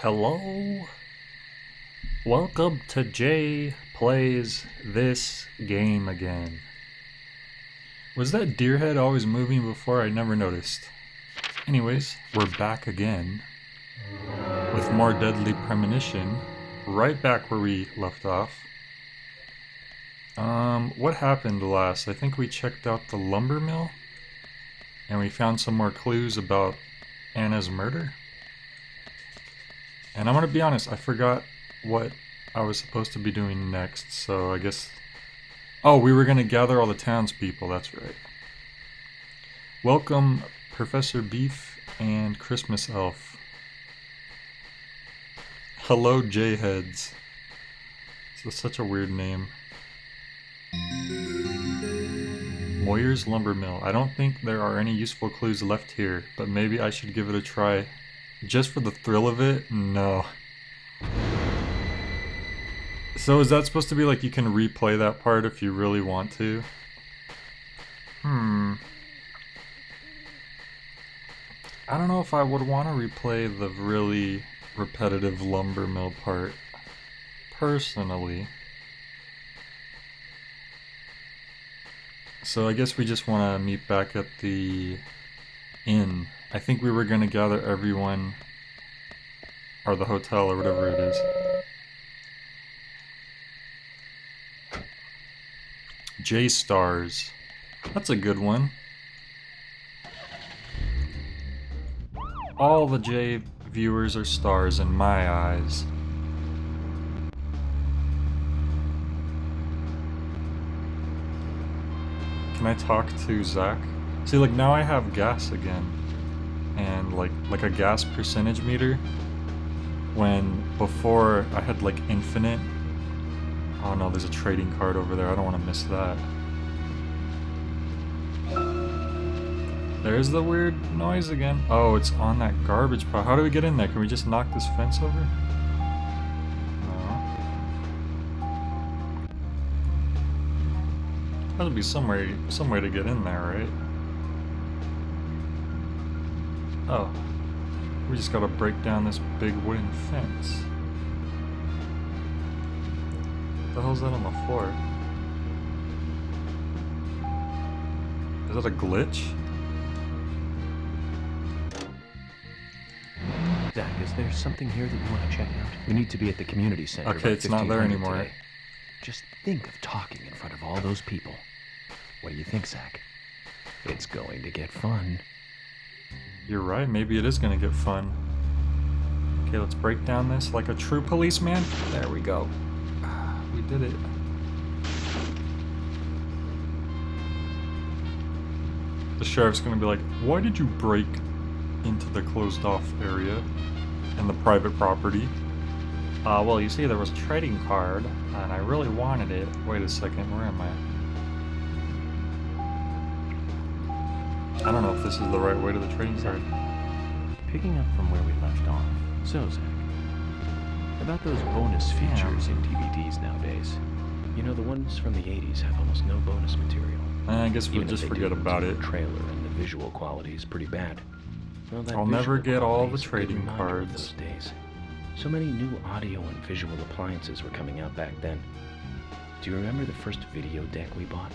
Hello? Welcome to Jay Plays This Game Again. Was that deer head always moving before? I never noticed. Anyways, we're back again with more Deadly Premonition, right back where we left off. What happened last? I think we checked out the lumber mill and we found some more clues about Anna's murder. And I'm gonna be honest, I forgot what I was supposed to be doing next, so I guess... Oh, we were gonna gather all the townspeople, that's right. Welcome, Professor Beef and Christmas Elf. Hello, J-Heads. It's such a weird name. Moyer's Lumber Mill. I don't think there are any useful clues left here, but maybe I should give it a try. Just for the thrill of it? No. So is that supposed to be like you can replay that part if you really want to? I don't know if I would want to replay the really repetitive lumber mill part, personally. So I guess we just want to meet back at the inn. I think we were going to gather everyone, or the hotel, or whatever it is. J-Stars. That's a good one. All the J viewers are stars in my eyes. Can I talk to Zach? See, like, now I have gas again. And like a gas percentage meter, when before I had like infinite. Oh no, there's a trading card over there. I don't want to miss that. There's the weird noise again. Oh, it's on that garbage pile. How do we get in there? Can we just knock this fence over? No. There'll be some way to get in there, right? Oh, we just gotta break down this big wooden fence. What the hell's that on the floor? Is that a glitch? Zach, is there something here that you want to check out? We need to be at the community center. Okay, it's not there anymore. Today. Just think of talking in front of all those people. What do you think, Zach? It's going to get fun. You're right, maybe it is gonna get fun. Okay, let's break down this like a true policeman. There we go. We did it. The sheriff's gonna be like, why did you break into the closed off area and the private property? Well, you see there was a trading card and I really wanted it. Wait a second, where am I? I don't know if this is the right way to the trading card. Picking up from where we left off. So, Zach, about those bonus features in DVDs nowadays. You know, the ones from the 80s have almost no bonus material. I guess we'll just forget about it. The trailer and the visual quality is pretty bad. Well, I'll never get all the trading cards. Those days. So many new audio and visual appliances were coming out back then. Do you remember the first video deck we bought?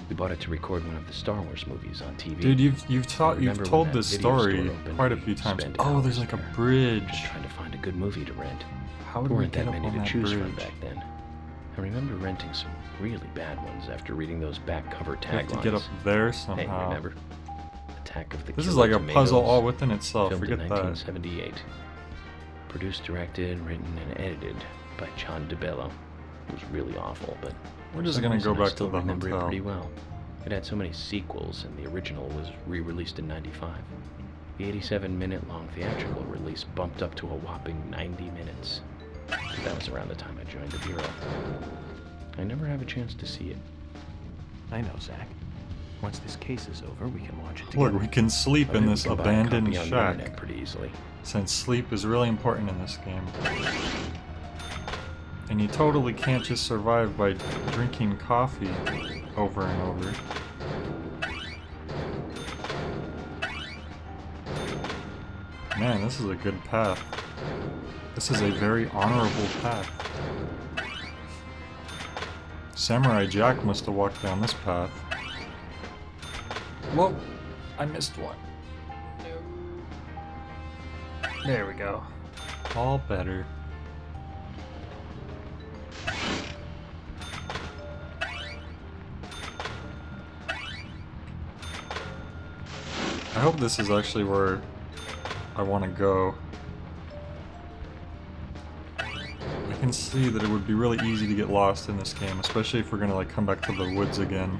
We bought it to record one of the Star Wars movies on TV. Dude, you've told this story quite a few times. Oh, there's like a bridge. Just trying to find a good movie to rent. How would we get up on that bridge? There weren't that many to choose from back then. I remember renting some really bad ones after reading those back cover taglines. You have to get up there somehow. Hey, remember? Attack of the This is like a puzzle all within itself. Forget in that. 1978. Produced, directed, written, and edited by John DeBello. It was really awful, but we're just gonna go back to the remember hotel. It pretty well. It had so many sequels, and the original was re-released in '95. The 87-minute-long theatrical release bumped up to a whopping 90 minutes. That was around the time I joined the bureau. I never have a chance to see it. I know, Zach. Once this case is over, we can watch it together. Look, we can sleep in this abandoned shack. Pretty easily. Since sleep is really important in this game. And you totally can't just survive by drinking coffee over and over. Man, this is a good path. This is a very honorable path. Samurai Jack must have walked down this path. Whoa! I missed one. There we go. All better. I hope this is actually where I want to go. I can see that it would be really easy to get lost in this game, especially if we're gonna like come back to the woods again.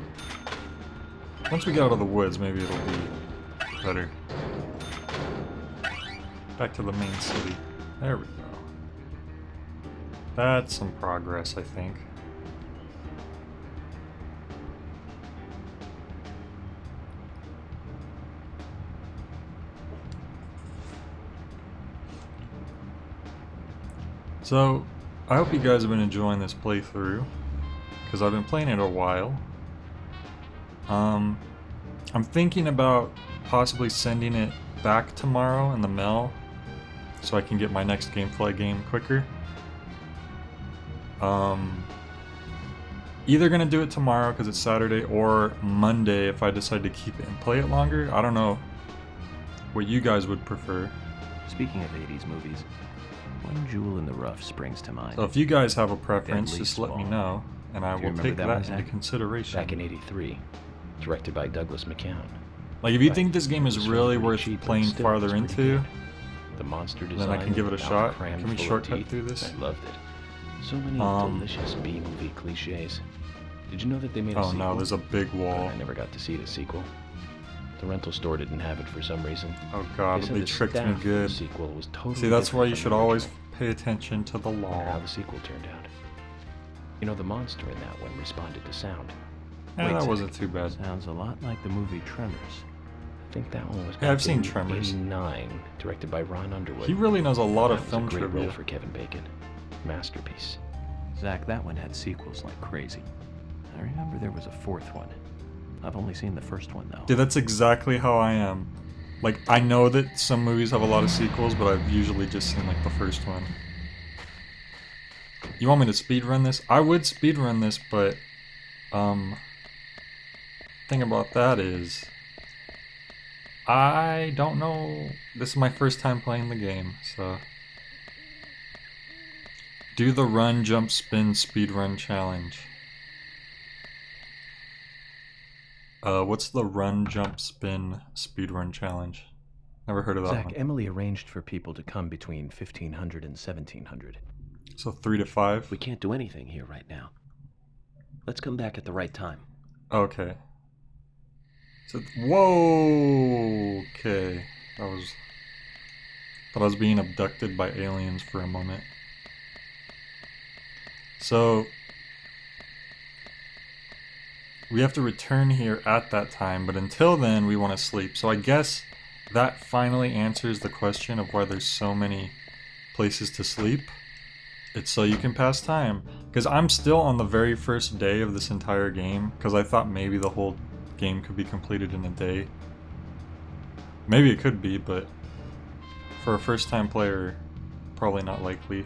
Once we get out of the woods, maybe it'll be better. Back to the main city. There we go. That's some progress, I think. So, I hope you guys have been enjoying this playthrough, because I've been playing it a while. I'm thinking about possibly sending it back tomorrow in the mail, so I can get my next Gamefly game quicker. Either gonna do it tomorrow because it's Saturday, or Monday if I decide to keep it and play it longer. I don't know what you guys would prefer. Speaking of 80s movies, one jewel in the rough springs to mind. So if you guys have a preference, Deadly just let me Spawn. know, and I Do you will remember take that that one, into Zach? consideration. Back in '83, directed by Douglas McCown. Like, if you Right. think this game It is was really pretty worth cheap, but playing still, farther it's pretty into, good. The monster design, then I can give it a mouth shot. crammed Can we full of shortcut teeth. through this? I loved it. So many delicious B-movie cliches. Did you know that they made a Oh sequel? no, there's a big But wall. I never got to see the sequel. The rental store didn't have it for some reason. Oh god, said they the tricked me staff of good. The sequel was totally See, that's why different you from should the always original. pay attention to the I wonder how law. the sequel turned out. You know, the monster in that one responded to sound. Yeah, Wait, that Zach. wasn't too bad. Sounds a lot like the movie Tremors. I think that one was Yeah, I've back seen in Tremors. '89, directed by Ron Underwood. He really knows a lot of That was film a great trivia. role for Kevin Bacon. Masterpiece. Zach, that one had sequels like crazy. I remember there was a fourth one. I've only seen the first one though. Dude, that's exactly how I am. Like, I know that some movies have a lot of sequels, but I've usually just seen, like, the first one. You want me to speedrun this? I would speedrun this, but, thing about that is, I don't know. This is my first time playing the game, so. Do the run, jump, spin, speedrun challenge. What's the run, jump, spin, speedrun challenge? Never heard of that Zach, one. Emily arranged for people to come between 1500 and 1700. So 3 to 5? We can't do anything here right now. Let's come back at the right time. Okay. So, whoa! Okay. Thought I was being abducted by aliens for a moment. So, we have to return here at that time, but until then, we want to sleep. So I guess that finally answers the question of why there's so many places to sleep. It's so you can pass time. Because I'm still on the very first day of this entire game, because I thought maybe the whole game could be completed in a day. Maybe it could be, but for a first-time player, probably not likely.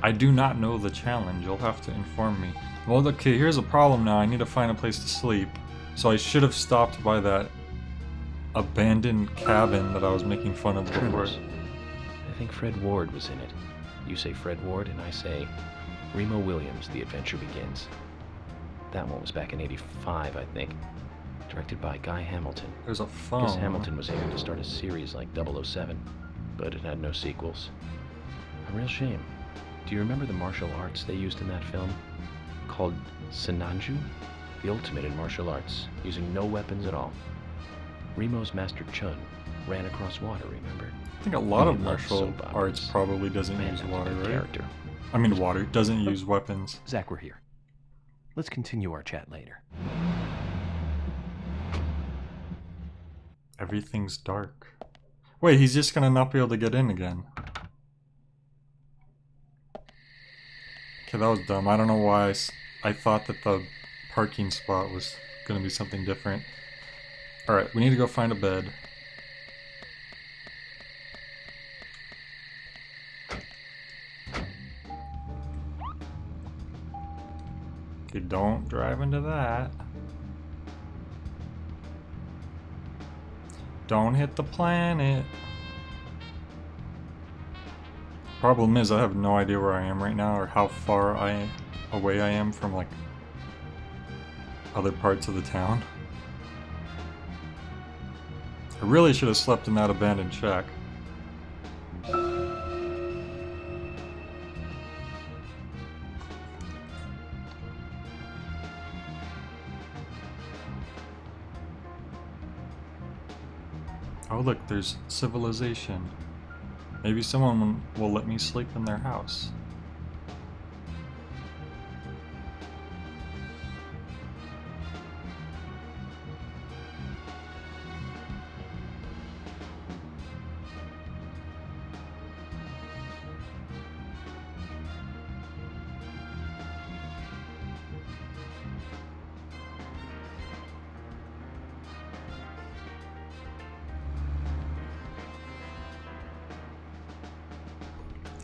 I do not know the challenge. You'll have to inform me. Well, okay, here's a problem now. I need to find a place to sleep. So I should have stopped by that abandoned cabin that I was making fun of before. Tremors. I think Fred Ward was in it. You say Fred Ward, and I say Remo Williams, The Adventure Begins. That one was back in '85, I think. Directed by Guy Hamilton. There's a phone. Guess Hamilton was aiming to start a series like 007, but it had no sequels. A real shame. Do you remember the martial arts they used in that film? Called Sinanju? The ultimate in martial arts, using no weapons at all. Remo's master Chun ran across water, remember? I think a lot of He loved martial soap operas. arts probably doesn't Man, use that was a water, good right? character. I mean water. Doesn't use weapons. Zach, we're here. Let's continue our chat later. Everything's dark. Wait, he's just gonna not be able to get in again. Okay, that was dumb. I don't know why I thought that the parking spot was gonna be something different. Alright, we need to go find a bed. Okay, don't drive into that. Don't hit the planet. Problem is, I have no idea where I am right now or how far away I am from like other parts of the town. I really should have slept in that abandoned shack. Oh look, there's civilization. Maybe someone will let me sleep in their house.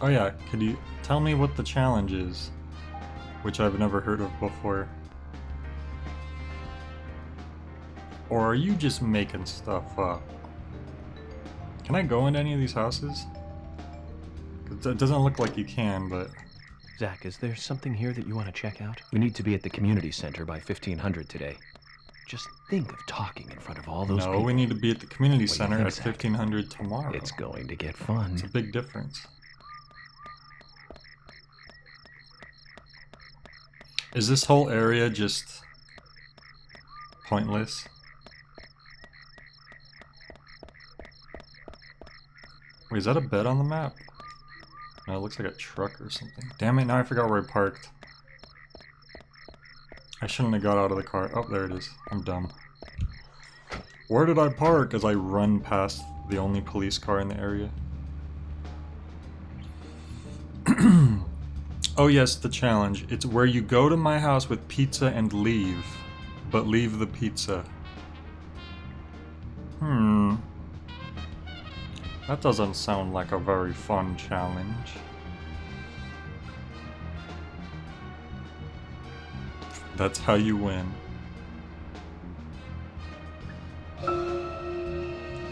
Oh yeah, could you tell me what the challenge is? Which I've never heard of before. Or are you just making stuff up? Can I go into any of these houses? 'Cause it doesn't look like you can, but... Zach, is there something here that you want to check out? We need to be at the community center by 1500 today. Just think of talking in front of all those No, people. we need to be at the community What do you center think, at Zach? 1500 tomorrow. It's going to get fun. It's a big difference. Is this whole area just pointless? Wait, is that a bed on the map? No, it looks like a truck or something. Damn it, now I forgot where I parked. I shouldn't have got out of the car. Oh, there it is. I'm dumb. Where did I park as I run past the only police car in the area? Oh yes, the challenge. It's where you go to my house with pizza and leave, but leave the pizza. That doesn't sound like a very fun challenge. That's how you win.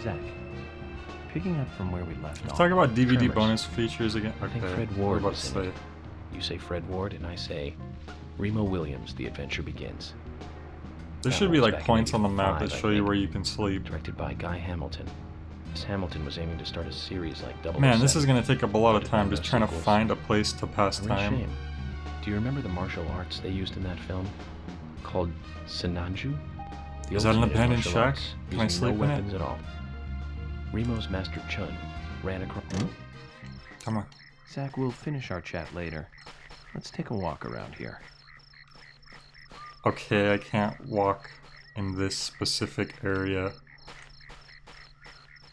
Zach, picking up from where we left Let's off. talk about DVD Tremors. bonus features again. I think Okay, Fred what Ward about was to in say? it. You say Fred Ward, and I say Remo Williams, The Adventure Begins. There That should be was like back in points on the map that 85, I show you think. where you can sleep. Directed by Guy Hamilton. Miss Hamilton was aiming to start a series like 007. Man, this is gonna take up a lot of But time no just trying to sequels. find a place to pass A real time. shame. Do you remember the martial arts they used in that film? Called Sinanju? The Is that an ultimate abandoned martial shack? arts, Can I using sleep no in it? weapons at all. Remo's Master Chun ran across... Come on. Zach, we'll finish our chat later. Let's take a walk around here. Okay, I can't walk in this specific area.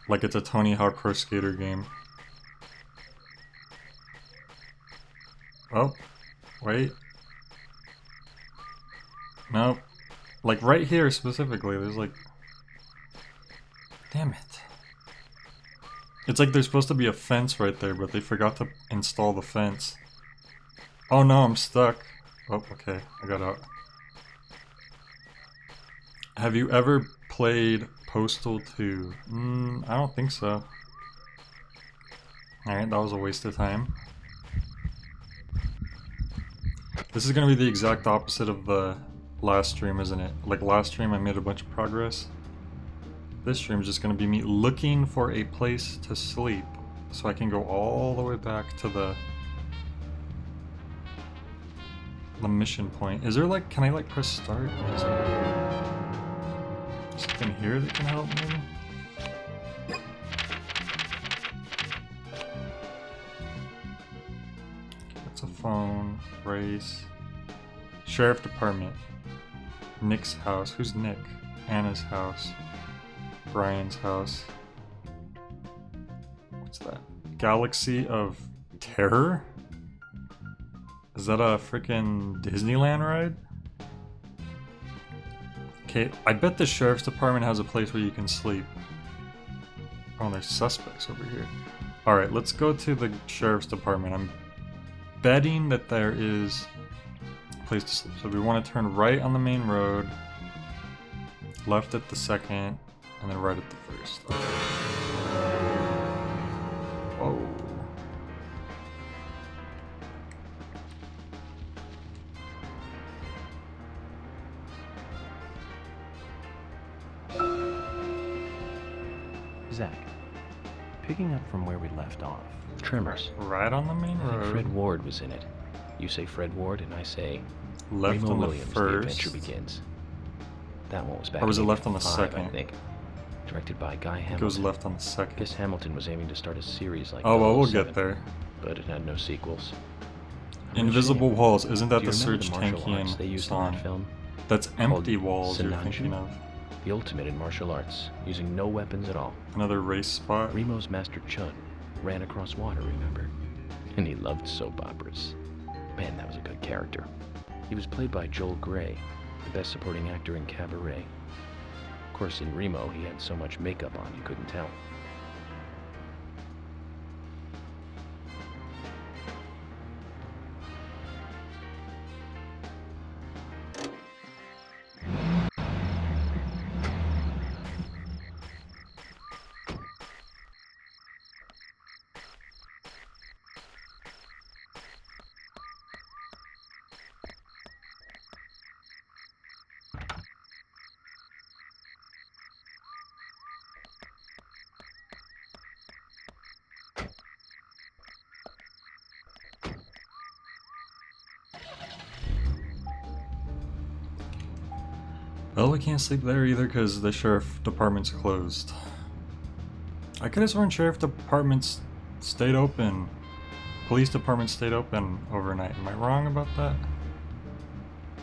Like it's a Tony Hawk Pro Skater game. Oh, wait. Nope. Like right here specifically, there's like... Damn it. It's like there's supposed to be a fence right there, but they forgot to install the fence. Oh no, I'm stuck. Oh, okay, I got out. Have you ever played Postal 2? I don't think so. Alright, that was a waste of time. This is gonna be the exact opposite of the last stream, isn't it? Like last stream I made a bunch of progress. This stream is just gonna be me looking for a place to sleep so I can go all the way back to the mission point. Is there like, can I like press start? Is there something here that can help maybe? That's a phone, race, sheriff department, Nick's house. Who's Nick? Anna's house, Brian's house. What's that? Galaxy of Terror? Is that a freaking Disneyland ride? Okay, I bet the sheriff's department has a place where you can sleep. Oh, there's suspects over here. Alright, let's go to the sheriff's department. I'm betting that there is place to sleep. So we want to turn right on the main road, left at the second, and then right at the first. Whoa. Zach, picking up from where we left off. Tremors. Right on the main I think road. Fred Ward was in it. You say Fred Ward, and I say Left Remo on the Williams, The first. Adventure Begins. That one was back Or was in it left on the 85, second? I think. Directed by Guy I think Hamilton. it was left on the second. Guess Hamilton was aiming to start a series like Oh well, we'll 007, get there. but it had no sequels. Invisible Walls, isn't that Do you the remember Serge the martial arts they Tankian used in song? that film? That's Empty Walls you're Sinanju? thinking of. The ultimate in martial arts, using no weapons at all. Another race spot. Remo's Master Chun ran across water, remember? And he loved soap operas. Man, that was a good character. He was played by Joel Grey, the best supporting actor in Cabaret. Of course, in Remo, he had so much makeup on you couldn't tell. Well, we can't sleep there either because the sheriff department's closed. I could have sworn sheriff departments stayed open. Police department stayed open overnight. Am I wrong about that?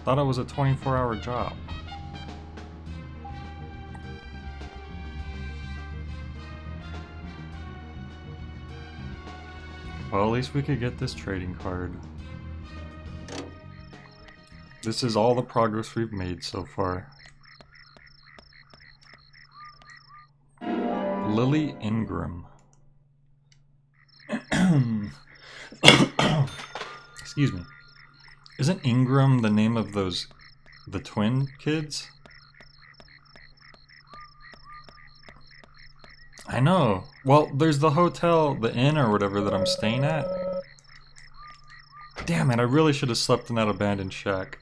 Thought it was a 24-hour job. Well, at least we could get this trading card. This is all the progress we've made so far. Lily Ingram. Excuse me. Isn't Ingram the name of the twin kids? I know. Well, there's the hotel, the inn or whatever that I'm staying at. Damn it, I really should have slept in that abandoned shack.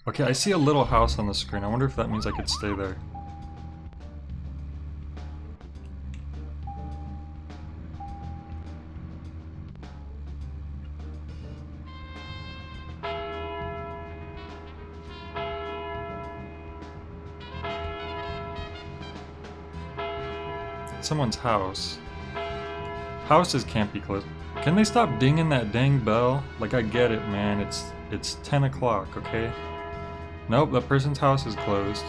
Okay, I see a little house on the screen. I wonder if that means I could stay there. Someone's house. Houses can't be closed. Can they stop dinging that dang bell? Like, I get it, man. It's 10 o'clock, okay? Nope, that person's house is closed.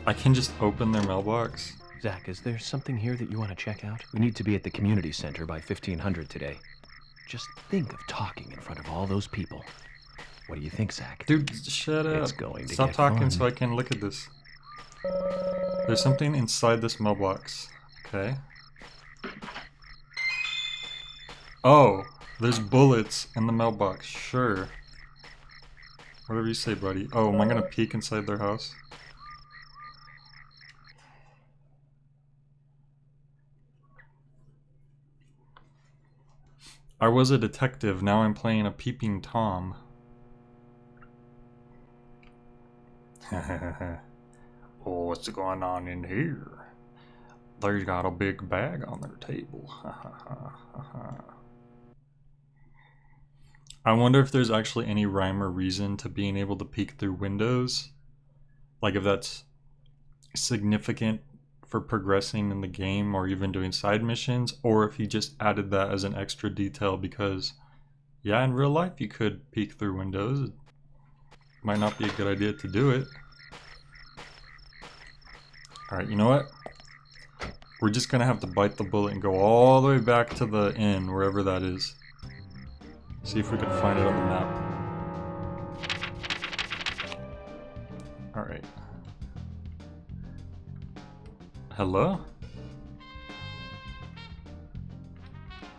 I can just open their mailbox. Zach, is there something here that you want to check out? We need to be at the community center by 1500 today. Just think of talking in front of all those people. What do you think, Zach? Dude, shut up. It's going to Stop get talking fun. so I can look at this. There's something inside this mailbox. Okay. Oh, there's bullets in the mailbox. Sure. Whatever you say, buddy. Oh, am I gonna peek inside their house? I was a detective, now I'm playing a peeping Tom. Oh, what's going on in here? They've got a big bag on their table. I wonder if there's actually any rhyme or reason to being able to peek through windows. Like if that's significant for progressing in the game or even doing side missions, or if he just added that as an extra detail because, yeah, in real life you could peek through windows. It might not be a good idea to do it. Alright, you know what? We're just gonna have to bite the bullet and go all the way back to the inn, wherever that is. See if we can find it on the map. Alright. Hello?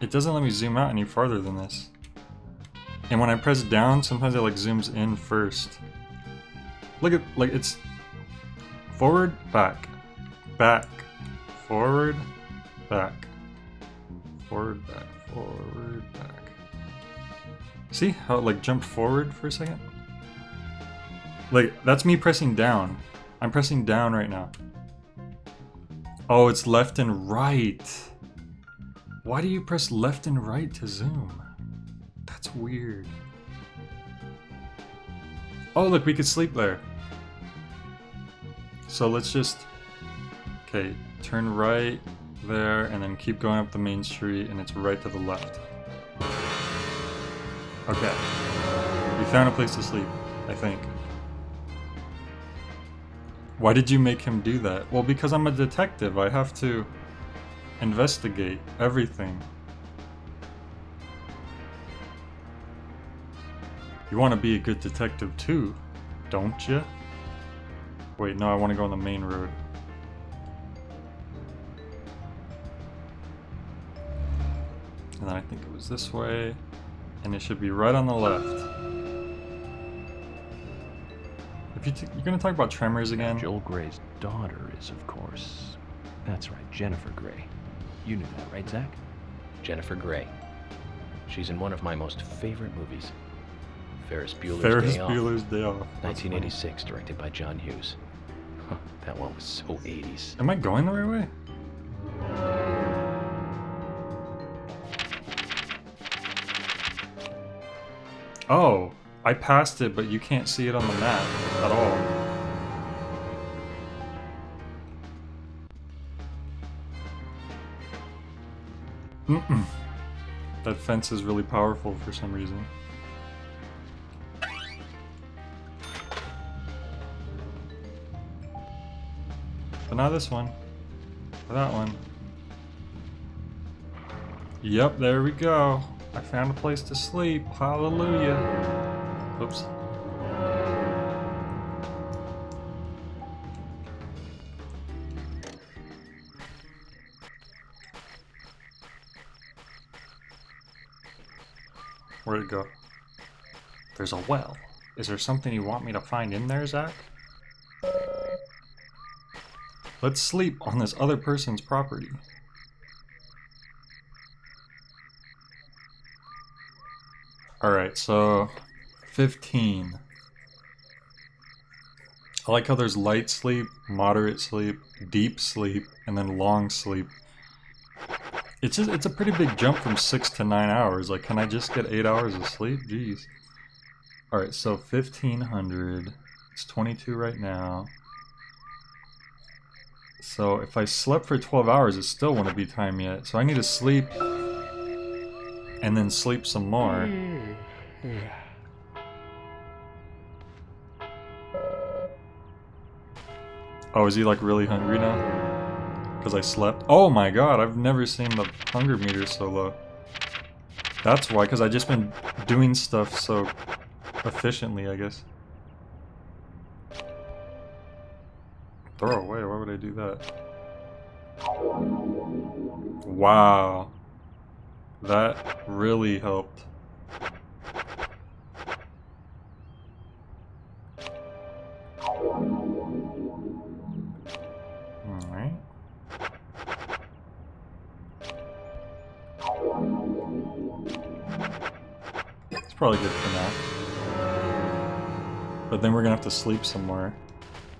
it doesn't let me zoom out any farther than this. And when I press down, sometimes it like zooms in first. Look at, like, it's forward, back, back, forward, back, forward, back, forward, back. See how it like jumped forward for a second? Like, that's me pressing down. I'm pressing down right now. Oh, it's left and right. Why do you press left and right to zoom? That's weird. Oh, look, we could sleep there. So let's just... Okay, turn right there and then keep going up the main street and it's right to the left. Okay. We found a place to sleep, I think. Why did you make him do that? Well, because I'm a detective. I have to investigate everything. You want to be a good detective too, don't you? Wait, no, I want to go on the main road. And then I think it was this way. And it should be right on the left. If you're gonna talk about Tremors again? Joel Gray's daughter is, of course. That's right, Jennifer Gray. You knew that, right, Zach? Jennifer Gray. She's in one of my most favorite movies, Ferris Bueller's Day Off. 1986, directed by John Hughes. Huh, that one was so 80s. Am I going the right way? Oh, I passed it, but you can't see it on the map at all. That fence is really powerful for some reason. But not this one. Or that one. Yep, there we go. I found a place to sleep. Hallelujah. Oops. Where'd it go? There's a well. Is there something you want me to find in there, Zach? Let's sleep on this other person's property. Alright, so 15. I like how there's light sleep, moderate sleep, deep sleep, and then long sleep. It's a pretty big jump from 6 to 9 hours. Like, can I just get 8 hours of sleep? Jeez. Alright, so 1500. It's 22 right now. So if I slept for 12 hours, it still wouldn't be time yet. So I need to sleep and then sleep some more. Oh, is he like really hungry now? Because I slept? Oh my god, I've never seen the hunger meter so low. That's why, because I've just been doing stuff so efficiently, I guess. Throw away, why would I do that? Wow. That really helped. Alright. It's probably good for now. But then we're gonna have to sleep some more.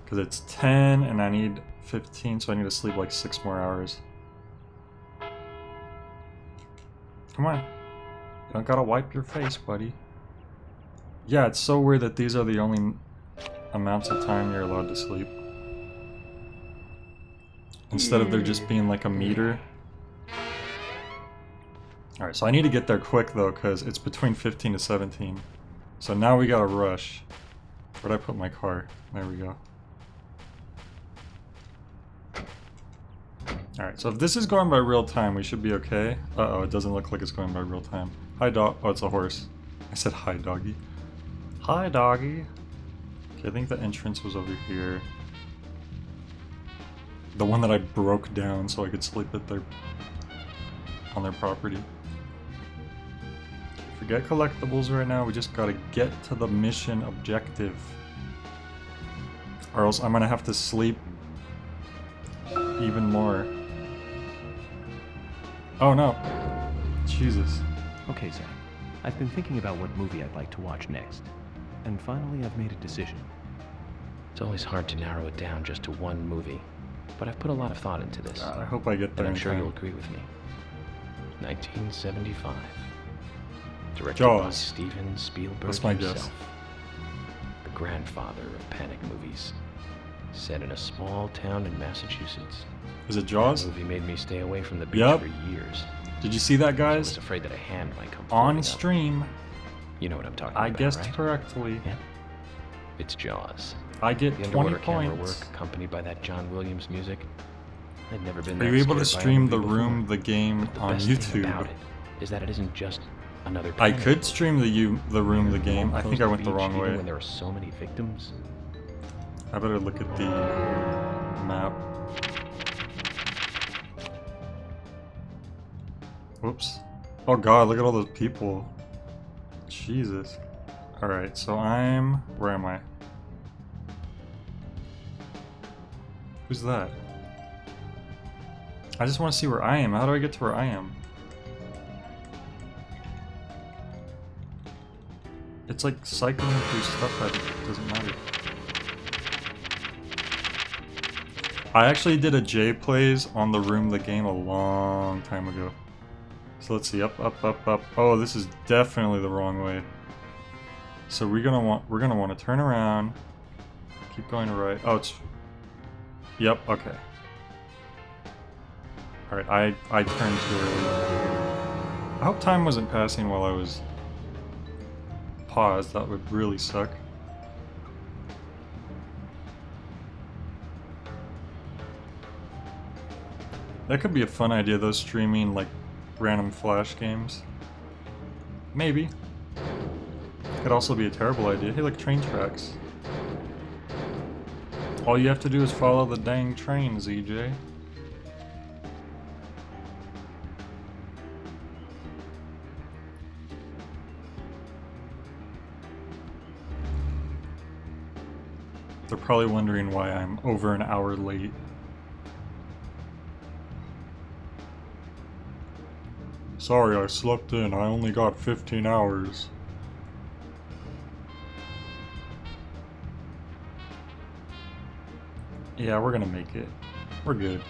Because it's 10 and I need 15, so I need to sleep like 6 more hours. Come on. You don't gotta wipe your face, buddy. Yeah, it's so weird that these are the only amounts of time you're allowed to sleep. Instead of there just being like a meter. Alright, so I need to get there quick though, because it's between 15 to 17. So now we gotta rush. Where'd I put my car? There we go. Alright, so if this is going by real time, we should be okay. Uh-oh, it doesn't look like it's going by real time. Hi, dog. Oh, it's a horse. I said hi, doggy. Hi, doggy. Okay, I think the entrance was over here. The one that I broke down so I could sleep at on their property. Forget collectibles right now. We just gotta get to the mission objective. Or else I'm gonna have to sleep even more. Oh no. Jesus. Okay, Zach. I've been thinking about what movie I'd like to watch next. And finally, I've made a decision. It's always hard to narrow it down just to one movie, but I've put a lot of thought into this. God, I hope I get there And I'm in sure time. you'll agree with me. 1975. Directed by Jaws. Steven Spielberg That's my himself. guess. The grandfather of panic movies. Set in a small town in Massachusetts. Is it The Jaws? movie made me stay away from the beach Yup. for years. Did you see that, I guys? was afraid that a hand might come On floating up. stream. You know what I'm talking I about, guessed right? correctly. Yeah. It's Jaws. I get The 20 underwater camera points. work accompanied by that John Williams music. I'd never been Are that you able to scared by a stream movie The before. Room, the game The on best thing YouTube? about it is that it isn't just another I panic could movie. stream the Room, the game. I Close think I the went the beach wrong even way. when there are so many victims. I better look at the map. Whoops. Oh god, look at all those people. Jesus. Alright, so where am I? Who's that? I just want to see where I am. How do I get to where I am? It's like cycling through stuff that doesn't matter. I actually did a J plays on The Room, the game a long time ago. So let's see, up, up, up, up. Oh, this is definitely the wrong way. So we're gonna want to turn around, keep going right. Oh, it's, yep, okay. All right, I turned too early. I hope time wasn't passing while I was paused. That would really suck. That could be a fun idea, though, streaming like random Flash games. Maybe. Could also be a terrible idea. Hey, like train tracks. All you have to do is follow the dang train, ZJ. They're probably wondering why I'm over an hour late. Sorry, I slept in. I only got 15 hours. Yeah, we're gonna make it. We're good.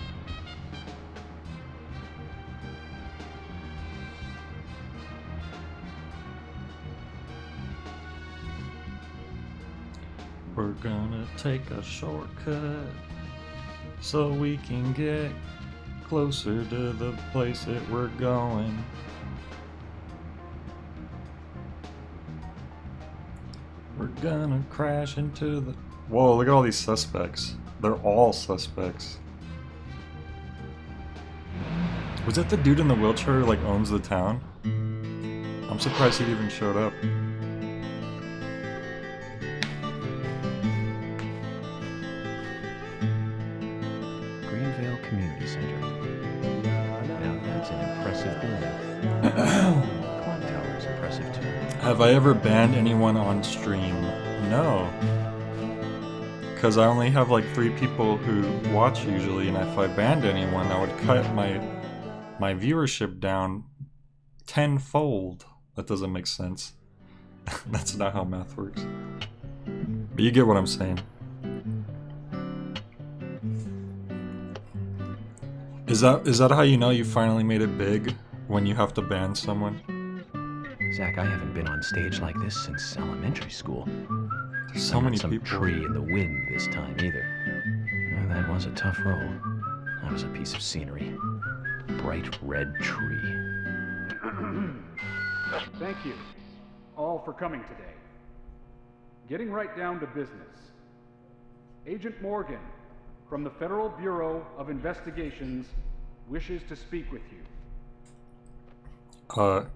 We're gonna take a shortcut so we can get closer to the place that we're going. We're gonna crash into the... Whoa, look at all these suspects. They're all suspects. Was that the dude in the wheelchair who like owns the town? I'm surprised he even showed up. Greenvale Community Center. Now that's an impressive building. Clock Tower is impressive too. Have I ever banned anyone on stream? No. Because I only have like 3 people who watch usually, and if I banned anyone, I would cut my viewership down tenfold. That doesn't make sense. That's not how math works. But you get what I'm saying. Is that how you know you finally made it big? When you have to ban someone? Zach, I haven't been on stage like this since elementary school. There's so Not many some people. tree in the wind this time either. That was a tough role. That was a piece of scenery. Bright red tree. Thank you, all for coming today. Getting right down to business. Agent Morgan, from the Federal Bureau of Investigations, wishes to speak with you.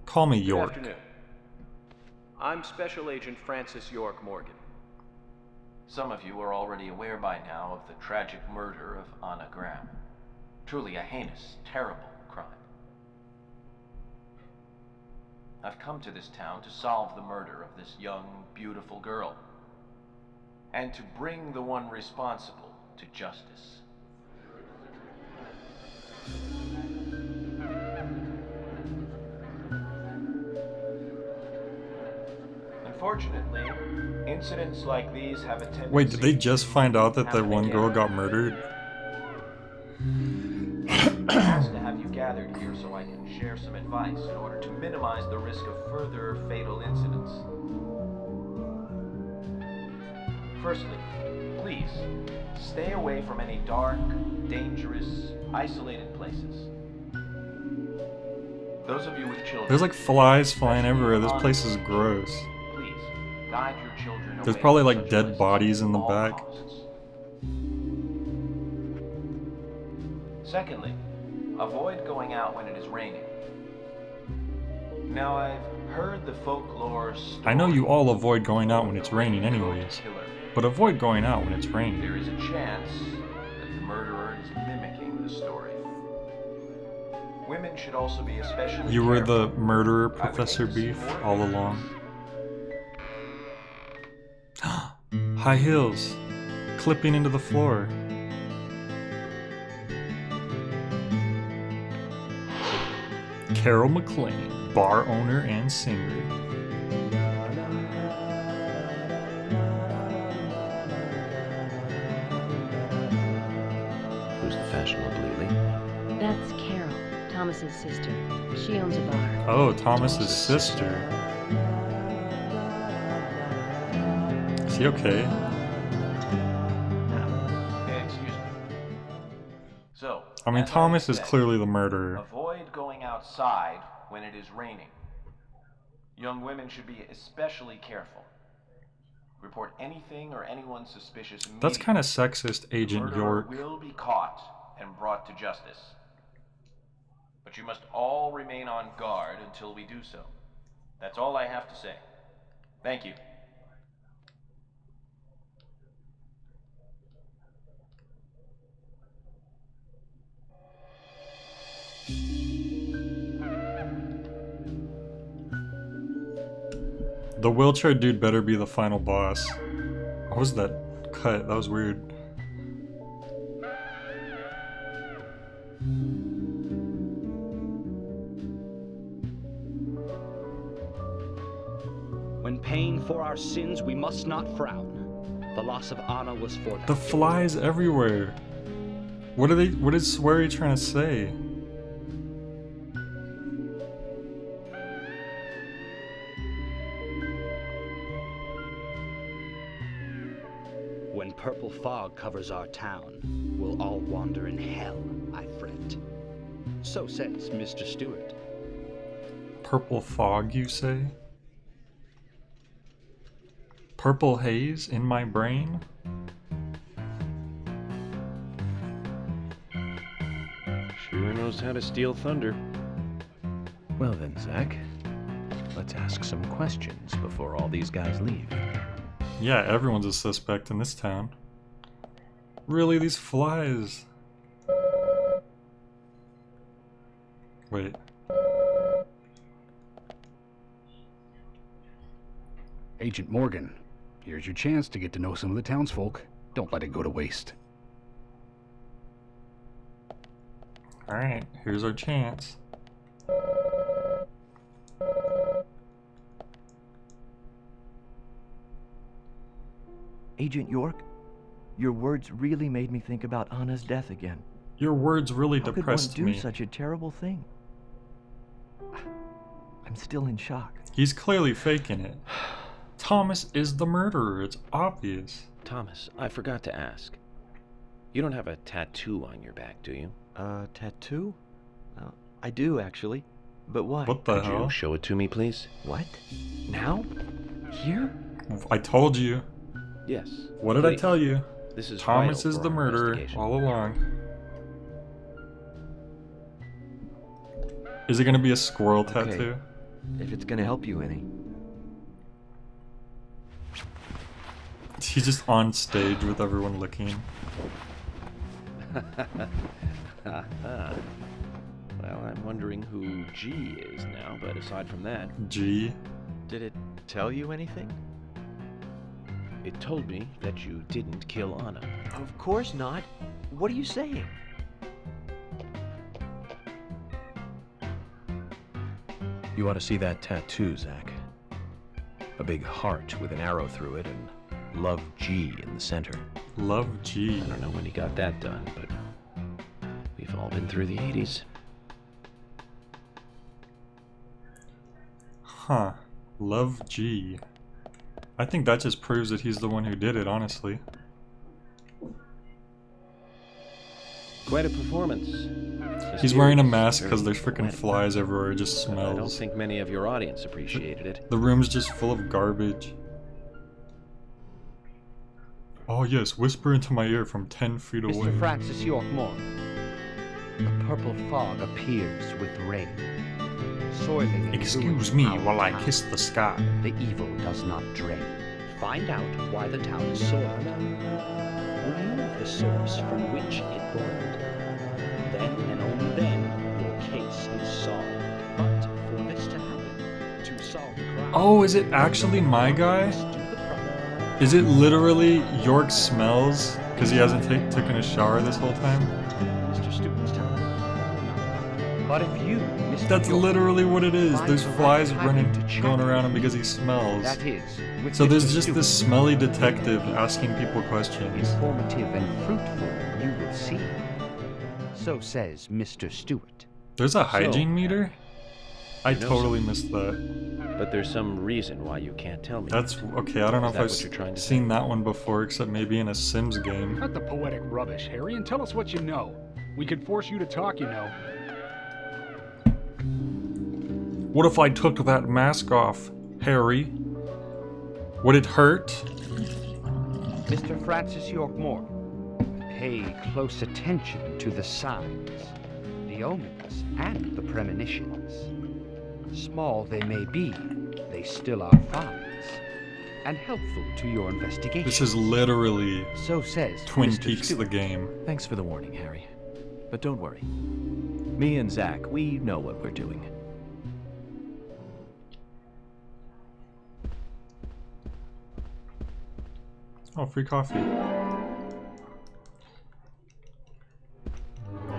Call me York. Good afternoon. I'm Special Agent Francis York Morgan. Some of you are already aware by now of the tragic murder of Anna Graham. Truly a heinous, terrible crime. I've come to this town to solve the murder of this young, beautiful girl. And to bring the one responsible to justice. Unfortunately, incidents like these have a tendency... Wait, did they just find out that the one girl got murdered? I'm asked to have you gathered here so I can share some advice in order to minimize the risk of further fatal incidents. Firstly, please, stay away from any dark, dangerous, isolated places. Those of you with children... There's like flies flying everywhere. This place is gross. Please, guide your children away There's probably from like such dead places bodies in at the all back. costs. Secondly, avoid going out when it is raining. Now, I've heard the folklore story. I know you all avoid going out when it's raining anyways. But avoid going out when it's raining. There is a chance that the murderer is mimicking the story. Women should also be especially You were careful. the murderer, I would Professor hate to see Beef, more all victims. along. High heels. Clipping into the floor. Carol McLean, bar owner and singer. Who's the fashionable Lily? That's Carol, Thomas's sister. She owns a bar. Oh, Thomas's sister. Is he okay? Excuse me. So, I mean, as Thomas is said, clearly the murderer. avoid going outside when it is raining. Young women should be especially careful. Report anything or anyone suspicious immediately. That's kind of sexist, Agent The murderer York. will be caught and brought to justice. But you must all remain on guard until we do so. That's all I have to say. Thank you. The wheelchair dude better be the final boss. What was that cut? That was weird. When paying for our sins, we must not frown. The loss of Anna was for The flies everywhere. What is Swery trying to say? When purple fog covers our town, we'll all wander in hell, I fret. So says Mr. Stewart. Purple fog, you say? Purple haze in my brain? Sure knows how to steal thunder. Well then, Zach, let's ask some questions before all these guys leave. Yeah, everyone's a suspect in this town. Really, these flies? Wait. Agent Morgan, here's your chance to get to know some of the townsfolk. Don't let it go to waste. Alright, here's our chance. Agent York, your words really made me think about Anna's death again. Your words really How could one depressed do me. such a terrible thing? I'm still in shock. He's clearly faking it. Thomas is the murderer, it's obvious. Thomas, I forgot to ask. You don't have a tattoo on your back, do you? Tattoo? I do, actually. But why? What the Could hell? you show it to me, please? What? Now? Here? I told you. Yes. What did I please. tell you? This is Thomas vital is for the our murderer investigation. all along. Is it gonna be a squirrel Okay. tattoo? If it's gonna help you any. He's just on stage with everyone looking. Well, I'm wondering who G is now, but aside from that... G? Did it tell you anything? It told me that you didn't kill Anna. Of course not. What are you saying? You ought to see that tattoo, Zach. A big heart with an arrow through it and Love G in the center. Love G. I don't know when he got that done, but we've all been through the 80s. Huh. Love G. I think that just proves that he's the one who did it, honestly. Quite a performance. He's wearing a mask because there's freaking flies everywhere. It just I don't smells. think many of your audience appreciated it. The room's just full of garbage. Oh yes, whisper into my ear from 10 feet away. Mr. Francis York Morgan. A purple fog appears with rain, soiling and Excuse ruining me our while I town. kiss the sky. The evil does not drain. Find out why the town is soiled. Remove the source from which it boiled. Then and only then your case is solved. But for this to happen, to solve the crime... Oh, is it actually my guy? must do the proper. Is it literally York smells because he hasn't taken a shower this whole time? Mr. Stewart's town. But if you, Mr. That's York, literally what it is. find There's the right flies timing running, to chat going around him with because he smells. that is, with So there's Mr. just Stewart, this smelly detective asking people questions. informative and fruitful, you will see. So says Mr. Stewart. There's a hygiene meter? I You know totally missed that. But there's some reason why you can't tell me. That's okay. I don't know Is if that I've what you're trying to seen that one before, except maybe in a Sims game. Cut the poetic rubbish, Harry, and tell us what you know. We could force you to talk, you know. What if I took that mask off, Harry? Would it hurt? Mr. Francis York Morgan, pay close attention to the signs, the omens, and the premonitions. Small they may be, they still are finds, and helpful to your investigation. This is literally So says Twin Mr. Peaks the Stewart. game. Thanks for the warning, Harry. But don't worry. Me and Zach, we know what we're doing. Oh, free coffee.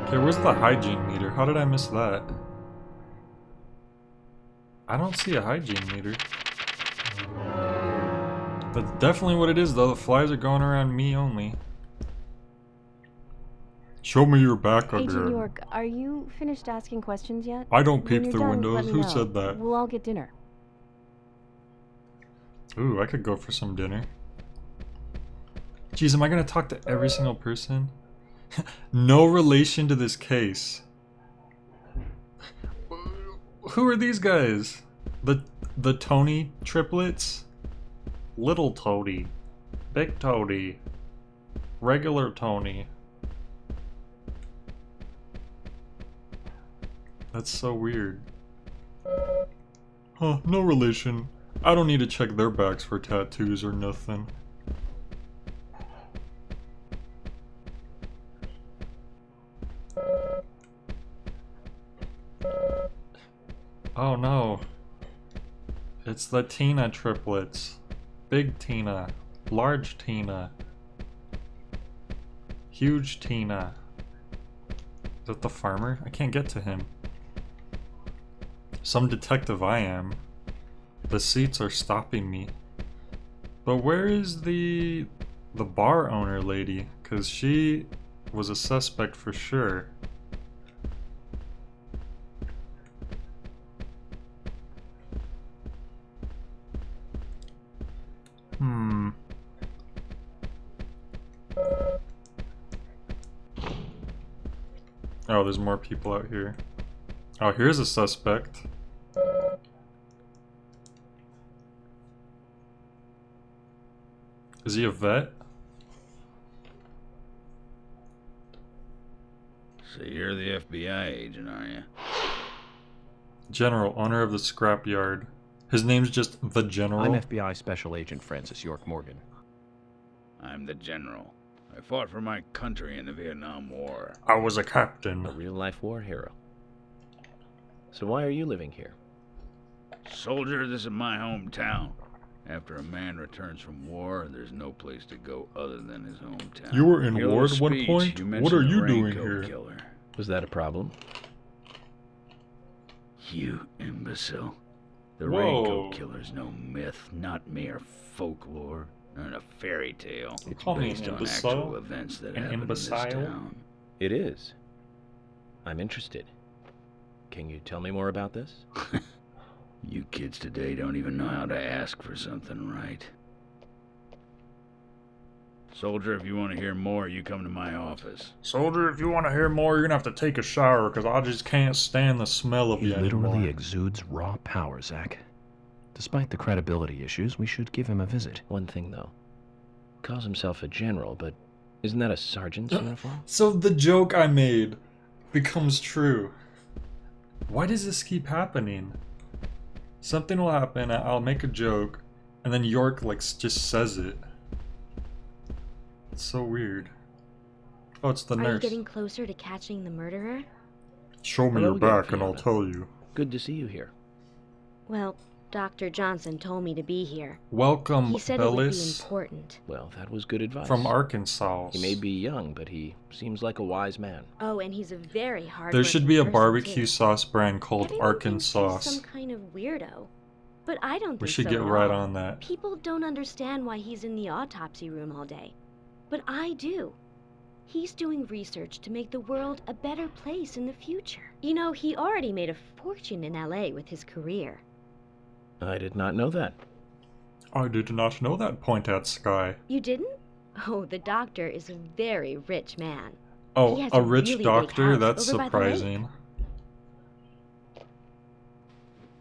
Okay, where's the hygiene meter? How did I miss that? I don't see a hygiene meter. That's definitely what it is, though. The flies are going around me only. Show me your back Agent again. York, are you finished asking questions yet? I don't When peep you're through done, windows. let me Who know. said that? We'll all get dinner. Ooh, I could go for some dinner. Jeez, am I gonna talk to every single person? No relation to this case. Who are these guys? The Tony triplets? Little Tony, Big Tony, regular Tony. That's so weird. Huh, no relation. I don't need to check their backs for tattoos or nothing. Oh no. It's the Tina triplets. Big Tina. Large Tina. Huge Tina. Is that the farmer? I can't get to him. Some detective I am. The seats are stopping me. But where is the bar owner lady? 'Cause she was a suspect for sure. Oh, there's more people out here. Oh, here's a suspect. Is he a vet? So you're the FBI agent, are you? General, owner of the scrapyard. His name's just the General. I'm FBI Special Agent Francis York Morgan. I'm the general. I fought for my country in the Vietnam War. I was a captain. A real-life war hero. So why are you living here? Soldier, this is my hometown. After a man returns from war, there's no place to go other than his hometown. You were in Your war little at one speech, point? you What mentioned are the you doing raincoat here? Killer. Was that a problem? You imbecile. The Whoa. raincoat killer's no myth, not mere folklore, not a fairy tale. It's Call me an based on imbecile? actual events that An happened in this imbecile? town. It is. I'm interested. Can you tell me more about this? You kids today don't even know how to ask for something right. Soldier, if you want to hear more, you come to my office. Soldier, if you want to hear more, you're gonna have to take a shower, because I just can't stand the smell of He you literally anymore. exudes raw power, Zach. Despite the credibility issues, we should give him a visit. One thing, though. Calls himself a general, but isn't that a sergeant's uniform? So the joke I made becomes true. Why does this keep happening? Something will happen, I'll make a joke, and then York just says it. It's so weird. Oh, it's the Are you nurse. getting closer to catching the murderer? Show me Hello your again, back and I'll Fiona. tell you. Good to see you here. Well, Dr. Johnson told me to be here. Welcome, He said it would be Bellis, important. Well, that was good advice. from Arkansas. He may be young, but he seems like a wise man. Oh, and he's a very hard. There should be a person, barbecue too. sauce brand called Everyone thinks he's Arkansas. some kind of weirdo, but I don't think We should so get at right all. on that. People don't understand why he's in the autopsy room all day, but I do. He's doing research to make the world a better place in the future. You know, he already made a fortune in LA with his career. I did not know that. I did not know that, point at sky. You didn't? Oh, the doctor is a very rich man. He Oh, has a a rich really big doctor? house That's over by the lake. surprising.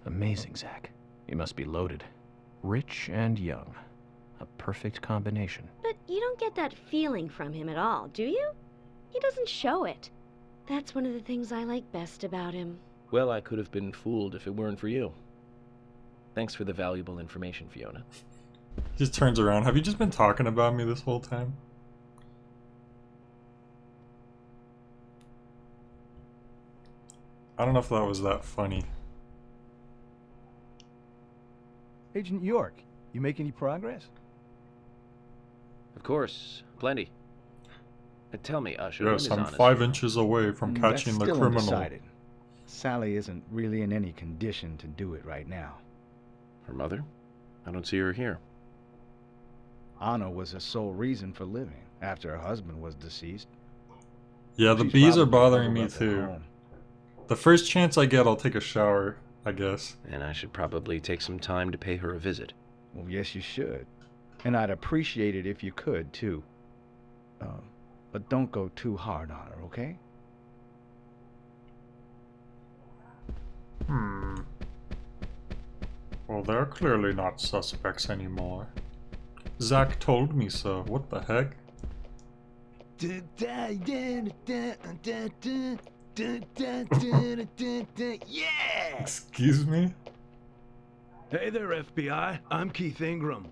Amazing, Zach. He must be loaded. Rich and young. A perfect combination. But you don't get that feeling from him at all, do you? He doesn't show it. That's one of the things I like best about him. Well, I could have been fooled if it weren't for you. Thanks for the valuable information, Fiona. Just turns around. Have you just been talking about me this whole time? I don't know if that was that funny. Agent York, you make any progress? Of course, plenty. Tell me, Usher, when Yes, is I'm Honest 5 Hero? inches away from That's catching the still criminal. undecided. Sally isn't really in any condition to do it right now. Her mother? I don't see her here. Anna was her sole reason for living after her husband was deceased. Yeah, the She's bees are probably bothering me huddled up at too. home. The first chance I get, I'll take a shower, I guess. And I should probably take some time to pay her a visit. Well, yes, you should. And I'd appreciate it if you could, too. But don't go too hard on her, okay? Well, they're clearly not suspects anymore. Zach told me so. What the heck? Yeah! Excuse me? Hey there, FBI. I'm Keith Ingram.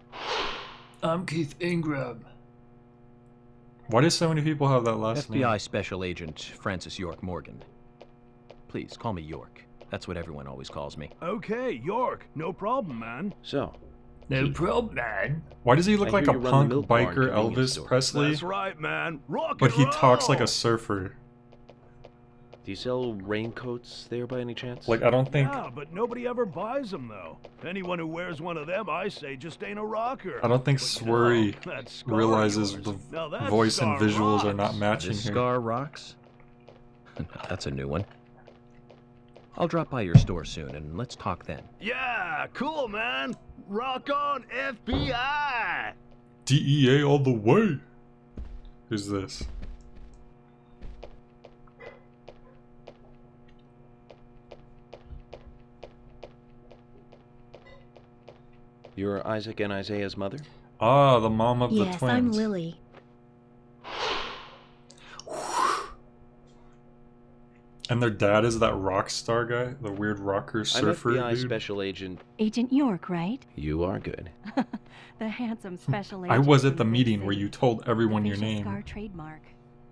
I'm Keith Ingram. Why do so many people have that last name? FBI Special Agent Francis York Morgan. Please, call me York. That's what everyone always calls me. Okay, York. No problem, man. So, No problem, man. Why does he look I like hear a you run the punk milk barn biker convenience Elvis store. Presley? That's right, man. Rock But and he talks like roll. a surfer. do you sell raincoats there by any chance? Like, I don't think... Yeah, but nobody ever buys them, though. Anyone who wears one of them, I say, just ain't a rocker. I don't think But Swery no, that scar realizes of the yours. Now that voice and scar visuals are not rocks. matching This here. scar rocks? That's a new one. I'll drop by your store soon, and let's talk then. Yeah, cool, man. Rock on, FBI. DEA all the way. Who's this? You're Isaac and Isaiah's mother? Ah, the mom of the Yes, twins. I'm Lily. And their dad is that rock star guy, the weird rocker surfer I'm FBI dude. Special Agent. Agent York, right? You are good. The handsome special I agent. was from at the big meeting where city. you told everyone The your facial name. Scar trademark.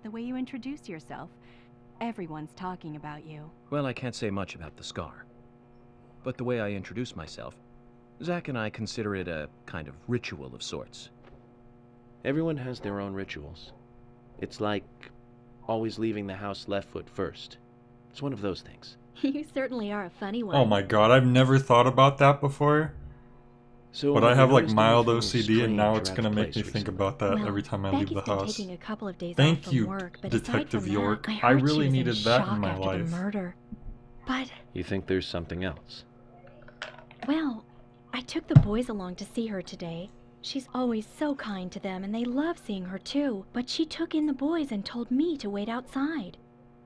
The way you introduce yourself. Everyone's talking about you. Well, I can't say much about the scar. But the way I introduce myself, Zach and I consider it a kind of ritual of sorts. Everyone has their own rituals. It's like always leaving the house left foot first. It's one of those things. You certainly are a funny one. Oh my god, I've never thought about that before. So, But I have like noticed mild anything OCD and now strange it's around gonna the make me place think recently? about that every time I leave the Becky's been house. taking a couple of days off Thank from you, work, but aside Detective from York. that, I heard really she was needed in that in shock my after life. the murder. But, You think there's something else? well, I took the boys along to see her today. She's always so kind to them, and they love seeing her too. But she took in the boys and told me to wait outside.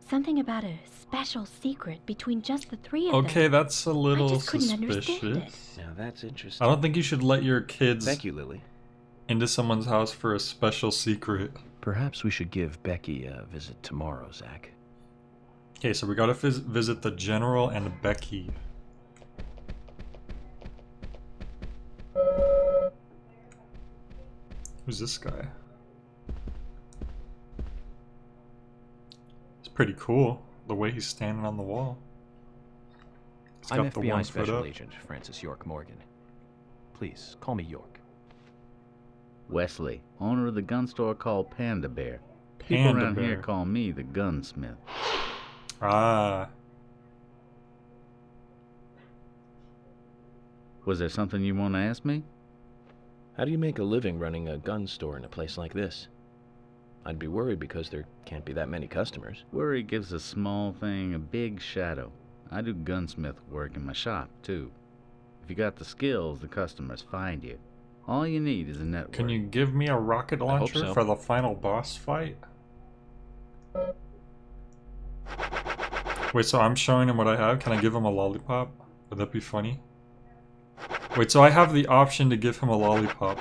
Something about a special secret between just the three of them. Okay, that's a little just couldn't understand it. suspicious. Now that's interesting. I don't think you should let your kids Thank you, Lily. into someone's house for a special secret. Perhaps we should give Becky a visit tomorrow, Zach. Okay, so we gotta visit the General and Becky. Who's this guy? It's pretty cool, the way he's standing on the wall. He's I'm got the one FBI foot Special up. Agent Francis York Morgan. Please, call me York. Wesley, owner of the gun store called Panda Bear. People Panda around here Bear. call me the gunsmith. Ah, Was there something you want to ask me? How do you make a living running a gun store in a place like this? I'd be worried because there can't be that many customers. Worry gives a small thing a big shadow. I do gunsmith work in my shop, too. If you got the skills, the customers find you. All you need is a network. can you give me a rocket hope launcher so. for the final boss fight? Wait, so I'm showing him what I have? Can I give him a lollipop? Would that be funny? Wait, so I have the option to give him a lollipop.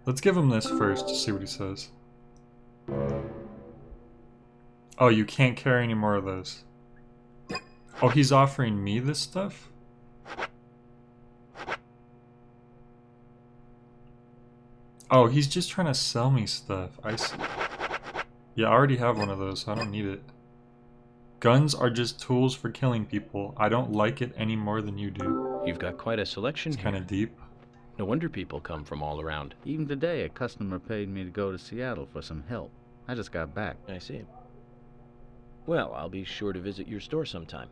Let's give him this first to see what he says. Oh, you can't carry any more of those. Oh, he's offering me this stuff? Oh, he's just trying to sell me stuff. I see. Yeah, I already have one of those, so I don't need it. Guns are just tools for killing people. I don't like it any more than you do. You've got quite a selection It's kind here. of deep. No wonder people come from all around. Even today, a customer paid me to go to Seattle for some help. I just got back. I see. Well, I'll be sure to visit your store sometime.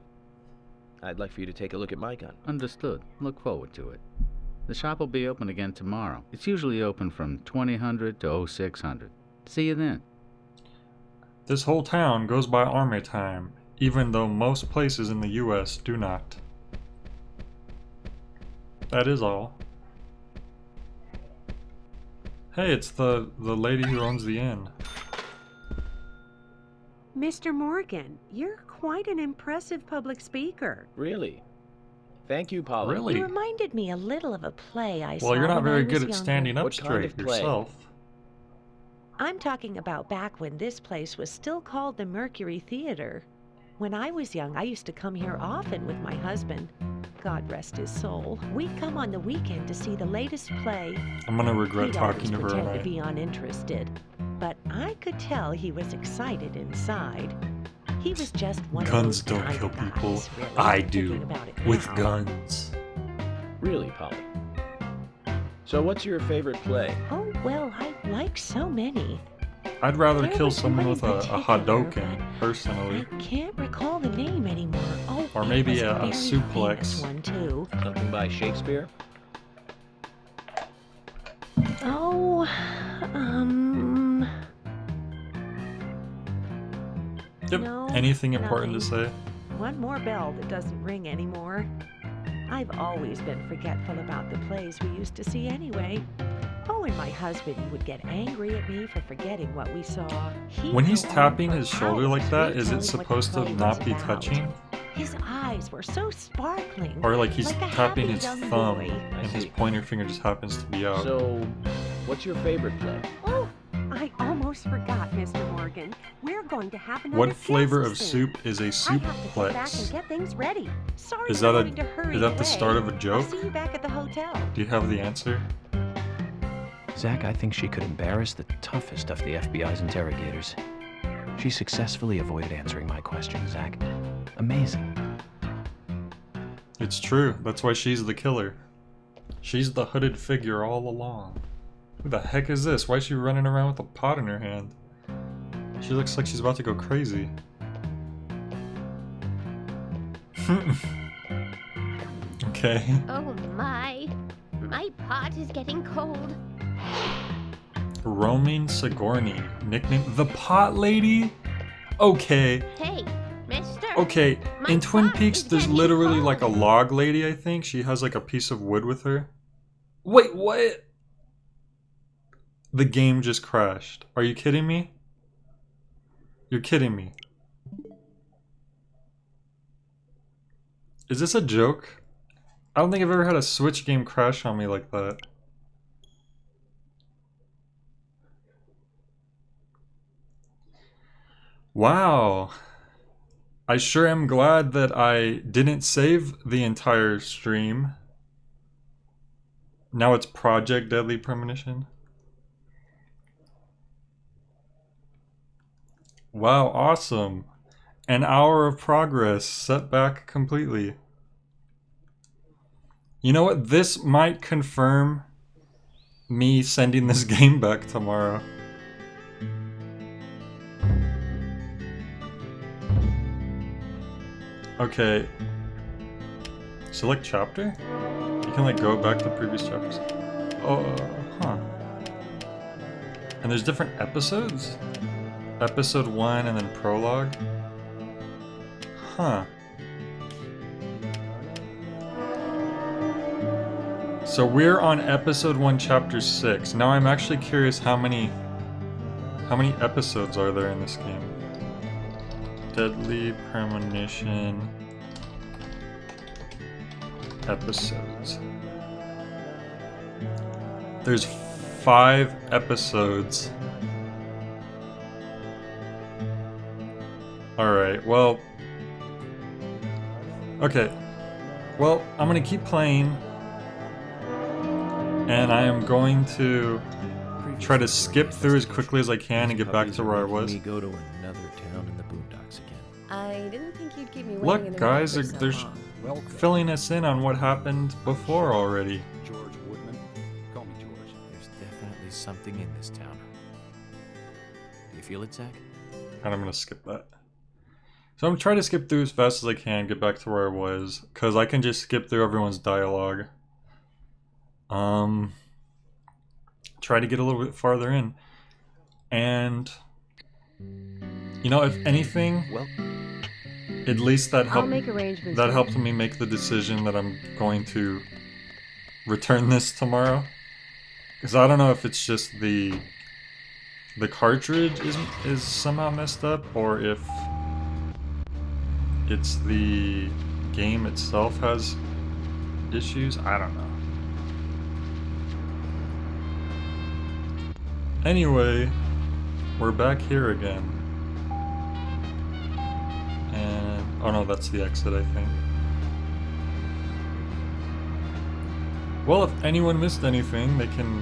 I'd like for you to take a look at my gun. Understood. Look forward to it. The shop will be open again tomorrow. It's usually open from 2000 to 0600. See you then. This whole town goes by army time, even though most places in the US do not. That is all. Hey, it's the lady who owns the inn. Mr. Morgan, you're quite an impressive public speaker. Really? Thank you, Polly. Really? You reminded me a little of a play I saw Well, you're not when very I good was at younger. standing up What kind straight of play? yourself. I'm talking about back when this place was still called the Mercury Theater. When I was young, I used to come here often with my husband. God rest his soul. We'd come on the weekend to see the latest play. I'm gonna regret He'd talking to always her pretend to tonight. be uninterested, but I could tell he was excited inside. He was just one Guns of those don't kind kill of guys, people. really, I thinking do. about it With now. guns. Really, Polly? So what's your favorite play? Oh, well, I like so many. I'd rather There kill was someone one with in a particular, Hadoken, personally. I can't recall the name anymore. Oh, Or it maybe was a very suplex. famous one too. Something by Shakespeare? Oh, Yep. No, Anything important to nothing. say? one more bell that doesn't ring anymore. I've always been forgetful about the plays we used to see anyway. Oh, and my husband would get angry at me for forgetting what we saw. He'd When he's go on tapping for his shoulder like hours that, is it retelling what the supposed to play not was be about. touching? His eyes were so sparkling. Or like he's like a tapping happy his young thumb boy. and his pointer finger just happens to be out. So, what's your favorite play? Oh, I almost forgot, Mr. Morgan. We're going to have another What flavor guest of soon. soup is a I have to get back and souplex? get things ready. Sorry Is for that having to hurry is that the away. start of a I'll joke? see you back at the hotel. Do you have the answer? Zach, I think she could embarrass the toughest of the FBI's interrogators. She successfully avoided answering my question, Zach. Amazing. It's true. That's why she's the killer. She's the hooded figure all along. Who the heck is this? Why is she running around with a pot in her hand? She looks like she's about to go crazy. Okay. Oh my pot is getting cold. Roaming Sigourney, nickname the Pot Lady? Okay. Hey, mister. Okay, in Twin pot Peaks is there's getting literally cold. like a log lady, I think. She has like a piece of wood with her. Wait, what? The game just crashed. Are you kidding me? You're kidding me. Is this a joke? I don't think I've ever had a Switch game crash on me like that. Wow. I sure am glad that I didn't save the entire stream. Now it's Project Deadly Premonition. Wow, awesome. An hour of progress set back completely. You know what? This might confirm me sending this game back tomorrow. Okay. Select chapter? You can like go back to previous chapters. Oh, huh. And there's different episodes? Episode 1 and then prologue? Huh. So we're on episode 1, chapter 6. Now I'm actually curious how many episodes are there in this game? Deadly Premonition episodes. There's 5 episodes. Alright, well... Okay. Well, I'm gonna keep playing. And I am going to try to skip through as quickly as I can and get back to where I was. Go to another town in the boondocks again. I didn't think you'd keep me waiting in Look, the guys, rain for so they're long. filling us in on what happened before already. George Woodman. Call me George. There's definitely something in this town. Do you feel it, Zach? And I'm gonna skip that. So I'm trying to skip through as fast as I can, get back to where I was, because I can just skip through everyone's dialogue. Try to get a little bit farther in. And, you know, if anything, Well, at least that I'll helped, make arrangements that for helped you. me make the decision that I'm going to return this tomorrow. Because I don't know if it's just the cartridge is somehow messed up, or if it's the game itself has issues. I don't know. Anyway, we're back here again. And oh no, that's the exit, I think. Well, if anyone missed anything, they can...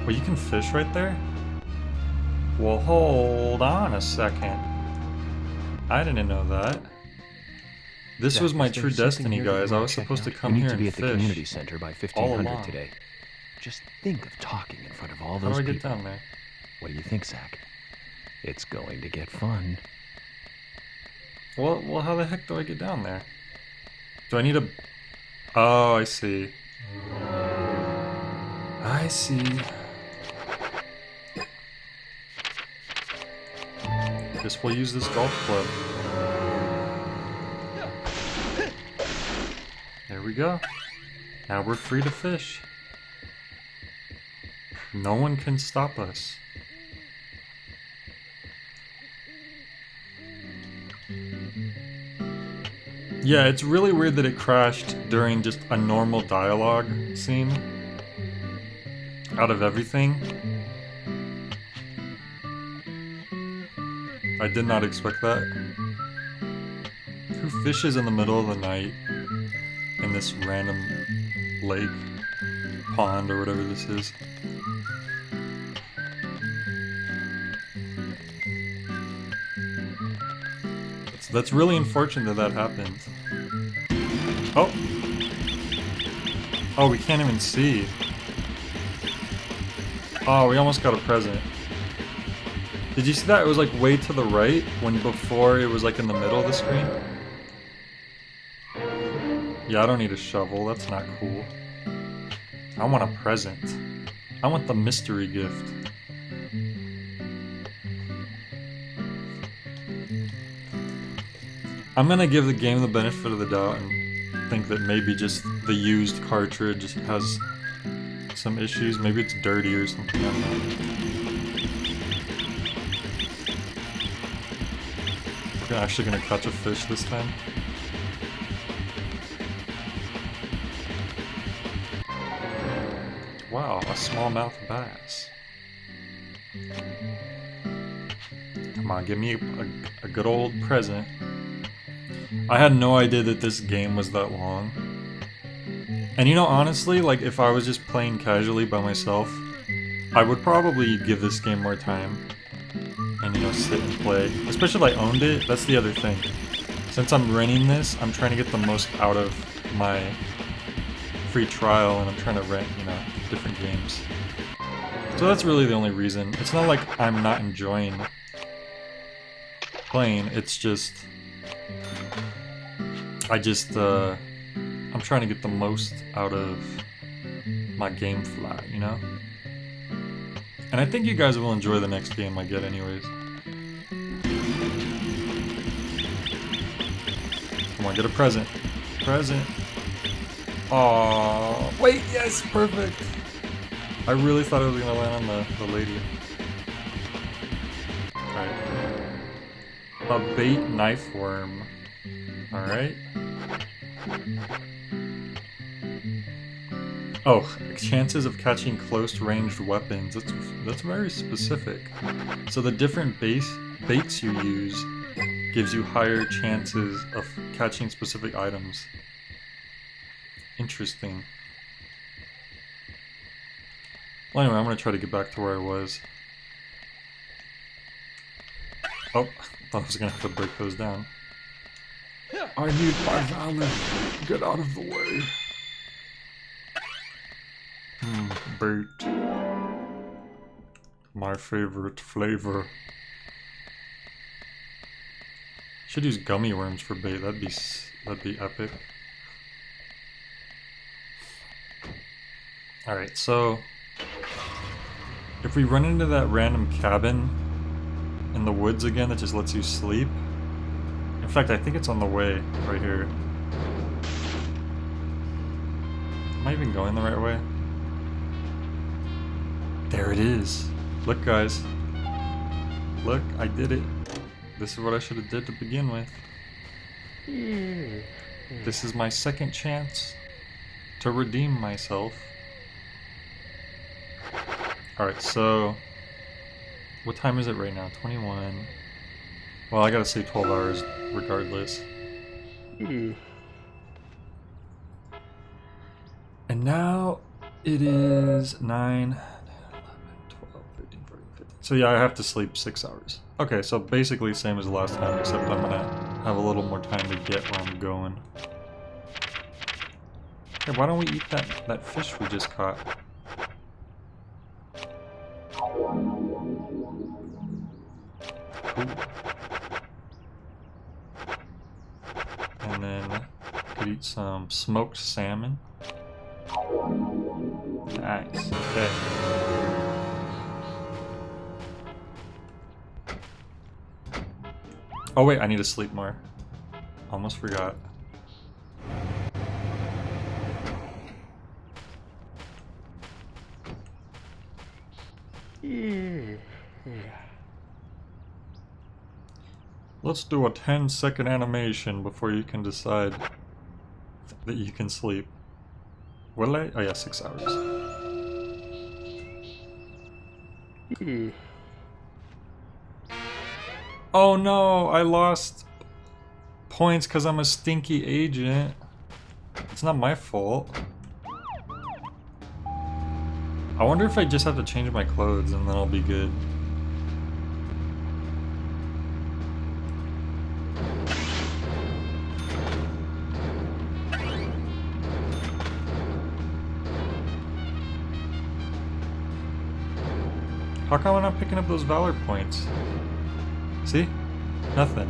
Well, you can fish right there? Well, hold on a second. I didn't know that. This Zach, was my is there true something destiny, here that you guys. I wanna was check supposed to out? come We need here to be and at the community fish center by all 1500 along. today. Just think of talking in front of all How those do I get people. down there? What do you think, Zach? It's going to get fun. Well, how the heck do I get down there? Do I need a... Oh, I see. I see. Guess we'll use this golf club. There we go. Now we're free to fish. No one can stop us. Yeah, it's really weird that it crashed during just a normal dialogue scene. Out of everything. I did not expect that. Who fishes in the middle of the night in this random lake, pond, or whatever this is? That's really unfortunate that that happened. Oh! Oh, we can't even see. Oh, we almost got a present. Did you see that? It was like way to the right when before it was like in the middle of the screen. Yeah, I don't need a shovel. That's not cool. I want a present. I want the mystery gift. I'm gonna give the game the benefit of the doubt and think that maybe just the used cartridge has some issues. Maybe it's dirty or something. I don't know. We're actually gonna catch a fish this time. Wow, a smallmouth bass. Come on, give me a good old present. I had no idea that this game was that long. And you know, honestly, like if I was just playing casually by myself, I would probably give this game more time. And you know, sit and play. Especially if I owned it, that's the other thing. Since I'm renting this, I'm trying to get the most out of my free trial, and I'm trying to rent, you know, different games. So that's really the only reason. It's not like I'm not enjoying playing, it's just... I'm trying to get the most out of my GameFly, you know? And I think you guys will enjoy the next game I get anyways. Come on, get a present. Present. Aww. Wait, yes, perfect. I really thought it was gonna land on the lady. Alright. A bait knife worm. Alright. Oh, chances of catching close-ranged weapons. That's very specific. So the different baits you use gives you higher chances of catching specific items. Interesting. Well, anyway, I'm gonna try to get back to where I was. Oh, I thought I was gonna have to break those down. I need my valor. Get out of the way. Bait. My favorite flavor. Should use gummy worms for bait. That'd be epic. Alright, so if we run into that random cabin in the woods again that just lets you sleep. In fact, I think it's on the way right here. Am I even going the right way? There it is. Look, guys. Look, I did it. This is what I should have did to begin with. This is my second chance to redeem myself. Alright, so... what time is it right now? 21. Well, I gotta say 12 hours regardless. And now it is 9, 10, 11, 12, 13, 14, 15. So yeah, I have to sleep 6 hours. Okay, so basically same as last time, except I'm gonna have a little more time to get where I'm going. Hey, why don't we eat that fish we just caught? Ooh. And then I could eat some smoked salmon. Nice, okay. Oh wait, I need to sleep more. Almost forgot. Let's do a 10-second animation before you can decide that you can sleep. Will I? Oh yeah, 6 hours. Oh no, I lost points because I'm a stinky agent. It's not my fault. I wonder if I just have to change my clothes and then I'll be good. How come I'm not picking up those Valor points? See? Nothing.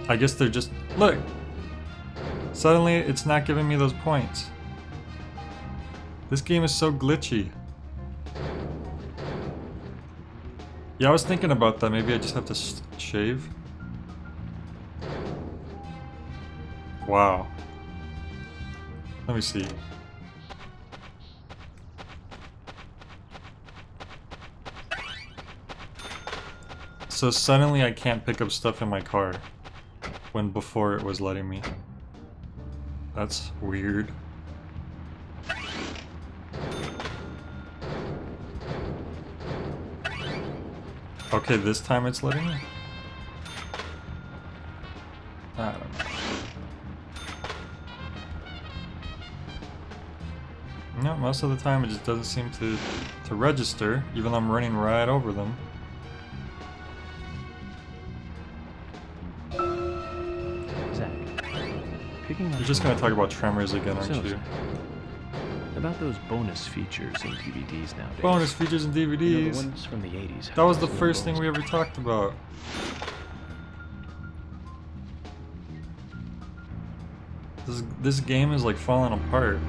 I guess they're just... Look! Suddenly, it's not giving me those points. This game is so glitchy. Yeah, I was thinking about that. Maybe I just have to shave. Wow. Let me see. So suddenly I can't pick up stuff in my car when before it was letting me. That's weird. Okay, this time it's letting me? I don't know. No, most of the time it just doesn't seem to register, even though I'm running right over them. Zach, picking up. You're just gonna talk about Tremors again, aren't you? Zach, about those bonus features in DVDs nowadays. Bonus features in DVDs. You know, the ones from the 80s. That was the first thing we ever talked about. This game is like falling apart.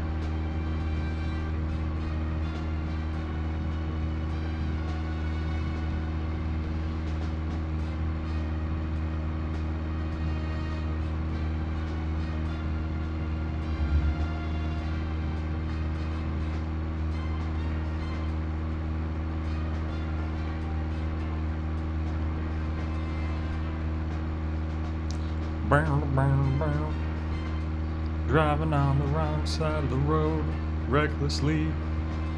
Driving on the wrong side of the road, recklessly.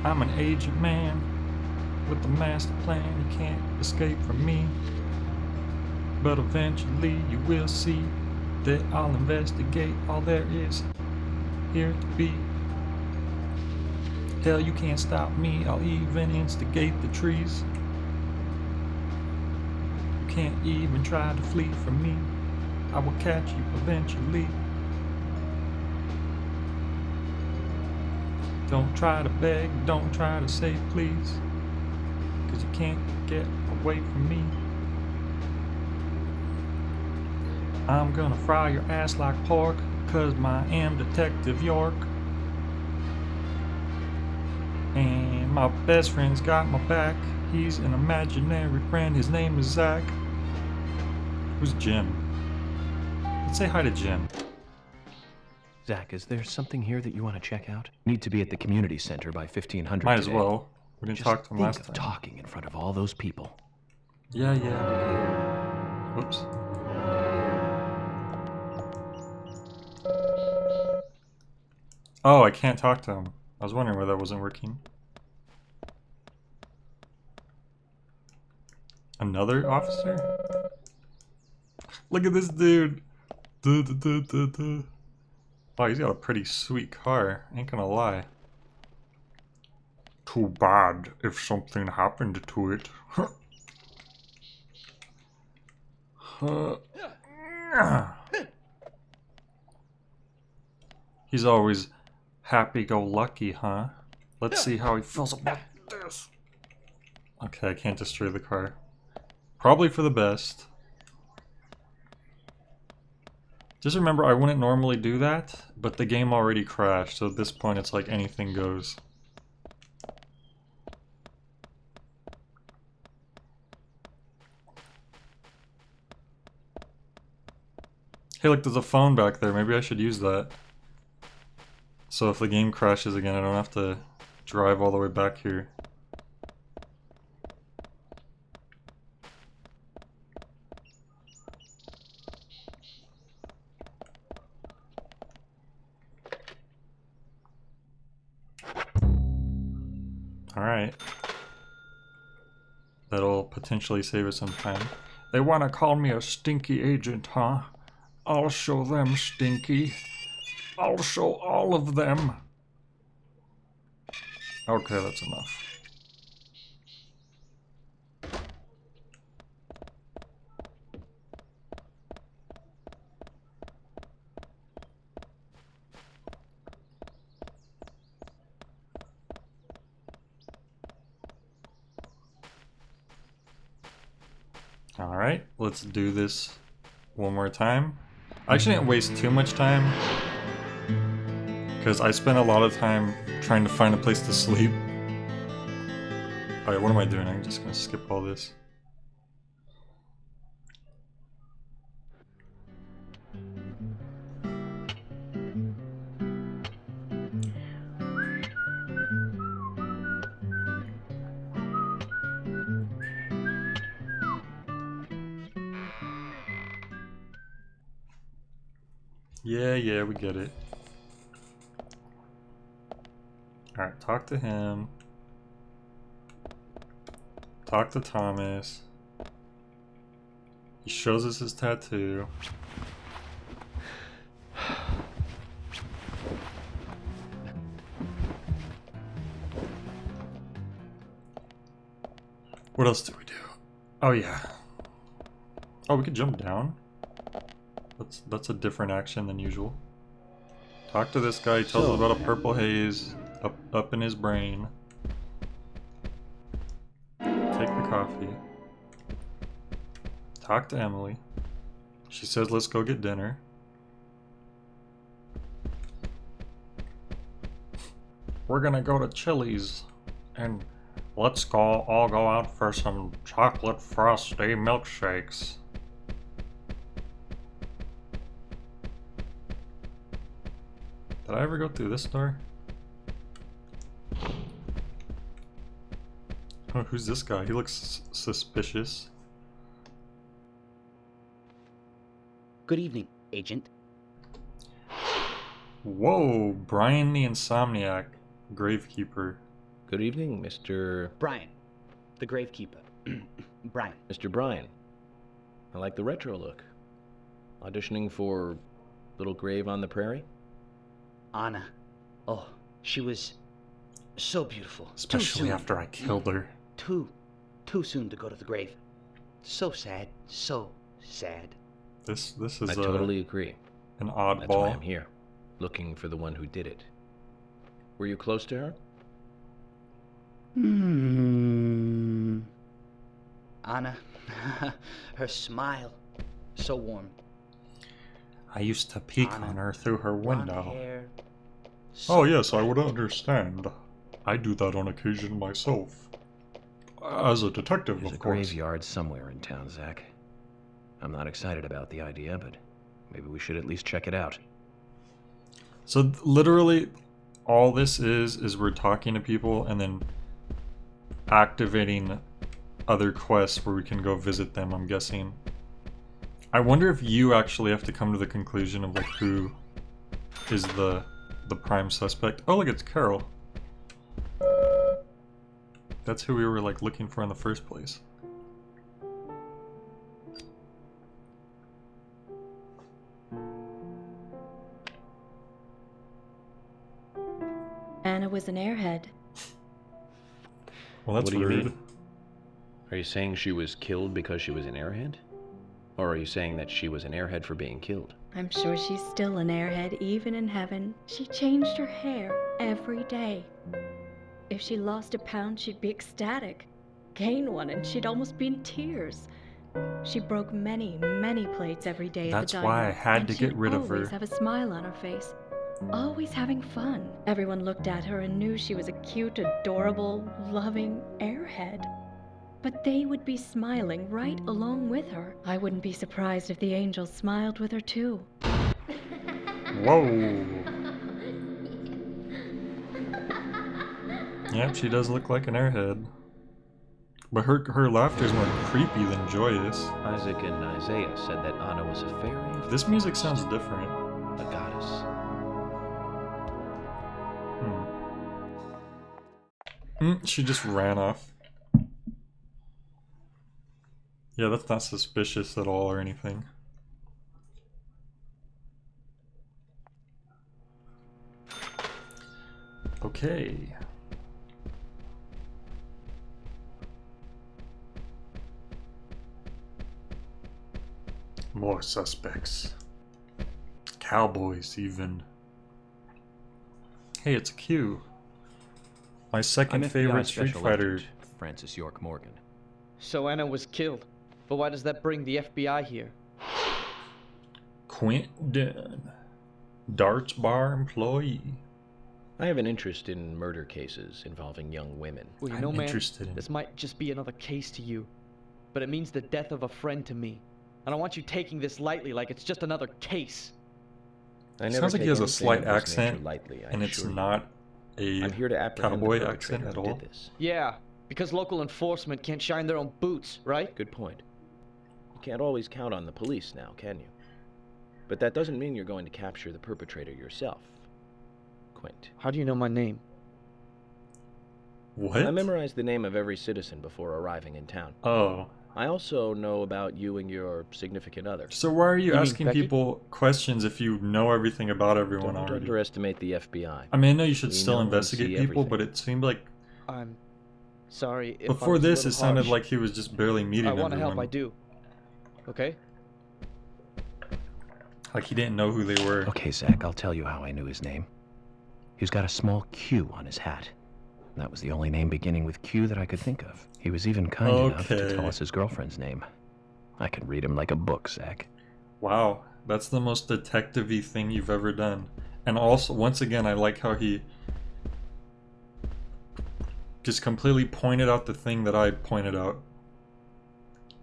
I'm an agent man with a master plan. You can't escape from me. But eventually you will see that I'll investigate all there is here to be. Hell, you can't stop me. I'll even instigate the trees. You can't even try to flee from me. I will catch you eventually. Don't try to beg, don't try to say please, 'cause you can't get away from me. I'm gonna fry your ass like pork, 'cause I am Detective York. And my best friend's got my back. He's an imaginary friend, his name is Zach. Who's Jim? Let's say hi to Jim. Zach, is there something here that you want to check out? Need to be at the community center by 1500 Might as today. well. We didn't talk to him last Think time. of talking in front of all those people. Yeah. Oops. Oh, I can't talk to him. I was wondering why that wasn't working. Another officer? Look at this dude. Wow, he's got a pretty sweet car. Ain't gonna lie. Too bad if something happened to it. He's always happy-go-lucky, huh? Let's see how he feels about this. Okay, I can't destroy the car. Probably for the best. Just remember, I wouldn't normally do that, but the game already crashed, so at this point it's like anything goes. Hey, look, there's a phone back there. Maybe I should use that. So if the game crashes again, I don't have to drive all the way back here. Alright. That'll potentially save us some time. They want to call me a stinky agent, huh? I'll show them stinky. I'll show all of them. Okay, that's enough. Alright, let's do this one more time. I actually didn't waste too much time, because I spent a lot of time trying to find a place to sleep. Alright, what am I doing? I'm just gonna skip all this. Yeah, we get it. Alright, talk to him. Talk to Thomas. He shows us his tattoo. What else do we do? Oh yeah. Oh, we could jump down. That's a different action than usual. Talk to this guy. He tells us about a purple haze up in his brain. Take the coffee. Talk to Emily. She says, let's go get dinner. We're gonna go to Chili's and let's all go out for some chocolate frosty milkshakes. Did I ever go through this door? Oh, who's this guy? He looks suspicious. Good evening, Agent. Whoa, Brian the Insomniac, Gravekeeper. Good evening, Mr. Brian, the Gravekeeper. Brian. Mr. Brian. I like the retro look. Auditioning for Little Grave on the Prairie? Anna. Oh, she was so beautiful. Especially after I killed her. Too soon to go to the grave. So sad. So sad. This is I totally agree. An oddball. That's why I'm here, looking for the one who did it. Were you close to her? Anna. Her smile. So warm. I used to peek on her through her window. Hair, Oh yes, I would understand. I do that on occasion myself. As a detective, There's of a course. graveyard somewhere in town, Zach. I'm not excited about the idea, but maybe we should at least check it out. So literally, all this is we're talking to people and then activating other quests where we can go visit them, I'm guessing. I wonder if you actually have to come to the conclusion of like who is the prime suspect. Oh look, it's Carol. That's who we were like looking for in the first place. Anna was an airhead. Well, that's What do you rude. mean? Are you saying she was killed because she was an airhead? Or are you saying that she was an airhead for being killed? I'm sure she's still an airhead even in heaven. She changed her hair every day. If she lost a pound, she'd be ecstatic. Gain one, and she'd almost be in tears. She broke many, many plates every day at That's the diner. why I had and to get she'd rid of her. always have a smile on her face. Always having fun. Everyone looked at her and knew she was a cute, adorable, loving airhead. But they would be smiling right along with her. I wouldn't be surprised if the angels smiled with her too. Whoa. Yep, she does look like an airhead. But her laughter is more creepy than joyous. Isaac and Isaiah said that Anna was a fairy. This music sounds different. A goddess. She just ran off. Yeah, that's not suspicious at all or anything. Okay. More suspects. Cowboys, even. Hey, it's a Q. My second I'm FBI favorite Street Special Fighter. Agent Francis York Morgan. So Anna was killed. But why does that bring the FBI here? Quentin, Darts Bar employee. I have an interest in murder cases involving young women. Well, you know, man, this might just be another case to you, but it means the death of a friend to me. I don't want you taking this lightly like it's just another case. Sounds like he has a slight accent, and it's not a cowboy accent at all. Yeah, because local enforcement can't shine their own boots, right? Good point. You can't always count on the police now, can you? But that doesn't mean you're going to capture the perpetrator yourself, Quint. How do you know my name? What? I memorized the name of every citizen before arriving in town. Oh. I also know about you and your significant other. So why are you asking people questions if you know everything about everyone Don't already? underestimate the FBI. I mean, I know you should We still know and investigate see people, everything. but it seemed like I'm sorry. If before I was a this, it little sounded harsh. like he was just barely meeting I everyone. want to help. I do. Okay. Like he didn't know who they were. Okay, Zach, I'll tell you how I knew his name. He's got a small Q on his hat. That was the only name beginning with Q that I could think of. He was even kind enough to tell us his girlfriend's name. I can read him like a book, Zach. Wow, that's the most detective-y thing you've ever done. And also, once again, I like how he just completely pointed out the thing that I pointed out.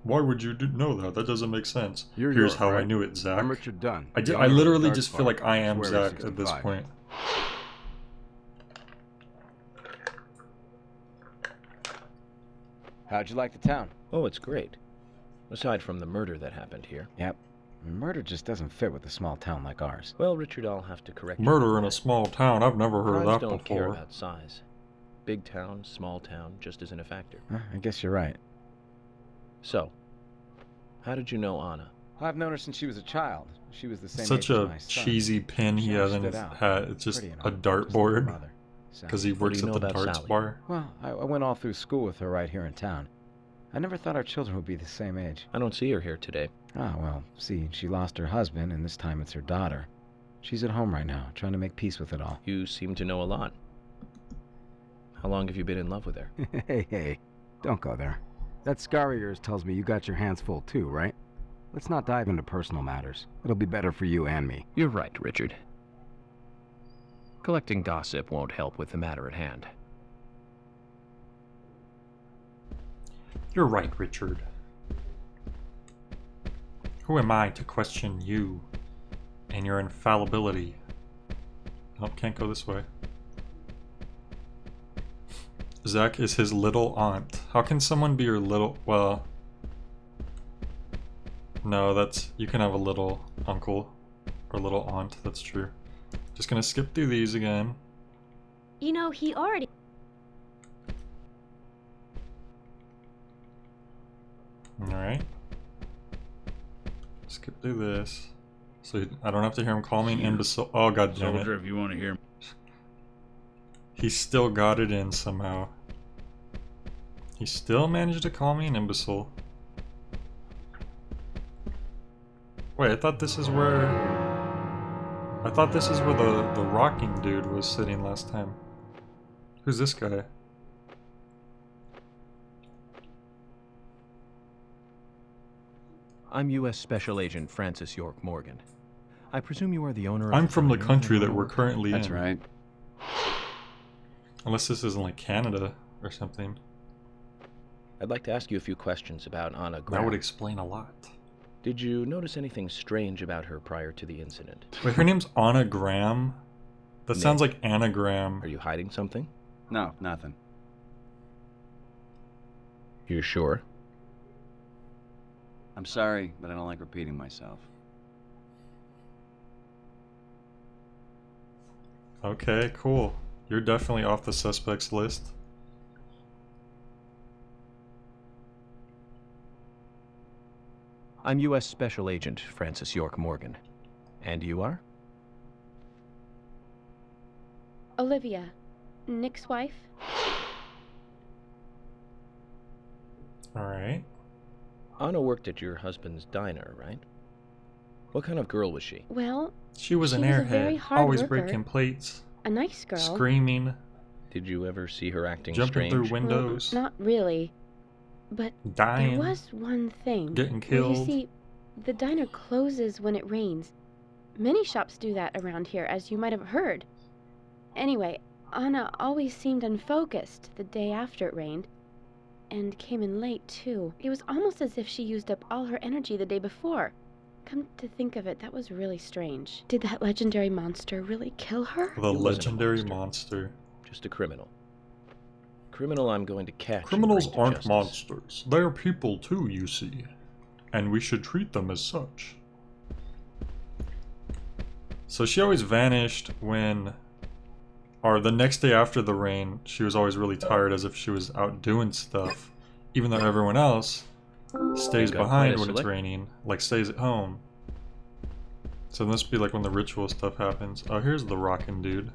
Why would you know that? That doesn't make sense. You're Here's York, how I right? knew it, Zach. I'm Richard Dunn. I literally just feel like I am Zach at this point. How'd you like the town? Oh, it's great. Aside from the murder that happened here. Yep. Murder just doesn't fit with a small town like ours. Well, Richard, I'll have to correct you. Murder in a small town? I've never heard of Crimes that don't care before. about size. Big town, small town, just isn't a factor. I guess you're right. So, how did you know Anna? I've known her since she was a child. She was the same Such age as a my son. cheesy pin he She has in stood his out. hat. It's just Pretty and a all, dartboard. Because he What do works you at know the about darts Sally? bar. Well, I went all through school with her right here in town. I never thought our children would be the same age. I don't see her here today. Ah, well, see, she lost her husband, and this time it's her daughter. She's at home right now, trying to make peace with it all. You seem to know a lot. How long have you been in love with her? Hey, don't go there. That scar of yours tells me you got your hands full too, right? Let's not dive into personal matters. It'll be better for you and me. You're right, Richard. Collecting gossip won't help with the matter at hand. You're right, Richard. Who am I to question you and your infallibility? Nope, can't go this way. Zach is his little aunt. How can someone be your little... Well... No, that's... You can have a little uncle or little aunt, that's true. Just gonna skip through these again. You know, he already... Alright. Skip through this. So I don't have to hear him call me an imbecile. Oh, god damn it. Soldier, if you want to hear. He still got it in somehow. He still managed to call me an imbecile. Wait, I thought this is where... I thought this is where the rocking dude was sitting last time. Who's this guy? I'm U.S. Special Agent Francis York Morgan. I presume you are the owner of... I'm from the country that we're currently in. That's right. Unless this isn't like Canada or something. I'd like to ask you a few questions about Anna Graham. That would explain a lot. Did you notice anything strange about her prior to the incident? Wait, her name's Anna Graham? That Nick, sounds like anagram. Are you hiding something? No, nothing. You're sure? I'm sorry, but I don't like repeating myself. Okay, cool. You're definitely off the suspects list. I'm U.S. Special Agent Francis York Morgan. And you are? Olivia, Nick's wife. Alright. Anna worked at your husband's diner, right? What kind of girl was she? Well, She was an a very airhead, hard always worker. breaking plates, A nice girl. screaming, Did you ever see her acting jumping strange? through windows. Not really. But Dying. there was one thing. Getting Well, killed. you see, the diner closes when it rains. Many shops do that around here, as you might have heard. Anyway, Anna always seemed unfocused the day after it rained. And came in late, too. It was almost as if she used up all her energy the day before. Come to think of it, that was really strange. Did that legendary monster really kill her? The legendary monster. Just a criminal. Criminal I'm going to catch. Criminals and bring to aren't justice. monsters. They're people too, you see. And we should treat them as such. So she always vanished when... Or the next day after the rain, she was always really tired as if she was out doing stuff. Even though everyone else stays Got behind quite a when it's select- raining. Like stays at home. So this must be like when the ritual stuff happens. Oh, here's the rockin' dude.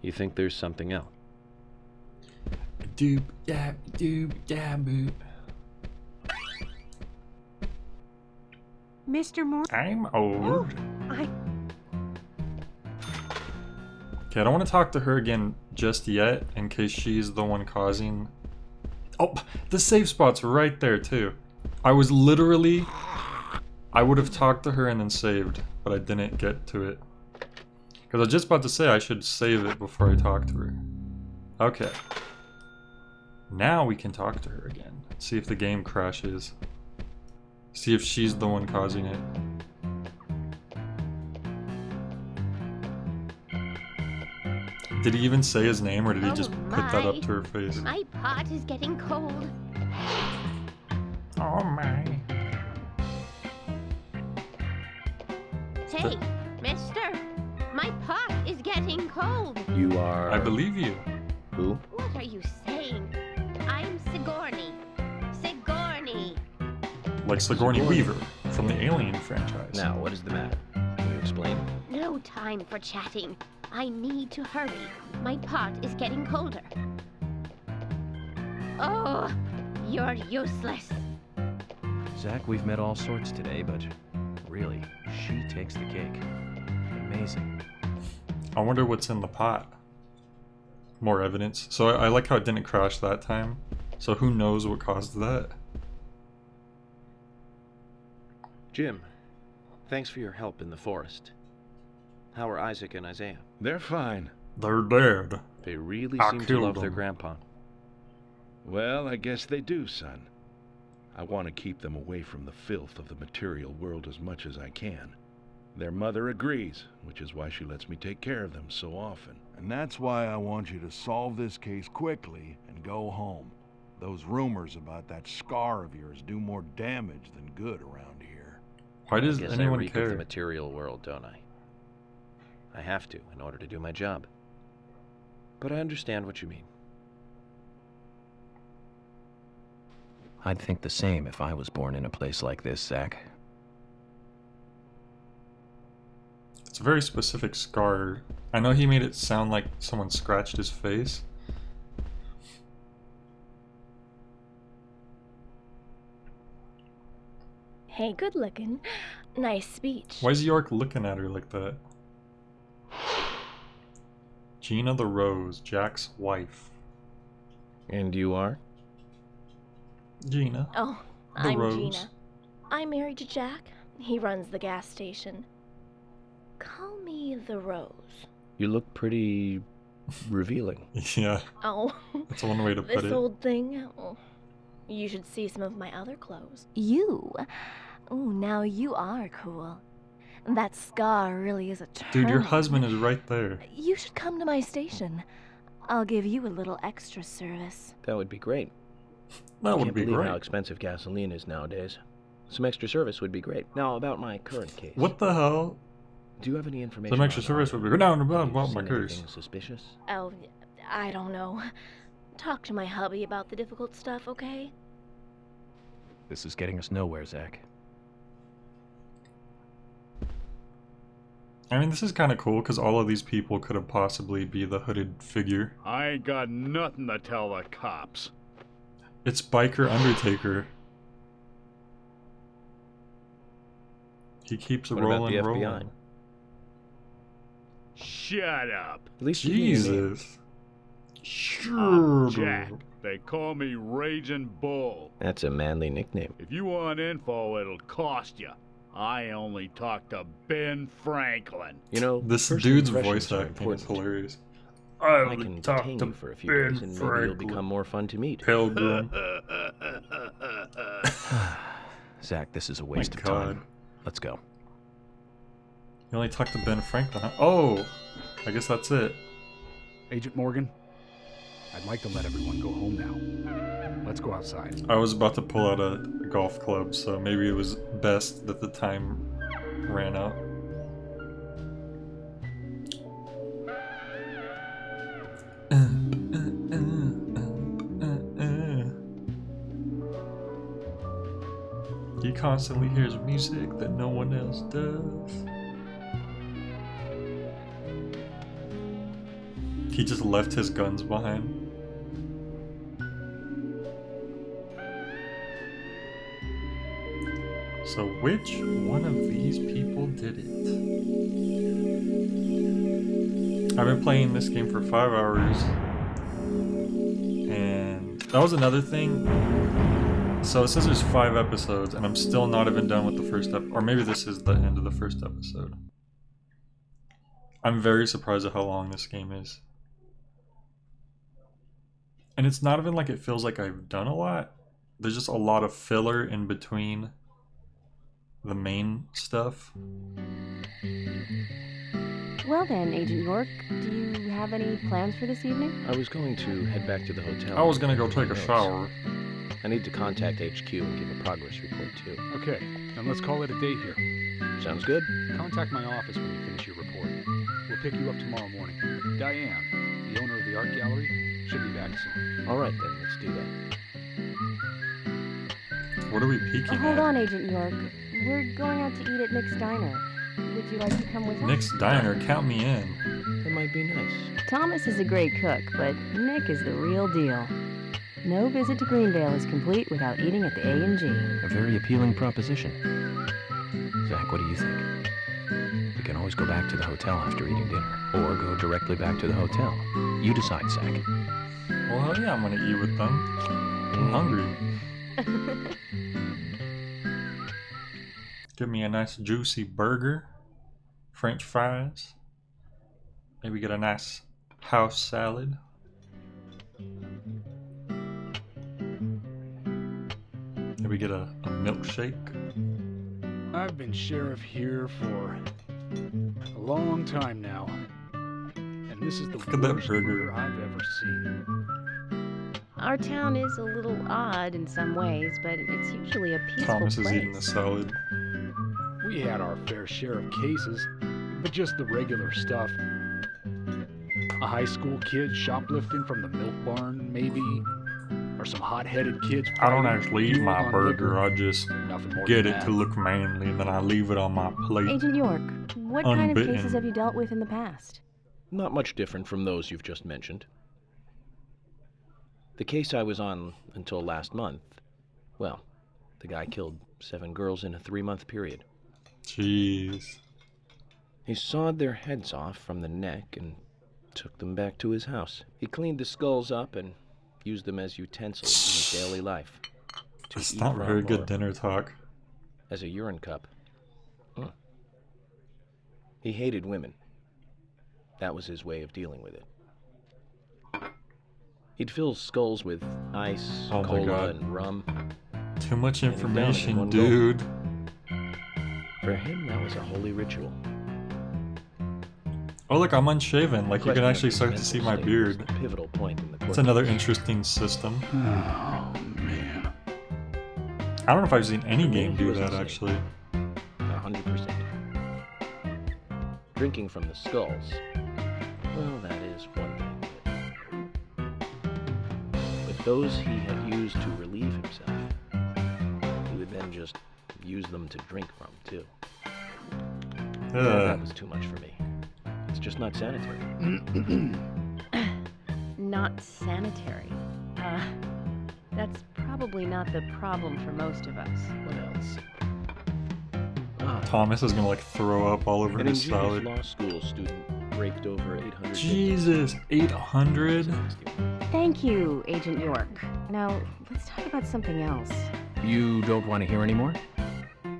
You think there's something else? Doop dab doop dab boop. Mr. Moore? I'm old. I... Okay, I don't want to talk to her again just yet, in case she's the one causing... Oh, the safe spot's right there, too. I was literally... I would have talked to her and then saved, but I didn't get to it. Because I was just about to say I should save it before I talk to her. Okay. Now we can talk to her again. See if the game crashes. See if she's the one causing it. Did he even say his name, or did he just put that up to her face? My pot is getting cold. Oh my. Hey, mister, my pot is getting cold. You are... I believe you. Who? What are you saying? I'm Sigourney. Sigourney. Like Sigourney Weaver from the Alien franchise. Now, what is the matter? Can you explain? No time for chatting. I need to hurry. My pot is getting colder. Oh, you're useless. Zach, we've met all sorts today, but really, she takes the cake. Amazing. I wonder what's in the pot. More evidence. So I like how it didn't crash that time. So who knows what caused that? Jim, thanks for your help in the forest. How are Isaac and Isaiah? They're fine. They're dead. They really I seem to killed love their them. grandpa. Well, I guess they do, son. I want to keep them away from the filth of the material world as much as I can. Their mother agrees, which is why she lets me take care of them so often. And that's why I want you to solve this case quickly and go home. Those rumors about that scar of yours do more damage than good around here. Why does I guess anyone I reek care? of the material world, don't I? I have to in order to do my job. But I understand what you mean. I'd think the same if I was born in a place like this, Zach. It's a very specific scar. I know he made it sound like someone scratched his face. Hey, good looking. Nice speech. Why is York looking at her like that? Gina the Rose, Jack's wife. And you are? Gina. Oh, The I'm Rose. Gina. I'm married to Jack. He runs the gas station. Call me the Rose. You look pretty revealing. Yeah. Oh, That's one way to put this it. old thing. Oh, you should see some of my other clothes. You? Oh, now you are cool. That scar really is a turn. Dude, your husband is right there. You should come to my station. I'll give you a little extra service. That would be great. That I would can't be believe great. how expensive gasoline is nowadays. Some extra service would be great. Now, about my current case. What the hell? Do you have any information? Some extra on service Anna? would be down about Have you my seen curse. anything suspicious? Oh, I don't know. Talk to my hubby about the difficult stuff, okay? This is getting us nowhere, Zach. I mean, this is kind of cool because all of these people could have possibly be the hooded figure. I ain't got nothing to tell the cops. It's Biker Undertaker. He keeps What about rolling, the FBI? rolling. Shut up. At least you knew your name. Jesus. I'm Jack. They call me Raging Bull. That's a manly nickname. If you want info, it'll cost you. I only talk to Ben Franklin. You know, This first dude's impressions voice are acting is important. hilarious. I can talk detain to you for a few Ben days, and maybe you'll become more fun to meet. Pilgrim. Zach, this is a waste of God. time. Let's go. You only talked to Ben Franklin, huh? Oh, I guess that's it. Agent Morgan, I'd like to let everyone go home now. Let's go outside. I was about to pull out a golf club, so maybe it was best that the time ran out. He constantly hears music that no one else does. He just left his guns behind. So which one of these people did it? I've been playing this game for 5 hours, and that was another thing. So it says there's 5 episodes, and I'm still not even done with the first episode. Or maybe this is the end of the first episode. I'm very surprised at how long this game is. And it's not even like it feels like I've done a lot. There's just a lot of filler in between the main stuff. Well then, Agent York, do you have any plans for this evening? I was going to head back to the hotel. I was gonna go take a shower. I need to contact HQ and give a progress report too. Okay, then let's call it a day here. Sounds good. Contact my office when you finish your report. We'll pick you up tomorrow morning. Diane, the owner of the art gallery, should be back soon. All right then, let's do that. What are we peeking Hold at? on, Agent York. We're going out to eat at Nick's Diner. Would you like to come with us? Nick's Diner, count me in. That might be nice. Thomas is a great cook, but Nick is the real deal. No visit to Greenvale is complete without eating at the A&G. A very appealing proposition. Zach, what do you think? We can always go back to the hotel after eating dinner, or go directly back to the hotel. You decide, Zach. Well, hell yeah, I'm gonna eat with them. I'm hungry. Give me a nice juicy burger, French fries. Maybe get a nice house salad. Maybe get a milkshake. I've been sheriff here for a long time now, and this is the Look at that worst burger. murder I've ever seen. Our town is a little odd in some ways, but it's usually a peaceful Thomas is place. eating the salad. We had our fair share of cases, but just the regular stuff. A high school kid shoplifting from the milk barn, maybe? Or some hot-headed kids I don't fighting, actually eat fueled my on burger, liquor. I just Nothing more get than it that. to look manly and then I leave it on my plate. Agent York, what kind of Unbitten. cases have you dealt with in the past? Not much different from those you've just mentioned. The case I was on until last month, well, the guy killed 7 girls in a 3-month period. Jeez. He sawed their heads off from the neck and took them back to his house. He cleaned the skulls up and used them as utensils in his daily life. To It's eat not from very good or dinner talk. as a urine cup. He hated women. That was his way of dealing with it. He'd fill skulls with ice, Oh my cola, God. and rum. Too much and down in information, one dude. gulp. For him, that was a holy ritual. Oh look, I'm unshaven. Like you can Question of actually his start to mental see my state was beard. the pivotal point in the That's court another case. interesting system. Oh, man. I don't know if I've seen any For me, game he do was the that same. actually. 100%. Drinking from the skulls. Well, that is one thing. But those he had used to relieve himself, he would then just use them to drink from, too. That was too much for me. It's just not sanitary. Not sanitary. That's probably not the problem for most of us. What else? Thomas is gonna like throw up all over An his ingenious salad. law school student scraped over 800. Jesus, 800? Thank you, Agent York. Now, let's talk about something else. You don't want to hear anymore?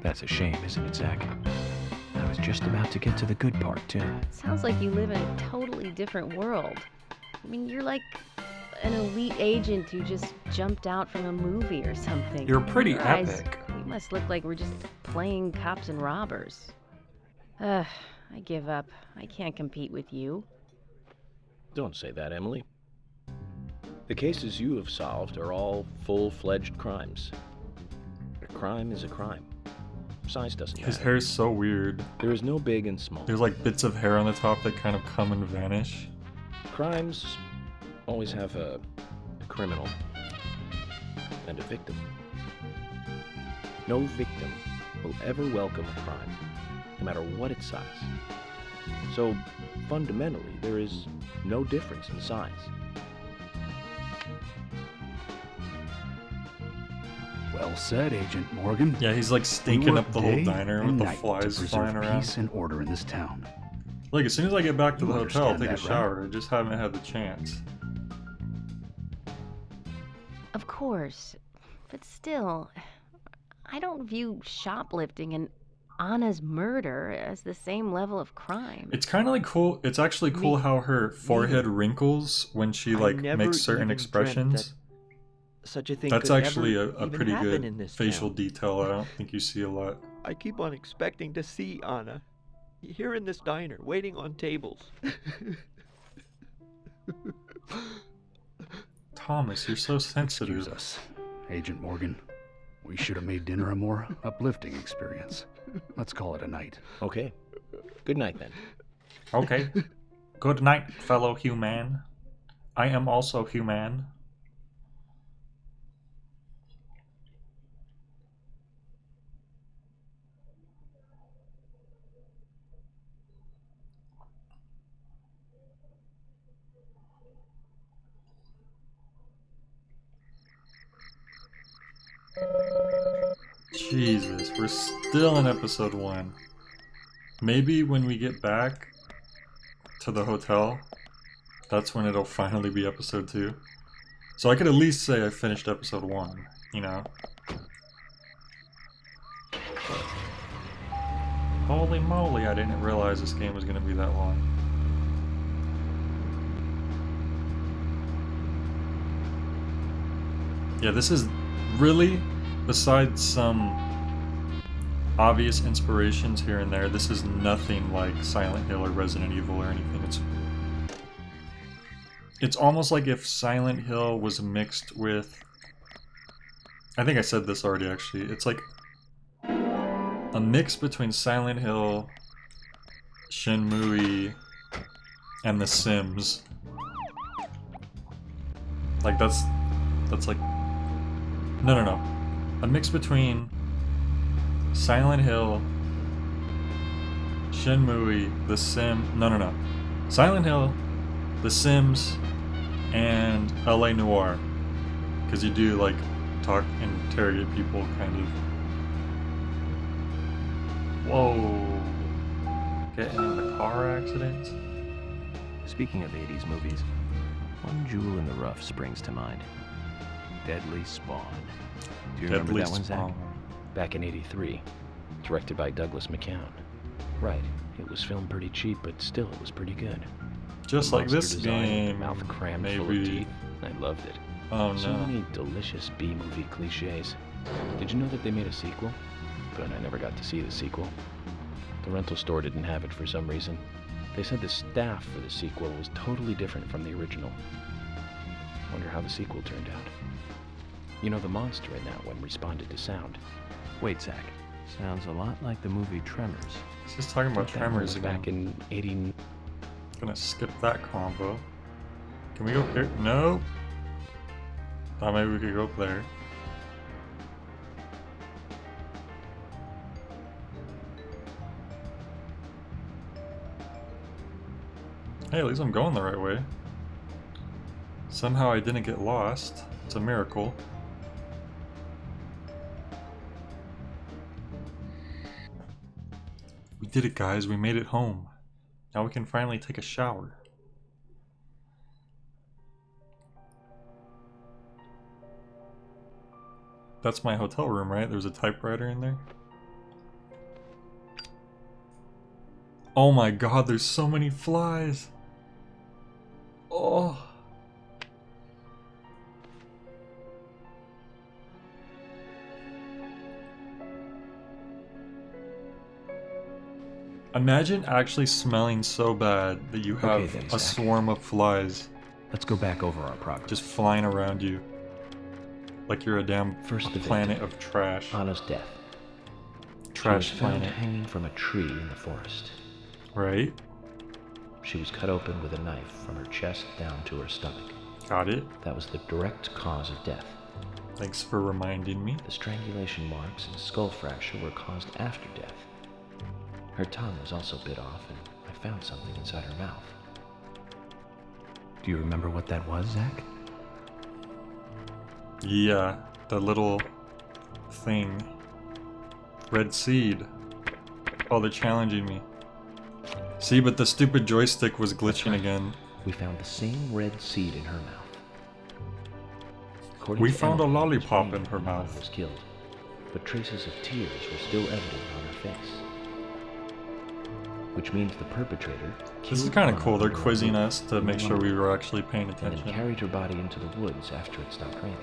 That's a shame, isn't it, Zach? I was just about to get to the good part, too. Sounds like you live in a totally different world. I mean, you're like an elite agent who just jumped out from a movie or something. You're pretty Your eyes, epic. we must look like we're just playing cops and robbers. I give up. I can't compete with you. Don't say that, Emily. The cases you have solved are all full-fledged crimes. A crime is a crime. Size doesn't matter. His hair's so weird. There is no big and small. There's like bits of hair on the top that kind of come and vanish. Crimes always have a criminal and a victim. No victim will ever welcome a crime, no matter what its size. So, fundamentally, there is no difference in size. Well said, Agent Morgan. Yeah, he's like stinking up the whole diner with the night flies to flying preserve around. peace and order in this town. Like, as soon as I get back to the You hotel, I'll take a understand that, shower. I just haven't had the chance. Of course. But still, I don't view shoplifting and Anna's murder as the same level of crime. It's kind of like cool. It's actually cool how her forehead wrinkles when she like never makes certain even expressions. Such a thing That's could actually ever a even pretty happen good in this facial town. detail. I don't think you see a lot. I keep on expecting to see Anna here in this diner, waiting on tables. Thomas, you're so sensitive. Excuse us, Agent Morgan. We should have made dinner a more uplifting experience. Let's call it a night. Okay. Good night, then. Okay. Good night, fellow human. I am also human. Jesus, we're still in episode 1. Maybe when we get back to the hotel, that's when it'll finally be episode 2. So I could at least say I finished episode 1, you know? Holy moly, I didn't realize this game was going to be that long. Yeah, this is really, besides some obvious inspirations here and there, this is nothing like Silent Hill or Resident Evil or anything. It's almost like if Silent Hill was mixed with... I think I said this already, actually. It's like a mix between Silent Hill, Shenmue, and The Sims. Like, that's like... No. A mix between Silent Hill, Shenmue, The Sims... No. Silent Hill, The Sims, and LA Noire. Because you do, like, talk and interrogate people, kind of. Whoa. Getting into car accidents? Speaking of 80s movies, one jewel in the rough springs to mind. Deadly Spawn. Do you remember that one, Zach? Back in '83, directed by Douglas McCown. Right, it was filmed pretty cheap, but still it was pretty good. Just like this Design, game, mouth crammed full of maybe. teeth. I loved it. Oh So no. many delicious B-movie cliches. Did you know that they made a sequel? But I never got to see the sequel. The rental store didn't have it for some reason. They said the staff for the sequel was totally different from the original. Wonder how the sequel turned out. You know, the monster in that one responded to sound. Wait, Zach. Sounds a lot like the movie Tremors. It's just talking about That one Tremors was again. back in 80... Gonna skip that combo. Can we go here? No. Thought maybe we could go up there. Hey, at least I'm going the right way. Somehow I didn't get lost. It's a miracle. We did it, guys. We made it home. Now we can finally take a shower. That's my hotel room, right? There's a typewriter in there. Oh my god, there's so many flies. Oh. Imagine actually smelling so bad that you have Okay then, a Zach. swarm of flies. Let's go back over our progress. Just flying around you. Like you're a damn planet of trash. Anna's death. Trash she was found planet. hanging from a tree in the forest. Right? She was cut open with a knife from her chest down to her stomach. Got it. That was the direct cause of death. Thanks for reminding me. The strangulation marks and skull fracture were caused after death. Her tongue was also bit off, and I found something inside her mouth. Do you remember what that was, Zach? Yeah, the little thing. Red seed. Oh, they're challenging me. See, but the stupid joystick was glitching again. We found the same red seed in her mouth. We found a lollipop in her mouth. Was killed, but traces of tears were still evident on her face. Which means the perpetrator. This is kind of cool. They're quizzing us to make sure we were actually paying And attention. then carried her body into the woods after it stopped raining.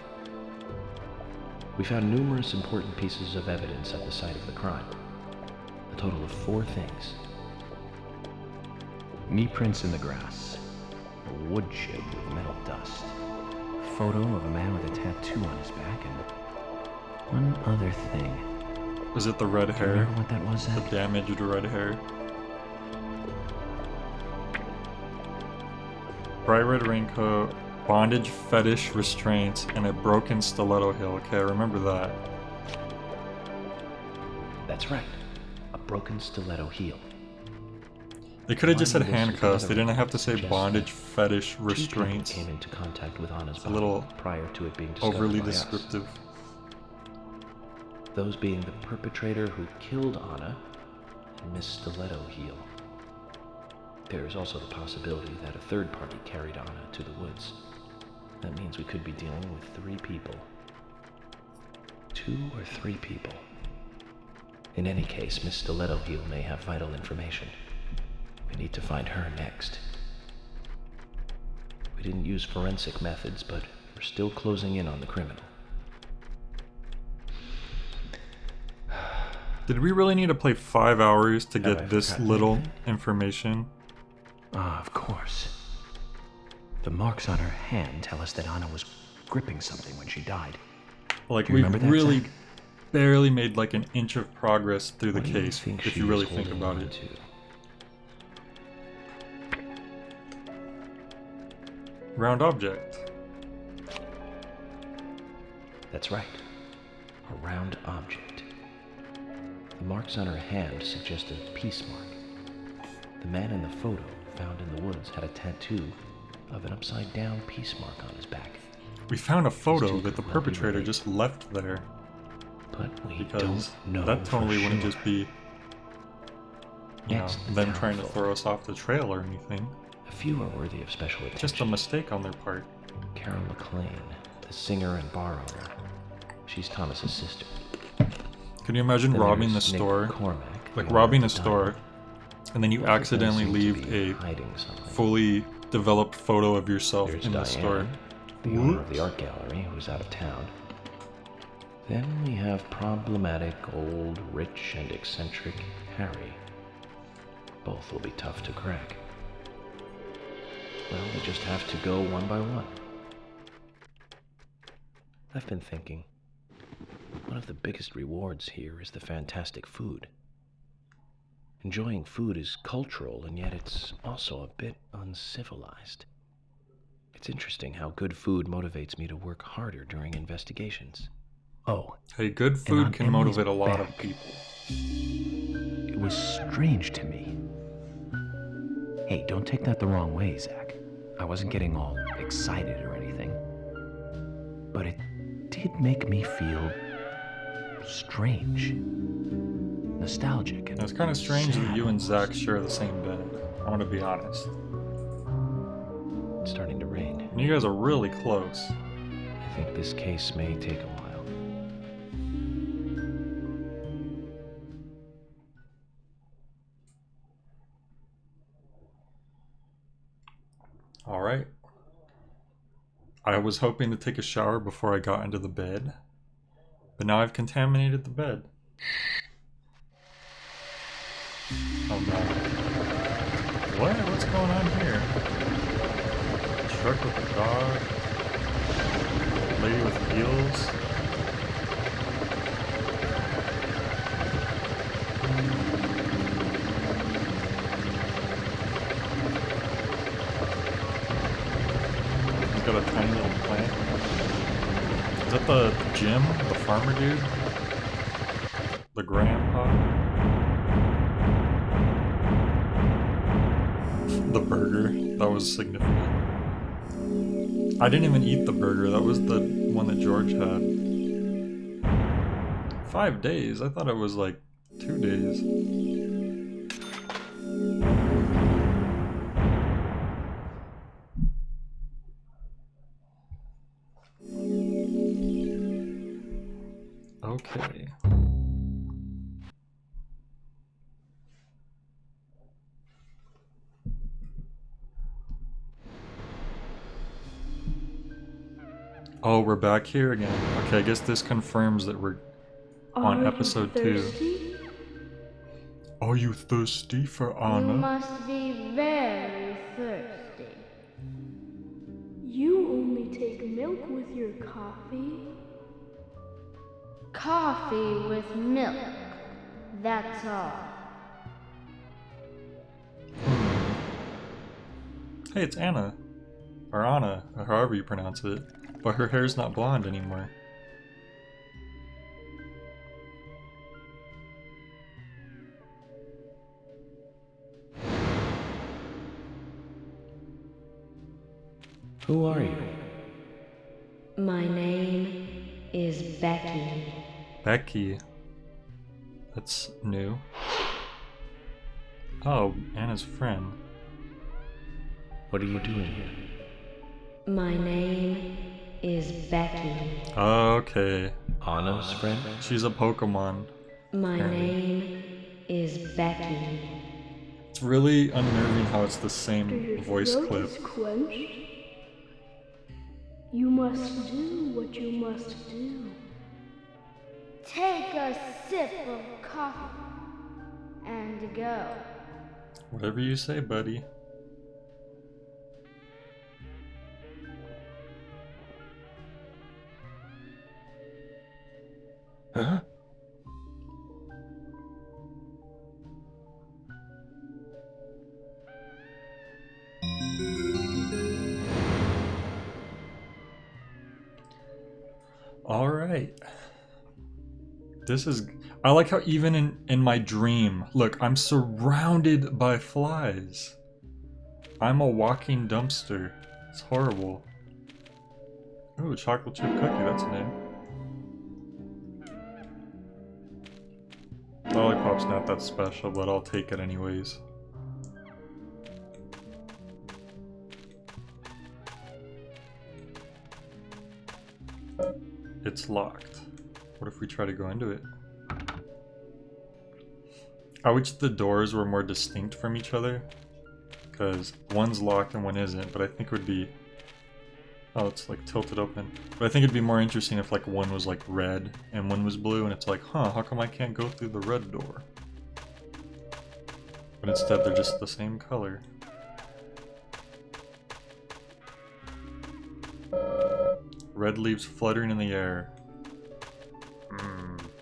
We found numerous important pieces of evidence at the site of the crime. A total of 4 things. Knee prints in the grass. A wood chip with metal dust. A photo of a man with a tattoo on his back, and one other thing. Was it the red Do you hair? remember what that was, The Zach? damaged red hair. Bright red raincoat, bondage fetish restraints, and a broken stiletto heel. Okay, I remember that. That's right. A broken stiletto heel. They could have just said Combining this with handcuffs. another They didn't have to say suggests bondage that fetish 2 restraints. people came into contact with Anna's It's a body little prior to it being discovered overly by us. descriptive. Those being the perpetrator who killed Anna and Miss Stiletto Heel. There is also the possibility that a third party carried Anna to the woods. That means we could be dealing with 3 people. 2 or 3 people. In any case, Miss Stiletto Heel may have vital information. We need to find her next. We didn't use forensic methods, but we're still closing in on the criminal. Did we really need to play 5 hours to Have I get this forgotten little anything? information? Ah, of course. The marks on her hand tell us that Anna was gripping something when she died. Like, Do you we remember that, really Zach? barely made like an inch of progress through the What do you case, think if she you was really think holding about on it. to? Round object. That's right. A round object. The marks on her hand suggest a peace mark. The man in the photo found in the woods had a tattoo of an upside-down peace mark on his back. We found a photo two that the could well be perpetrator related. just left there. But we Because don't know that totally for wouldn't sure. just be, you know, Next, the them town trying to folk. throw us off the trail or anything. A few are worthy of special attention. Just a mistake on their part. Carol McLean, the singer and bar owner. She's Thomas's sister. Can you imagine Then robbing the there's Nick store? Cormack, Like the robbing owner a of the store, and then you Both of them accidentally seem to leave be a hiding something. fully developed photo of yourself There's in the Diane, store. the owner of the art gallery, who's out of town. Then we have problematic, old, rich, and eccentric Harry. Both will be tough to crack. Well, we just have to go one by one. I've been thinking, one of the biggest rewards here is the fantastic food. Enjoying food is cultural, and yet it's also a bit uncivilized. It's interesting how good food motivates me to work harder during investigations. Oh, Hey, good on food can Emily's motivate a lot of back. people. it was strange to me. Hey, don't take that the wrong way, Zach. I wasn't getting all excited or anything. But it did make me feel strange. Nostalgic and It's kind of strange that you and Zach share the same bed. I want to be honest. It's starting to rain. And you guys are really close. I think this case may take a while. Alright. I was hoping to take a shower before I got into the bed, but now I've contaminated the bed. Oh no. What? What's going on here? Truck with a dog? Lady with heels? He's got a tiny little plant. Is that the Jim? The farmer dude? The grandpa? The burger. That was significant. I didn't even eat the burger. That was the one that George had. 5 days? I thought it was like 2 days. Okay. Oh, we're back here again. Okay, I guess this confirms that we're on episode 2. Are you thirsty for Anna? You must be very thirsty. You only take milk with your coffee? Coffee with milk. That's all. Hey, it's Anna. Or Anna, or however you pronounce it. But her hair's not blonde anymore. Who are you? My name is Becky. Becky. That's new. Oh, Anna's friend. What are you doing here? My name is Becky. Okay. Anna's friend? She's a Pokemon. My apparently. name is Becky. It's really unnerving how it's the same voice clip. Quenched? You must do what you must do. Take a sip of coffee and go. Whatever you say, buddy. Huh? All right. This is... I like how even in my dream, look, I'm surrounded by flies. I'm a walking dumpster. It's horrible. Ooh, chocolate chip cookie, that's new. Lollipop's not that special, but I'll take it anyways. It's locked. What if we try to go into it? I wish the doors were more distinct from each other, because one's locked and one isn't, but I think it would be... Oh, it's like tilted open. But I think it'd be more interesting if like one was like red and one was blue, and it's like, huh, how come I can't go through the red door? But instead they're just the same color. Red leaves fluttering in the air.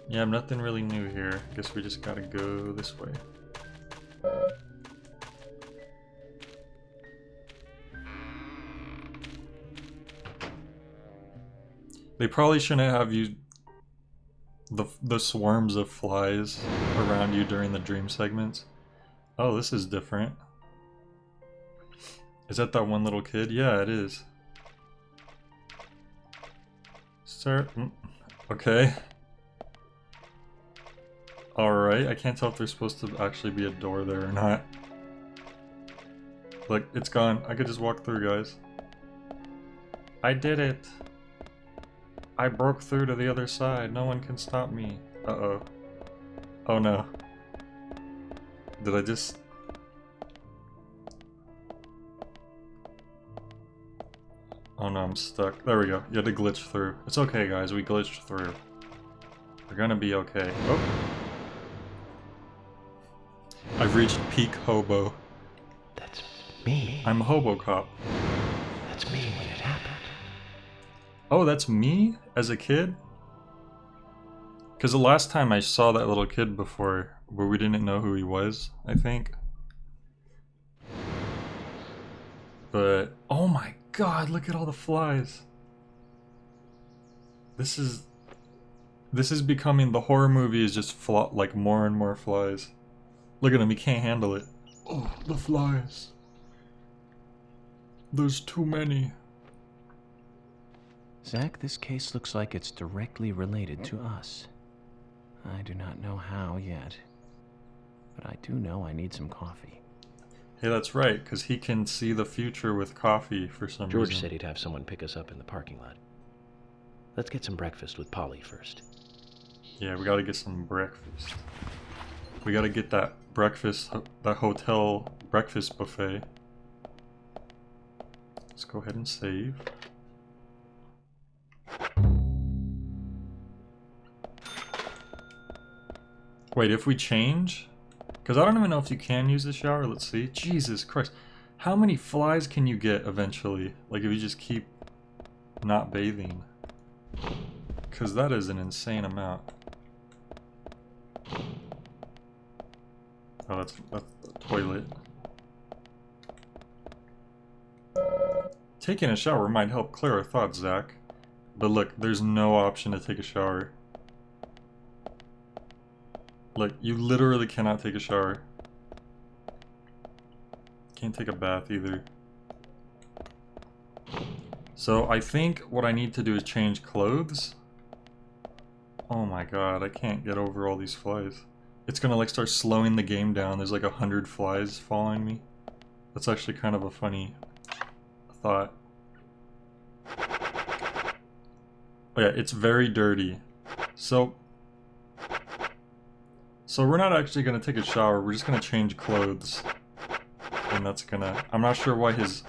Yeah, nothing really new here. Guess we just gotta go this way. They probably shouldn't have you... the swarms of flies around you during the dream segments. Oh, this is different. Is that one little kid? Yeah, it is. Sir... Okay. Alright, I can't tell if there's supposed to actually be a door there or not. Look, it's gone. I could just walk through, guys. I did it. I broke through to the other side. No one can stop me. Uh-oh. Oh no. Did I just... Oh no, I'm stuck. There we go. You had to glitch through. It's okay, guys. We glitched through. We're gonna be okay. Oh! I've reached peak hobo. That's me. I'm a hobo cop. That's me when it happened. Oh, that's me? As a kid? Because the last time I saw that little kid before, where we didn't know who he was, I think. But, oh my god, look at all the flies. This is becoming, the horror movie is just like more and more flies. Look at him, he can't handle it. Oh, the flies. There's too many. Zach, this case looks like it's directly related to us. I do not know how yet, but I do know I need some coffee. Hey, that's right, because he can see the future with coffee for some reason. George said he'd have someone pick us up in the parking lot. Let's get some breakfast with Polly first. Yeah, we gotta get some breakfast. We gotta get that breakfast, that hotel breakfast buffet. Let's go ahead and save. Wait, if we change? Because I don't even know if you can use the shower. Let's see. Jesus Christ. How many flies can you get eventually? Like if you just keep not bathing. Because that is an insane amount. Oh, that's the toilet. Taking a shower might help clear our thoughts, Zach. But look, there's no option to take a shower. Look, you literally cannot take a shower. Can't take a bath either. So I think what I need to do is change clothes. Oh my god, I can't get over all these flies. It's gonna like start slowing the game down. There's like 100 flies following me. That's actually kind of a funny thought. Oh yeah, it's very dirty. So we're not actually gonna take a shower, we're just gonna change clothes. And that's gonna... I'm not sure why his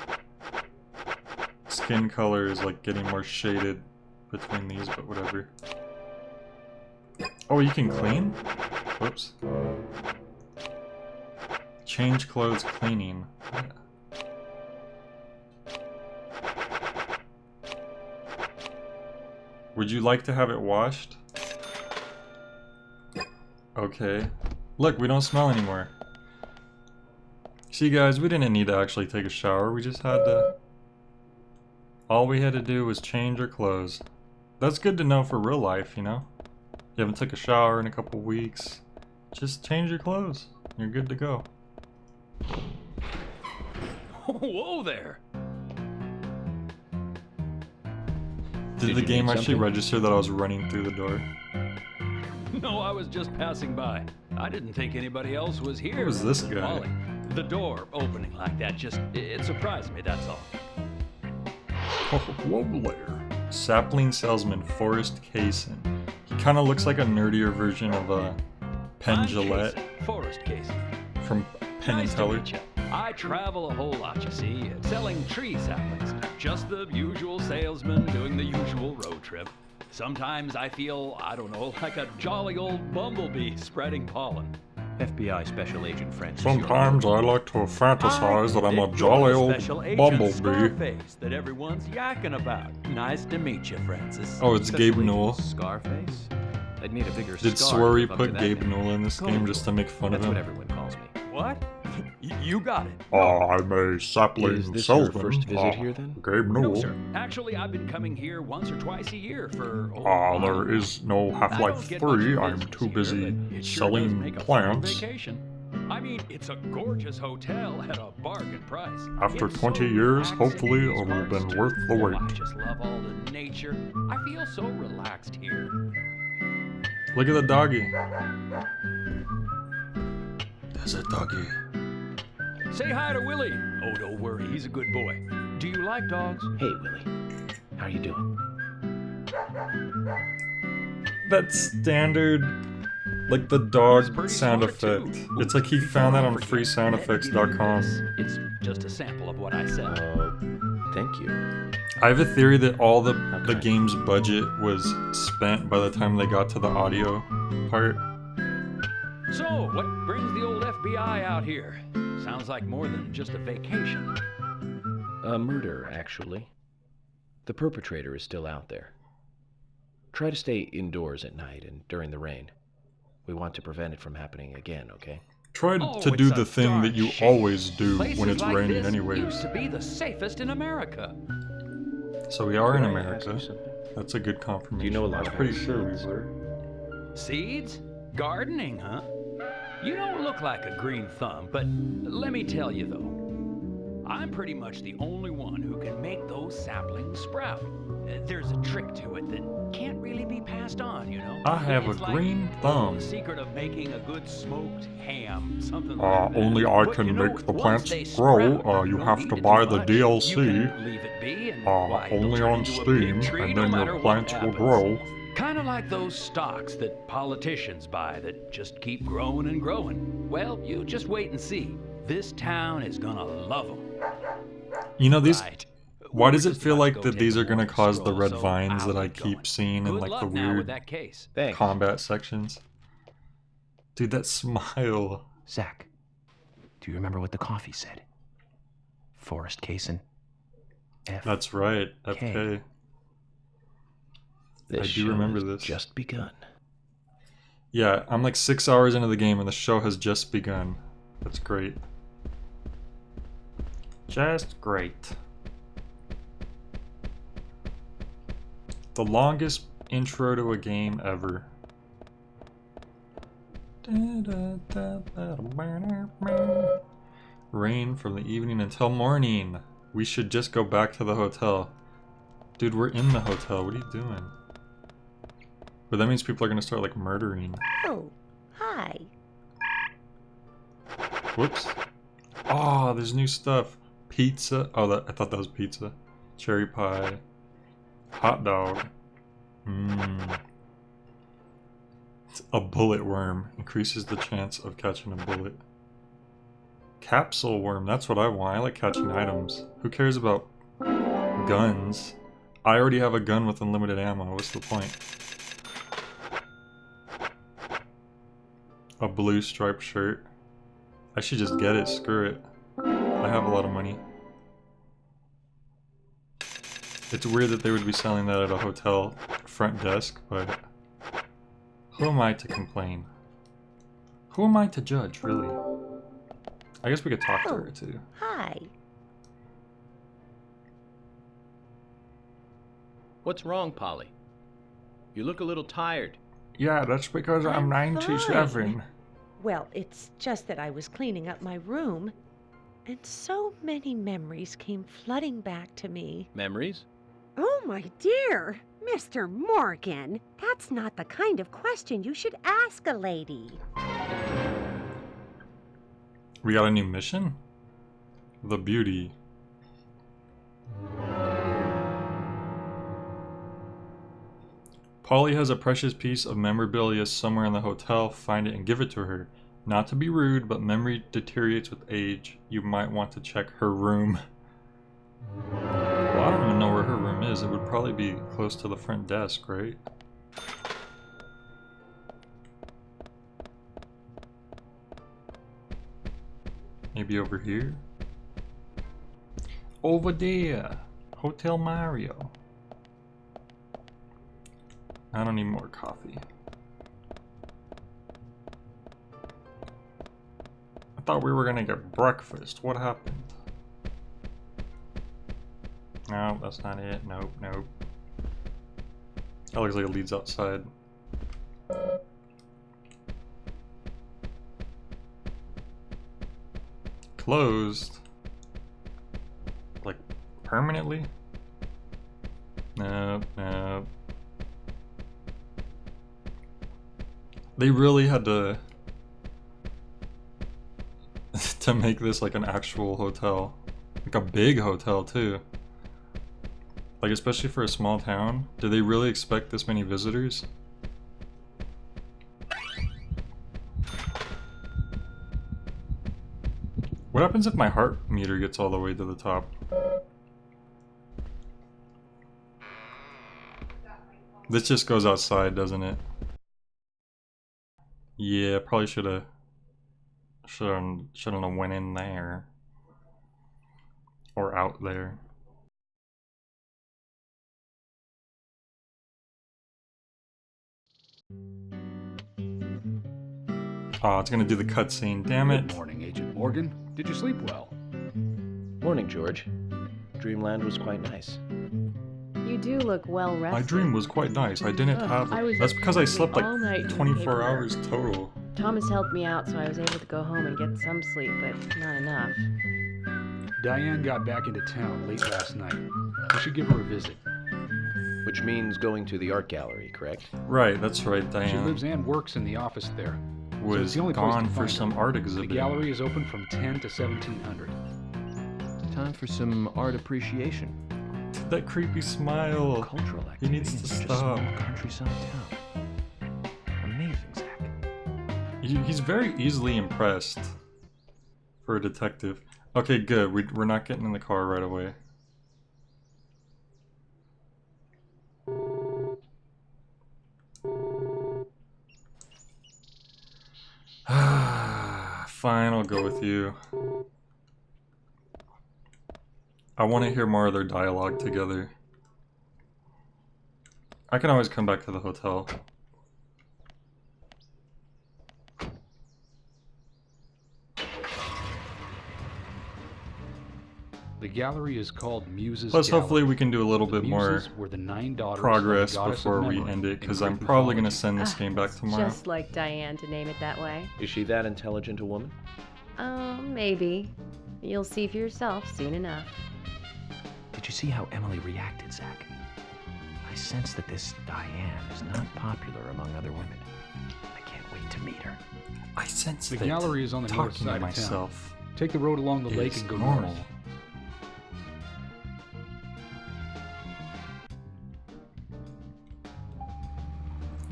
skin color is like getting more shaded between these, but whatever. Oh, you can clean? Whoops. Change clothes cleaning. Would you like to have it washed? Okay. Look, we don't smell anymore. See guys, we didn't need to actually take a shower, we just had to... All we had to do was change our clothes. That's good to know for real life, you know? You haven't took a shower in a couple weeks. Just change your clothes. You're good to go. Whoa there! Did the game actually register that I was running through the door? No, I was just passing by. I didn't think anybody else was here. Who was this guy? Molly, the door opening like that it surprised me, that's all. Oh, whoa there. Sapling salesman Forrest Kaysen. He kind of looks like a nerdier version of Penn Jillette. Forrest Kaysen. From Penn and Teller. I travel a whole lot, you see, selling tree saplings. Just the usual salesman doing the usual road trip. Sometimes I feel, I don't know, like a jolly old bumblebee spreading pollen. FBI Special Agent Francis. Sometimes I like to fantasize that I'm a jolly old bumblebee. Scarface that everyone's yakking about. Nice to meet you, Francis. Oh, it's Gabe Newell. Scarface? I'd need a bigger Did scar Swery to live up put to that Gabe name. Newell in this game just to make fun of him? That's what everyone calls me. What? You got it. I'm a sapling Is this salesman. your first visit here, then? Gabe No, Newell. sir. Actually, I've been coming here once or twice a year for... There is no Half-Life 3. I'm too busy selling plants. Vacation. I mean, it's a gorgeous hotel at a bargain price. After It's 20 so years, relaxing hopefully in it will have these been parks, worth the too. wait. I just love all the nature. I feel so relaxed here. Look at the doggy. There's a doggy. Say hi to Willie. Oh, don't worry, he's a good boy. Do you like dogs? Hey, Willie. How you doing? That standard, like the dog sound effect. It's like he found that on freesoundeffects.com. It's just a sample of what I said. Thank you. I have a theory that all the game's budget was spent by the time they got to the audio part. So, what brings the old FBI out here? Sounds like more than just a vacation. A murder, actually. The perpetrator is still out there. Try to stay indoors at night and during the rain. We want to prevent it from happening again, okay? Try to do the thing that you always do when it's raining anyways. Used to be the safest in America. So we are in America. That's a good confirmation. Do you know a lot I'm pretty about sure we seeds? were. Seeds? Gardening, huh? You don't look like a green thumb, but let me tell you though, I'm pretty much the only one who can make those saplings sprout. There's a trick to it that can't really be passed on, you know? I have It's a like green thumb. the secret of making a good smoked ham, something like that. Only I But, can you know, make the once plants they grow. sprout, You don't have need to do buy the much. DLC. You can leave it be and why, it'll Only turn on into a Steam, big tree and no then matter your what plants will happens. grow. Kind of like those stocks that politicians buy that just keep growing and growing. Well, you just wait and see. This town is gonna love them. You know, these. Right. Why does it feel like that these are going to cause the red vines that I keep seeing in like the luck now with weird that case. combat sections? Dude, that smile. Zach, do you remember what the coffee said? Forrest Kaysen. That's right, FK. I do remember this. Just begun. Yeah, I'm like 6 hours into the game and the show has just begun. That's great. Just great. The longest intro to a game ever. Rain from the evening until morning. We should just go back to the hotel. Dude, we're in the hotel. What are you doing? But that means people are gonna start like murdering. Oh, hi. Whoops. Oh, there's new stuff. Pizza. Oh, I thought that was pizza. Cherry pie. Hot dog. A bullet worm. Increases the chance of catching a bullet. Capsule worm. That's what I want. I like catching items. Who cares about guns? I already have a gun with unlimited ammo. What's the point? A blue striped shirt. I should just get it. Screw it. I have a lot of money. It's weird that they would be selling that at a hotel front desk, but who am I to complain? Who am I to judge, really? I guess we could talk to her too. Hi. What's wrong, Polly? You look a little tired. Yeah, that's because I'm 97. Well, it's just that I was cleaning up my room, and so many memories came flooding back to me. Memories? Oh, my dear, Mr. Morgan, that's not the kind of question you should ask a lady. We got a new mission? The Beauty. Polly has a precious piece of memorabilia somewhere in the hotel. Find it and give it to her. Not to be rude, but memory deteriorates with age. You might want to check her room. Well, I don't even know where her room is. It would probably be close to the front desk, right? Maybe over here? Over there! Hotel Mario. I don't need more coffee. I thought we were gonna get breakfast. What happened? No, that's not it. Nope, nope. That looks like it leads outside. Closed? Like, permanently? Nope, nope. They really had to to make this like an actual hotel. Like a big hotel too. Like especially for a small town. Do they really expect this many visitors? What happens if my heart meter gets all the way to the top? This just goes outside, doesn't it? Yeah, probably should've went in there. Or out there. Oh, it's gonna do the cutscene, damn it. Good morning, Agent Morgan. Did you sleep well? Morning, George. Dreamland was quite nice. You do look well rested. My dream was quite nice. I didn't have it. That's because I slept all night like doing 24 paperwork. hours total. Thomas helped me out, so I was able to go home and get some sleep, but not enough. Diane got back into town late last night. We should give her a visit. Which means going to the art gallery, correct? Right, that's right, Diane. She lives and works in the office there. So it's Was the only place to gone for find some her. art exhibit. The gallery is open from 10 to 1700. Time for some art appreciation. That creepy smile. Cultural He activity needs in to such stop. a small countryside town. Amazing, Zach. He's very easily impressed for a detective. Okay, good. We're not getting in the car right away. Fine, I'll go with you. I want to hear more of their dialogue together. I can always come back to the hotel. The gallery is called Muses Plus, Gallery. hopefully we can do a little The bit more Muses were the 9 daughters progress of the goddess before of we memory end it, in because Greek I'm probably going to mythology. send this game back tomorrow. Just like Diane to name it that way. Is she that intelligent a woman? Maybe. You'll see for yourself soon enough. Did you see how Emily reacted, Zach? I sense that this Diane is not popular among other women. I can't wait to meet her. I sense The that gallery is on the north talking side to of town. myself Take the road along the lake is and go normal. north.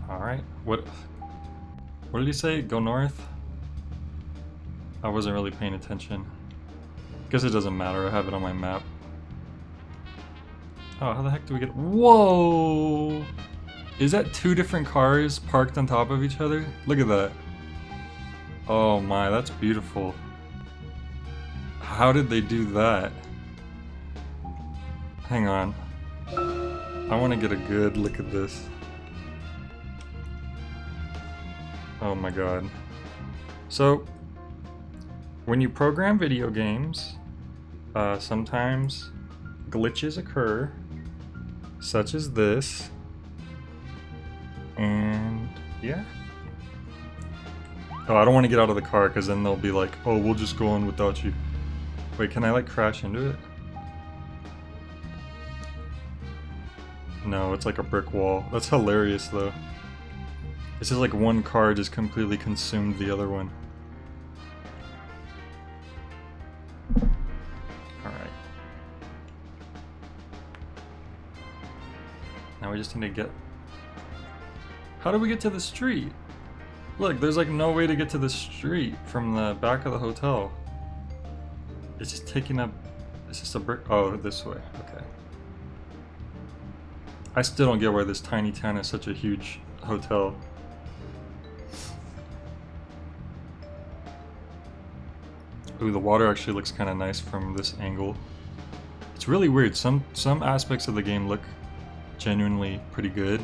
Alright, what did he say? Go north? I wasn't really paying attention. Guess it doesn't matter, I have it on my map. Oh, how the heck do we get— Whoa! Is that two different cars parked on top of each other? Look at that. Oh my, that's beautiful. How did they do that? Hang on. I want to get a good look at this. Oh my god. So, when you program video games, sometimes glitches occur, such as this, and yeah. Oh, I don't want to get out of the car because then they'll be like, oh, we'll just go on without you. Wait, can I like crash into it? No, it's like a brick wall. That's hilarious though. It's just like one car just completely consumed the other one. Alright. Now we just need to get... How do we get to the street? Look, there's like no way to get to the street from the back of the hotel. It's just taking up... It's just a brick... Oh, this way. Okay. I still don't get why this tiny town is such a huge hotel. Ooh, the water actually looks kind of nice from this angle. It's really weird. Some aspects of the game look genuinely pretty good,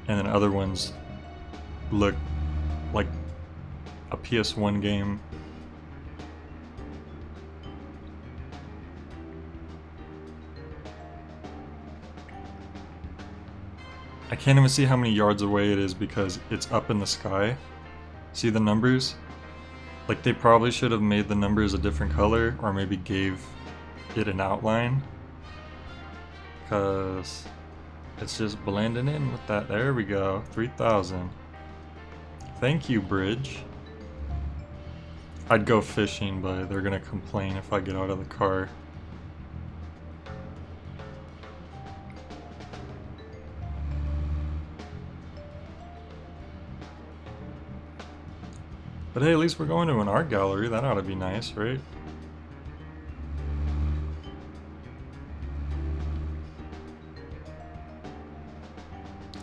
and then other ones look like a PS1 game. I can't even see how many yards away it is because it's up in the sky. See the numbers? Like, they probably should have made the numbers a different color, or maybe gave it an outline. Because it's just blending in with that. There we go, 3,000. Thank you, bridge. I'd go fishing, but they're gonna complain if I get out of the car. But hey, at least we're going to an art gallery. That ought to be nice, right?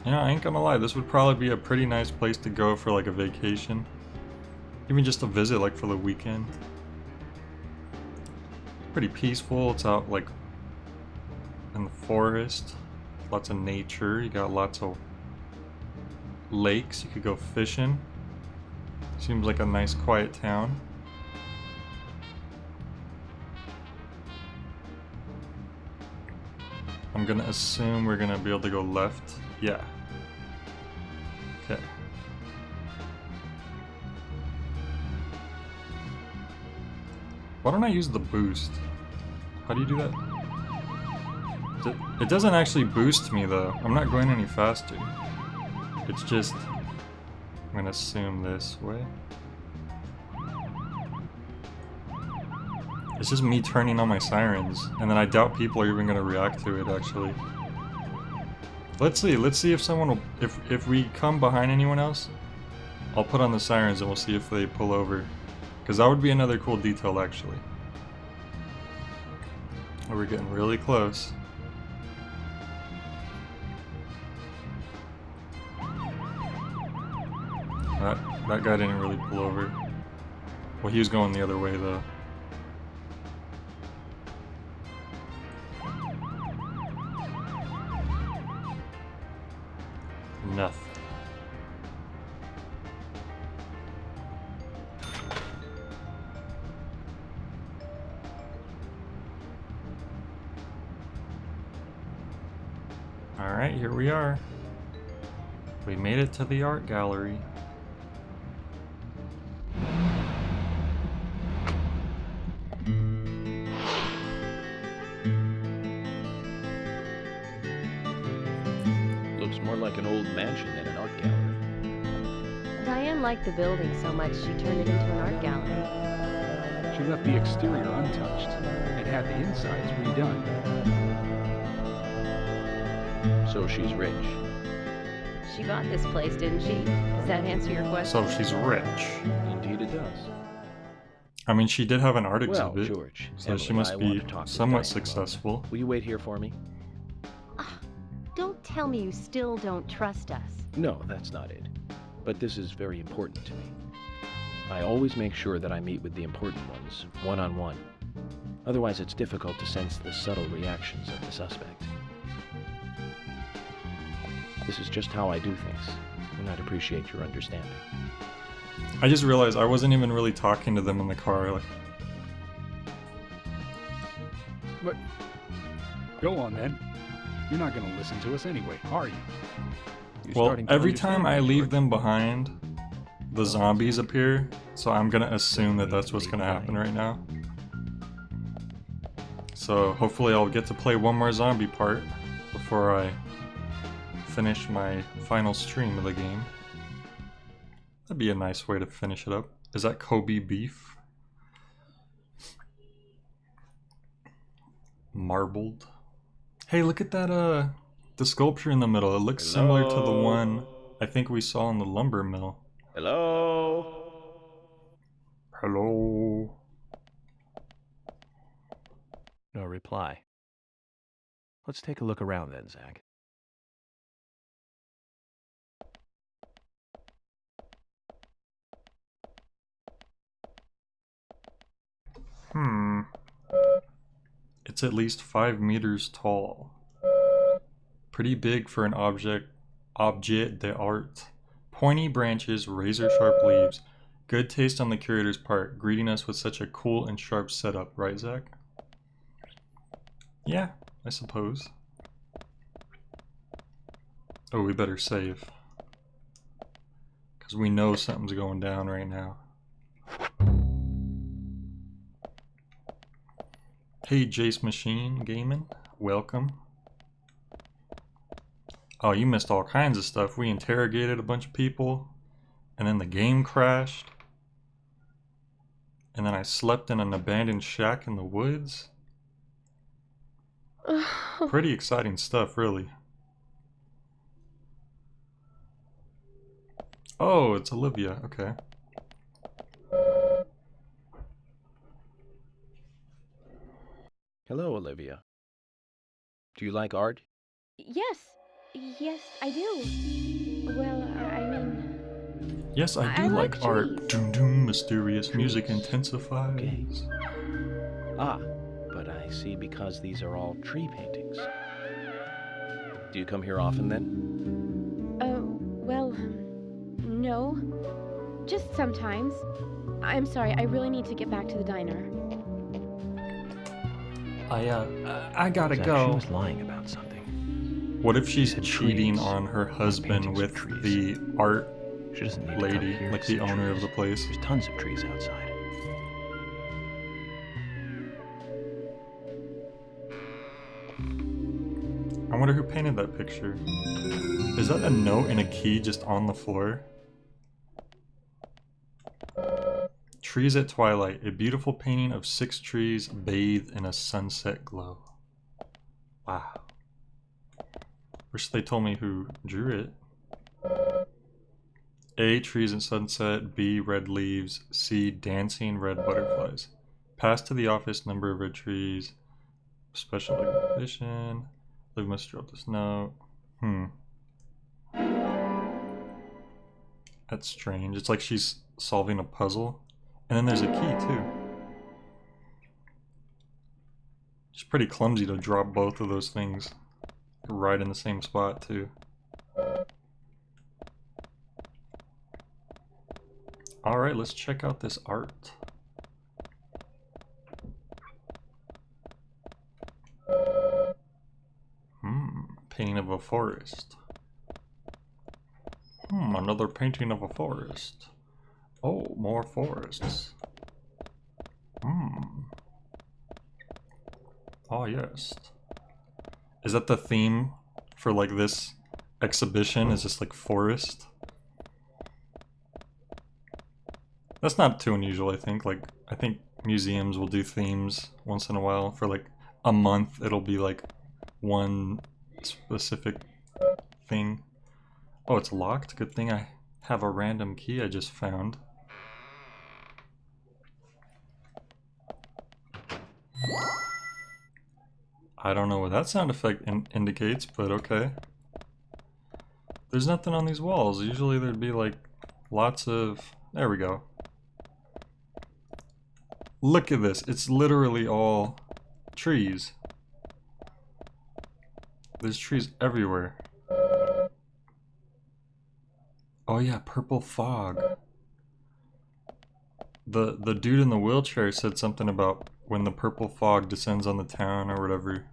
Yeah, I ain't gonna lie, this would probably be a pretty nice place to go for like a vacation. Even just a visit, like for the weekend. Pretty peaceful, it's out like in the forest. Lots of nature, you got lots of lakes, you could go fishing. Seems like a nice quiet town. I'm gonna assume we're gonna be able to go left. Yeah. Okay. Why don't I use the boost? How do you do that? It doesn't actually boost me though. I'm not going any faster. It's just... I'm gonna assume this way. It's just me turning on my sirens, and then I doubt people are even gonna react to it actually. Let's see if someone will, if we come behind anyone else, I'll put on the sirens and we'll see if they pull over. Because that would be another cool detail actually. Oh, we're getting really close. That guy didn't really pull over. Well, he was going the other way though. Nothing. Alright, here we are. We made it to the art gallery. Looks more like an old mansion than an art gallery. Diane liked the building so much she turned it into an art gallery. She left the exterior untouched and had the insides redone. So she's rich. She bought this place, didn't she? Does that answer your question? So she's rich. Indeed it does. I mean, she did have an art Well, exhibit, George, so Emily she and must I be want to talk to somewhat Diane successful. Will you wait here for me? Don't tell me you still don't trust us. No, that's not it. But this is very important to me. I always make sure that I meet with the important ones, one-on-one. Otherwise, it's difficult to sense the subtle reactions of the suspect. This is just how I do things, and I'd appreciate your understanding. I just realized I wasn't even really talking to them in the car. Like, But go on then. You're not going to listen to us anyway, are you? well, every time I leave them behind, the zombies appear, so I'm gonna assume that that's what's gonna happen right now. So hopefully I'll get to play one more zombie part before I finish my final stream of the game. That'd be a nice way to finish it up. Is that Kobe beef? Marbled. Hey, look at that, the sculpture in the middle. It looks similar to the one I think we saw in the lumber mill. Hello? Hello? No reply. Let's take a look around then, Zach. It's at least 5 meters tall. Pretty big for an objet d'art. Pointy branches, razor-sharp leaves. Good taste on the curator's part, greeting us with such a cool and sharp setup, right, Zach? Yeah, I suppose. Oh, we better save. Because we know something's going down right now. Hey, Jace Machine Gaming, welcome. Oh, you missed all kinds of stuff. We interrogated a bunch of people, and then the game crashed. And then I slept in an abandoned shack in the woods. Pretty exciting stuff, really. Oh, it's Olivia. Okay. Hello, Olivia. Do you like art? Yes. Yes, I do. Well, I mean... Yes, I do like art. Doom doom, mysterious music intensifies. Okay. Ah, but I see because these are all tree paintings. Do you come here often then? Well, no. Just sometimes. I'm sorry, I really need to get back to the diner. I gotta go. She was lying about something. What if she's cheating on her husband with the art She doesn't need lady, to come here like to the see owner of trees. the place? There's tons of trees outside. I wonder who painted that picture. Is that a note and a key just on the floor? Trees at twilight. A beautiful painting of 6 trees bathed in a sunset glow. Wow. Wish they told me who drew it. A, trees and sunset. B, red leaves. C, dancing red butterflies. Pass to the office, number of red trees. Special edition. Liv must drop this note. That's strange. It's like she's solving a puzzle. And then there's a key too. It's pretty clumsy to drop both of those things right in the same spot too. Alright, let's check out this art. Painting of a forest. Another painting of a forest. Oh, more forests. Oh, yes. Is that the theme for like this exhibition? Is just like forest? That's not too unusual, I think. Like, I think museums will do themes once in a while. For like a month, it'll be like one specific thing. Oh, it's locked? Good thing I have a random key I just found. I don't know what that sound effect indicates, but okay. There's nothing on these walls. Usually there'd be like lots of... There we go. Look at this. It's literally all trees. There's trees everywhere. Oh yeah, purple fog. The dude in the wheelchair said something about when the purple fog descends on the town or whatever.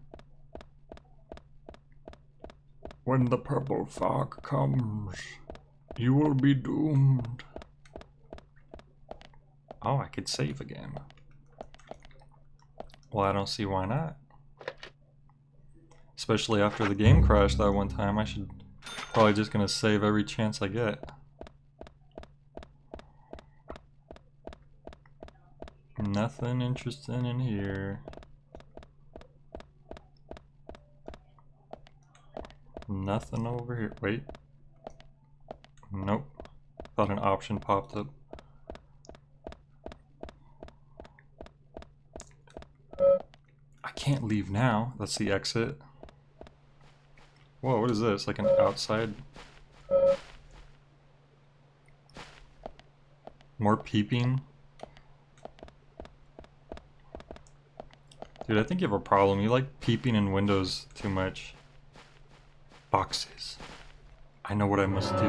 When the purple fog comes, you will be doomed. Oh, I could save again. Well, I don't see why not. Especially after the game crashed that one time, I should probably just gonna save every chance I get. Nothing interesting in here. Nothing over here. Wait. Nope. Thought an option popped up. I can't leave now. That's the exit. Whoa, what is this? Like an outside? More peeping? Dude, I think you have a problem. You like peeping in windows too much. Boxes. I know what I must do.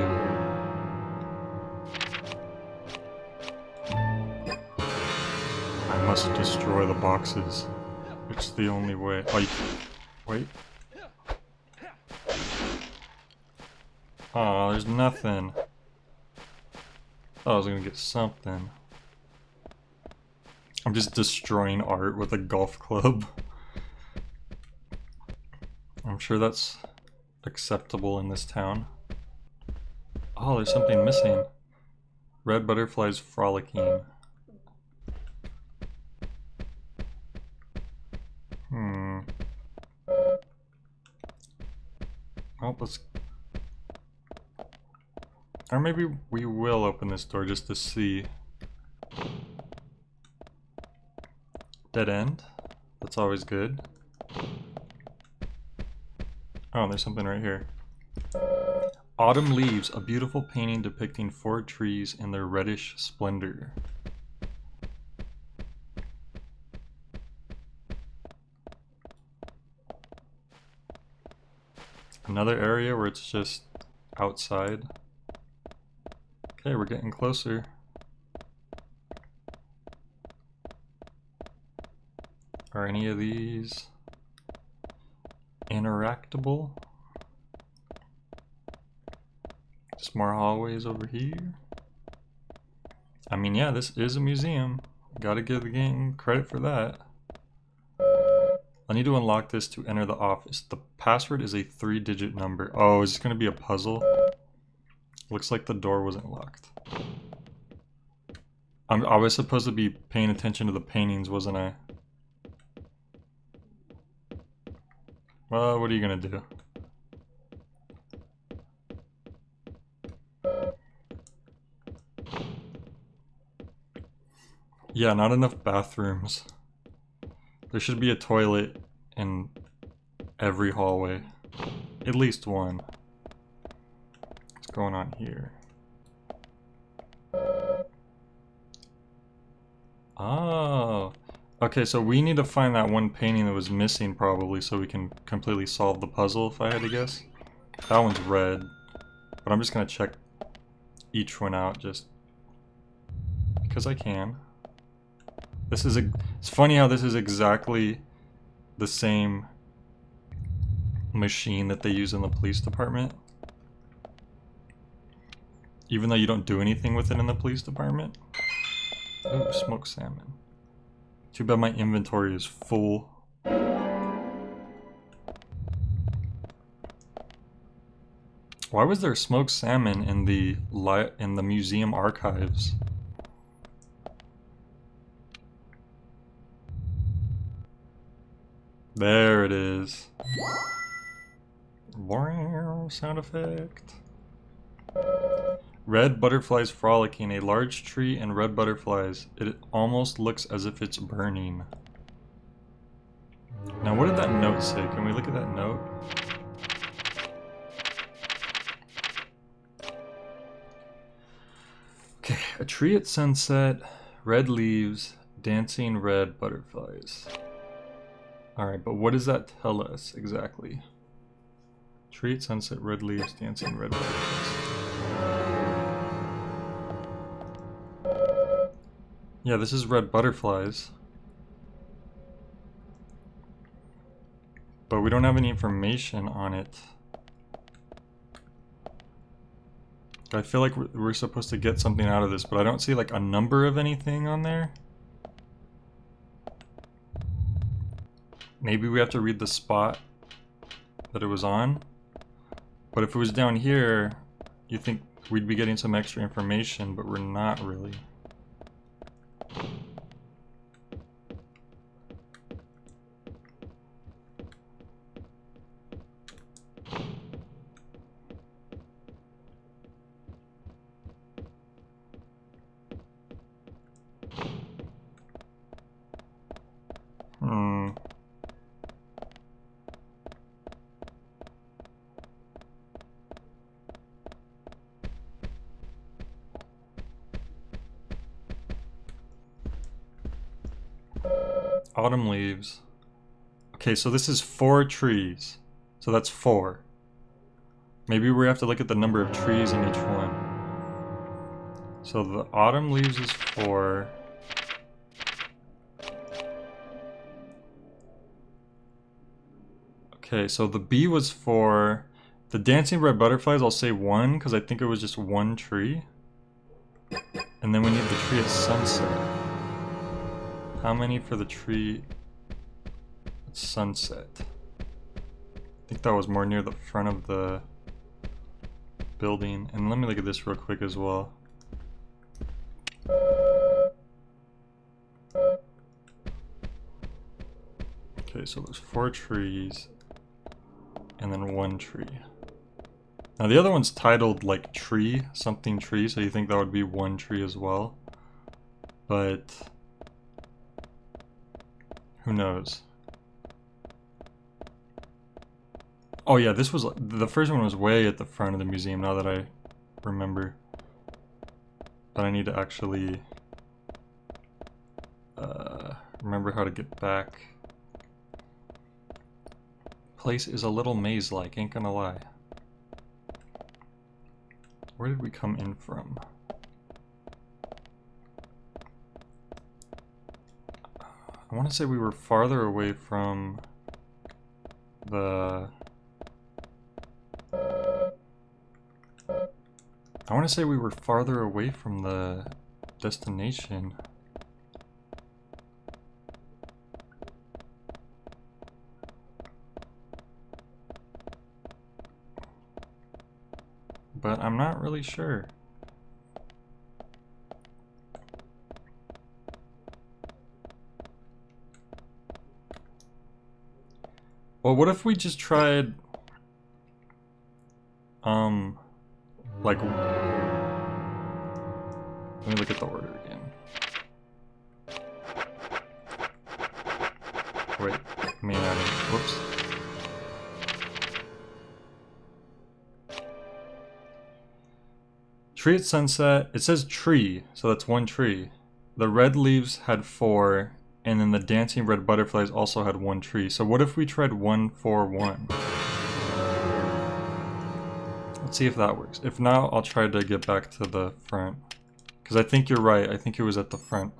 I must destroy the boxes. It's the only way. Oh, you can't. Wait. Oh, there's nothing. Thought I was gonna get something. I'm just destroying art with a golf club. I'm sure that's acceptable in this town. Oh, there's something missing. Red butterflies frolicking. Oh, let's... Or maybe we will open this door just to see. Dead end. That's always good. Oh, there's something right here. Autumn Leaves, a beautiful painting depicting 4 trees in their reddish splendor. Another area where it's just outside. Okay, we're getting closer. Are any of these interactable? Just more hallways over here. I mean, yeah, this is a museum. Gotta give the game credit for that. I need to unlock this to enter the office. The password is a 3-digit number. Oh, is this gonna be a puzzle? Looks like the door wasn't locked. I was supposed to be paying attention to the paintings, wasn't I? Well, what are you gonna do? Yeah, not enough bathrooms. There should be a toilet in every hallway. At least one. What's going on here? Oh. Okay, so we need to find that one painting that was missing probably so we can completely solve the puzzle, if I had to guess. That one's red. But I'm just gonna check each one out just because I can. This is it's funny how this is exactly the same machine that they use in the police department. Even though you don't do anything with it in the police department. Ooh, smoked salmon. Too bad my inventory is full. Why was there smoked salmon in the museum archives? There it is. Wow, sound effect. Red butterflies frolicking. A large tree and red butterflies. It almost looks as if it's burning. Now what did that note say? Can we look at that note? Okay, a tree at sunset, red leaves, dancing red butterflies. Alright, but what does that tell us exactly? Tree at sunset, red leaves, dancing red butterflies. Yeah, this is red butterflies. But we don't have any information on it. I feel like we're supposed to get something out of this, but I don't see like a number of anything on there. Maybe we have to read the spot that it was on. But if it was down here, you think we'd be getting some extra information, but we're not really. Autumn leaves. Okay, so this is 4 trees. So that's 4. Maybe we have to look at the number of trees in each one. So the autumn leaves is 4. Okay, so the bee was 4. The dancing red butterflies, I'll say 1, because I think it was just 1 tree. And then we need the tree at sunset. How many for the tree at sunset? I think that was more near the front of the building. And let me look at this real quick as well. Okay, so there's 4 trees and then 1 tree. Now the other one's titled like tree, something tree, so you think that would be one tree as well. But who knows? Oh yeah, this was, the first one was way at the front of the museum now that I remember. But I need to actually remember how to get back. Place is a little maze-like, ain't gonna lie. Where did we come in from? I want to say we were farther away from the... I want to say we were farther away from the destination. But I'm not really sure. Well, what if we just tried, like, let me look at the order again. Wait, main item, whoops. Tree at sunset, it says tree, so that's one tree. The red leaves had 4, and then the dancing red butterflies also had 1 tree. So what if we tried 1, 4, 1? Let's see if that works. If not, I'll try to get back to the front. Because I think you're right, I think it was at the front.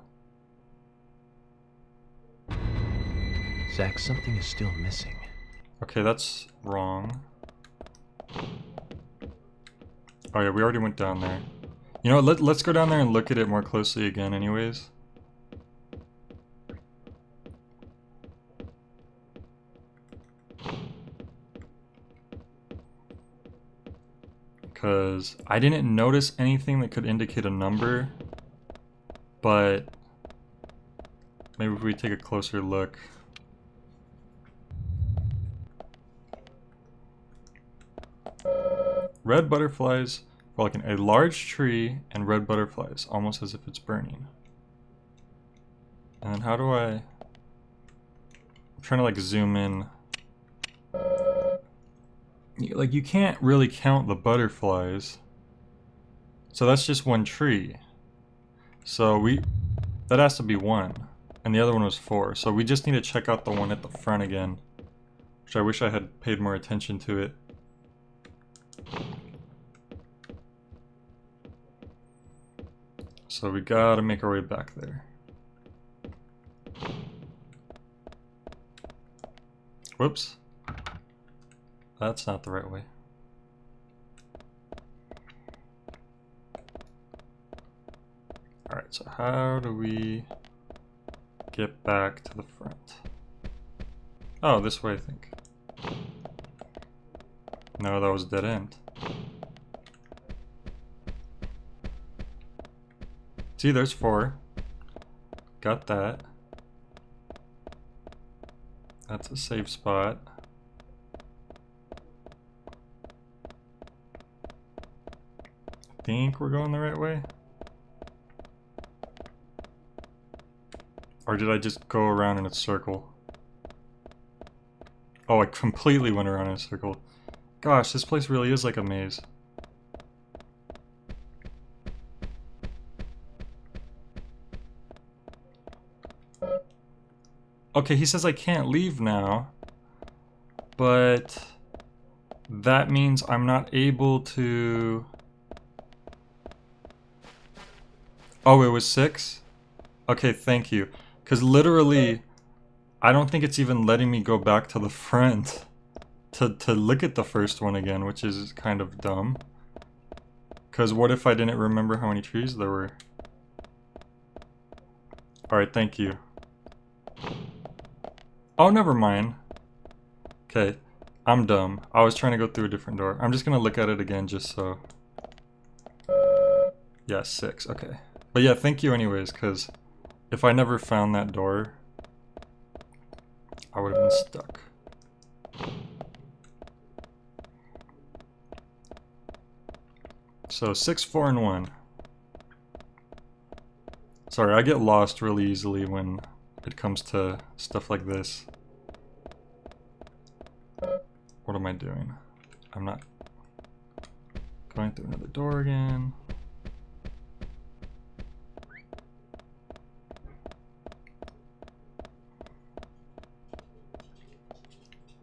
Zach, something is still missing. Okay, that's wrong. Oh yeah, we already went down there. You know what, let's go down there and look at it more closely again anyways. Because I didn't notice anything that could indicate a number, but maybe if we take a closer look. Red butterflies frolicking. A large tree and red butterflies, almost as if it's burning. And then how do I'm trying to like zoom in. Like you can't really count the butterflies. So that's just one tree. So that has to be 1. And the other one was 4. So we just need to check out the one at the front again. Which I wish I had paid more attention to it. So we gotta make our way back there. Whoops. That's not the right way. Alright, so how do we get back to the front? Oh, this way I think. No, that was dead end. See, there's 4. Got that. That's a safe spot. I think we're going the right way. Or did I just go around in a circle? Oh, I completely went around in a circle. Gosh, this place really is like a maze. Okay, he says I can't leave now, but that means I'm not able to... Oh, it was 6? Okay, thank you. Because literally, I don't think it's even letting me go back to the front to look at the first one again, which is kind of dumb. Because what if I didn't remember how many trees there were? Alright, thank you. Oh, never mind. Okay, I'm dumb. I was trying to go through a different door. I'm just gonna look at it again just so... Yeah, 6, okay. But yeah, thank you anyways, because if I never found that door, I would have been stuck. So 6, 4, and 1. Sorry, I get lost really easily when it comes to stuff like this. What am I doing? I'm not going through another door again.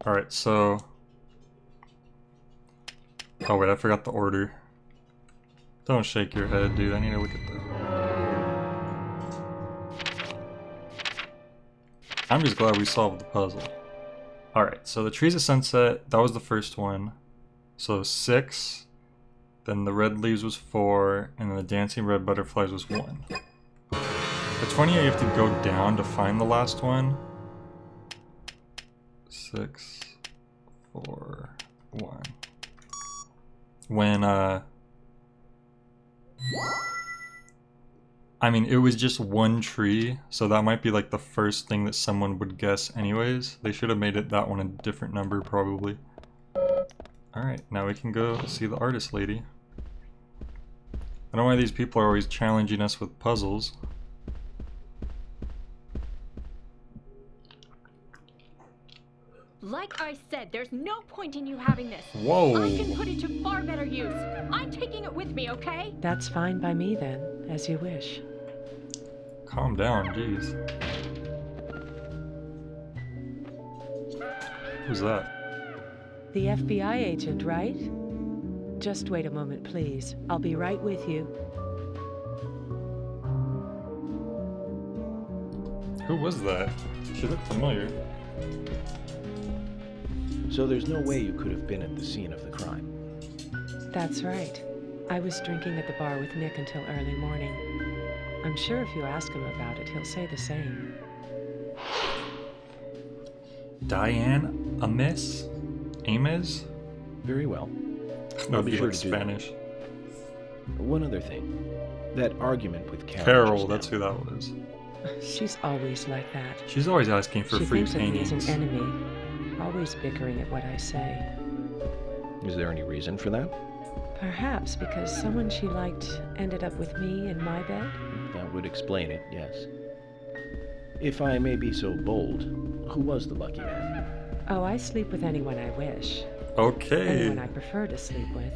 Alright, so... Oh wait, I forgot the order. Don't shake your head, dude. I need to look at that. I'm just glad we solved the puzzle. Alright, so the Trees of Sunset, that was the first one. So 6, then the Red Leaves was 4, and then the Dancing Red Butterflies was 1. It's funny how you have to go down to find the last one. 6, 4, 1. When, I mean, it was just one tree, so that might be like the first thing that someone would guess anyways. They should have made it that one a different number, probably. Alright, now we can go see the artist lady. I don't know why these people are always challenging us with puzzles. Like I said, there's no point in you having this. Whoa. I can put it to far better use. I'm taking it with me, okay? That's fine by me then, as you wish. Calm down, jeez. Who's that? The FBI agent, right? Just wait a moment, please. I'll be right with you. Who was that? She looked familiar. So there's no way you could have been at the scene of the crime. That's right. I was drinking at the bar with Nick until early morning. I'm sure if you ask him about it, he'll say the same. Diane Amis? Ames? Very well. I'll be sure like to do Spanish. One other thing. That argument with Carol, that's who that was. She's always like that. She's always asking for free She thinks paintings. of me as an enemy. Always bickering at what I say. Is there any reason for that? Perhaps because someone she liked ended up with me in my bed? That would explain it, yes. If I may be so bold, who was the lucky man? Oh, I sleep with anyone I wish. Okay. Anyone I prefer to sleep with.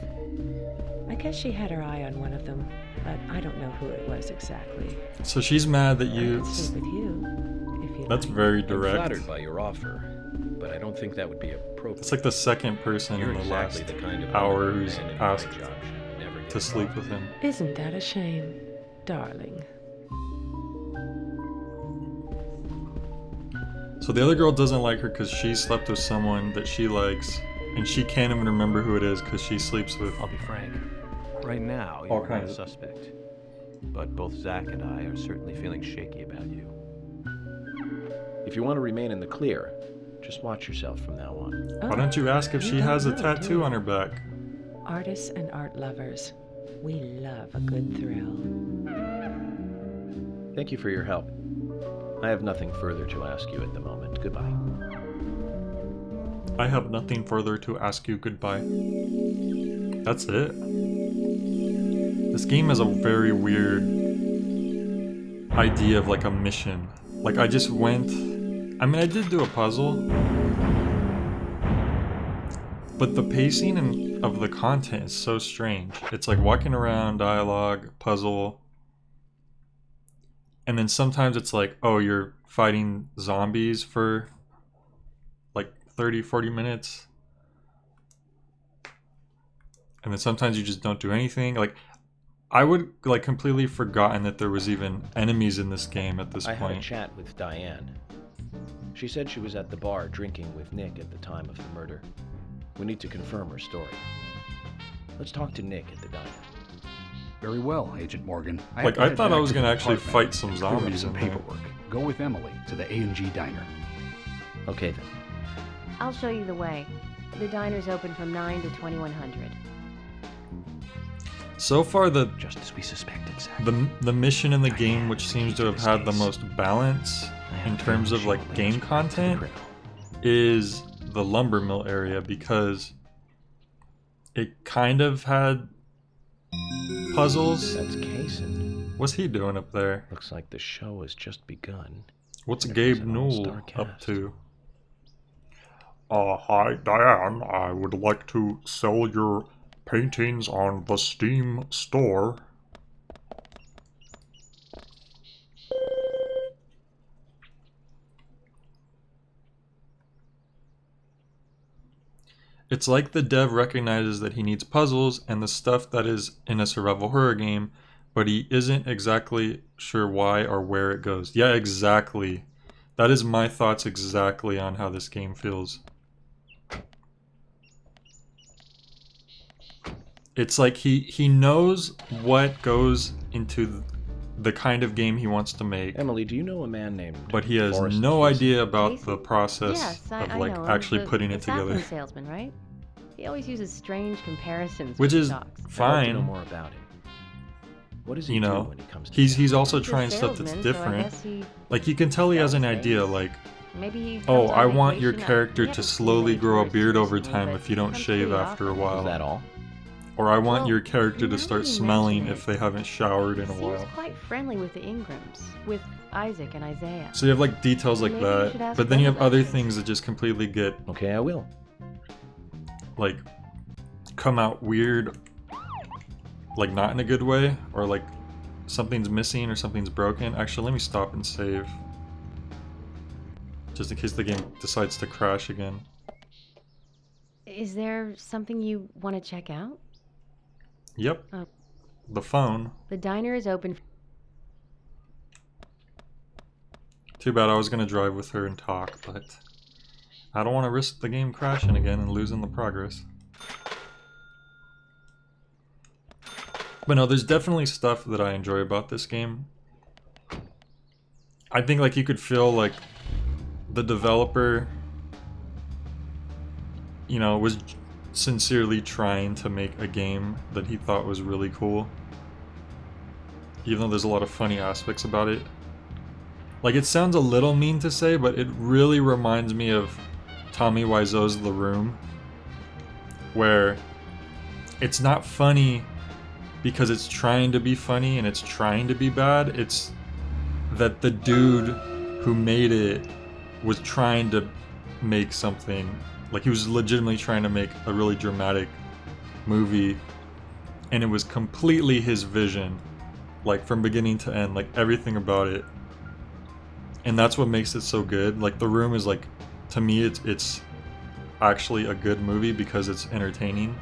I guess she had her eye on one of them, but I don't know who it was exactly. So she's mad that you... I could sleep with you, if you That's like. very I'm direct. flattered by your offer, but I don't think that would be appropriate. It's like the second person You're in the exactly last the kind of hour woman who's man in my asked job should never get to sleep involved. with him. Isn't that a shame, darling? So the other girl doesn't like her because she slept with someone that she likes, and she can't even remember who it is because she sleeps with... I'll be frank. Right now, All you're not a kinds of- suspect. But both Zach and I are certainly feeling shaky about you. If you want to remain in the clear, just watch yourself from now on. Why don't you ask if she has a tattoo on her back? Artists and art lovers. We love a good thrill. Thank you for your help. I have nothing further to ask you at the moment. Goodbye. I have nothing further to ask you. Goodbye. That's it. This game has a very weird idea of like a mission. Like I just went... I mean, I did do a puzzle. But the pacing of the content is so strange. It's like walking around, dialogue, puzzle. And then sometimes it's like, oh, you're fighting zombies for like 30, 40 minutes. And then sometimes you just don't do anything. Like, I would like completely forgotten that there was even enemies in this game at this I had a point. chat with Diane. She said she was at the bar drinking with Nick at the time of the murder. We need to confirm her story. Let's talk to Nick at the diner. Very well, Agent Morgan. Like, I thought I was gonna actually fight some to clear up zombies some in there. paperwork. Go with Emily to the A&G diner. Okay then. I'll show you the way. The diner's open from 9 to 2100. So far, Just as we suspected, Zach. the mission in the game, which seems to have had the most balance in terms of like game content, is the lumber mill area, because it kind of had puzzles. That's Kaysen. What's he doing up there? Looks like the show has just begun. What's It Gabe was an Newell all-star up cast. to? Hi, Diane. I would like to sell your paintings on the Steam store. It's like the dev recognizes that he needs puzzles and the stuff that is in a survival horror game, but he isn't exactly sure why or where it goes. Yeah, exactly. That is my thoughts exactly on how this game feels. It's like he knows what goes into the kind of game he wants to make. Emily, do you know a man named But he has Forrest no Casey? idea about the process Yes, of I like know him. actually The putting it together. sapling salesman, right? He always uses strange comparisons. Which when he is talks. I'd love to fine. know more about him. What does he You do know, when he comes to he's also He's a trying stuff that's salesman, so I different. guess he Like you can tell he has an sells idea things. like, Maybe he oh, comes on I want your vacation. character We to haven't seen slowly many grow a tourists beard over recently, time but if you he don't comes shave pretty after a often. while. Is that all? Or I want Well, your character to now start that you smelling mention if it, they haven't showered He in a seems while. quite friendly with the Ingrams, with Isaac and Isaiah. So you have like details like Maybe you should that, ask but then you them have about other this. things that just completely get Okay, I will. like come out weird, like not in a good way, or like something's missing or something's broken. Actually, let me stop and save, just in case the game decides to crash again. Is there something you want to check out? Yep, Oh, the phone. the diner is open. Too bad I was gonna drive with her and talk, but I don't want to risk the game crashing again and losing the progress. But no, there's definitely stuff that I enjoy about this game. I think like you could feel like the developer, you know, was sincerely trying to make a game that he thought was really cool. Even though there's a lot of funny aspects about it. Like it sounds a little mean to say, but it really reminds me of Tommy Wiseau's The Room, where it's not funny because it's trying to be funny and it's trying to be bad. It's that the dude who made it was trying to make something, like he was legitimately trying to make a really dramatic movie, and it was completely his vision, like from beginning to end, like everything about it. And that's what makes it so good. Like The Room is like, to me it's actually a good movie because it's entertaining.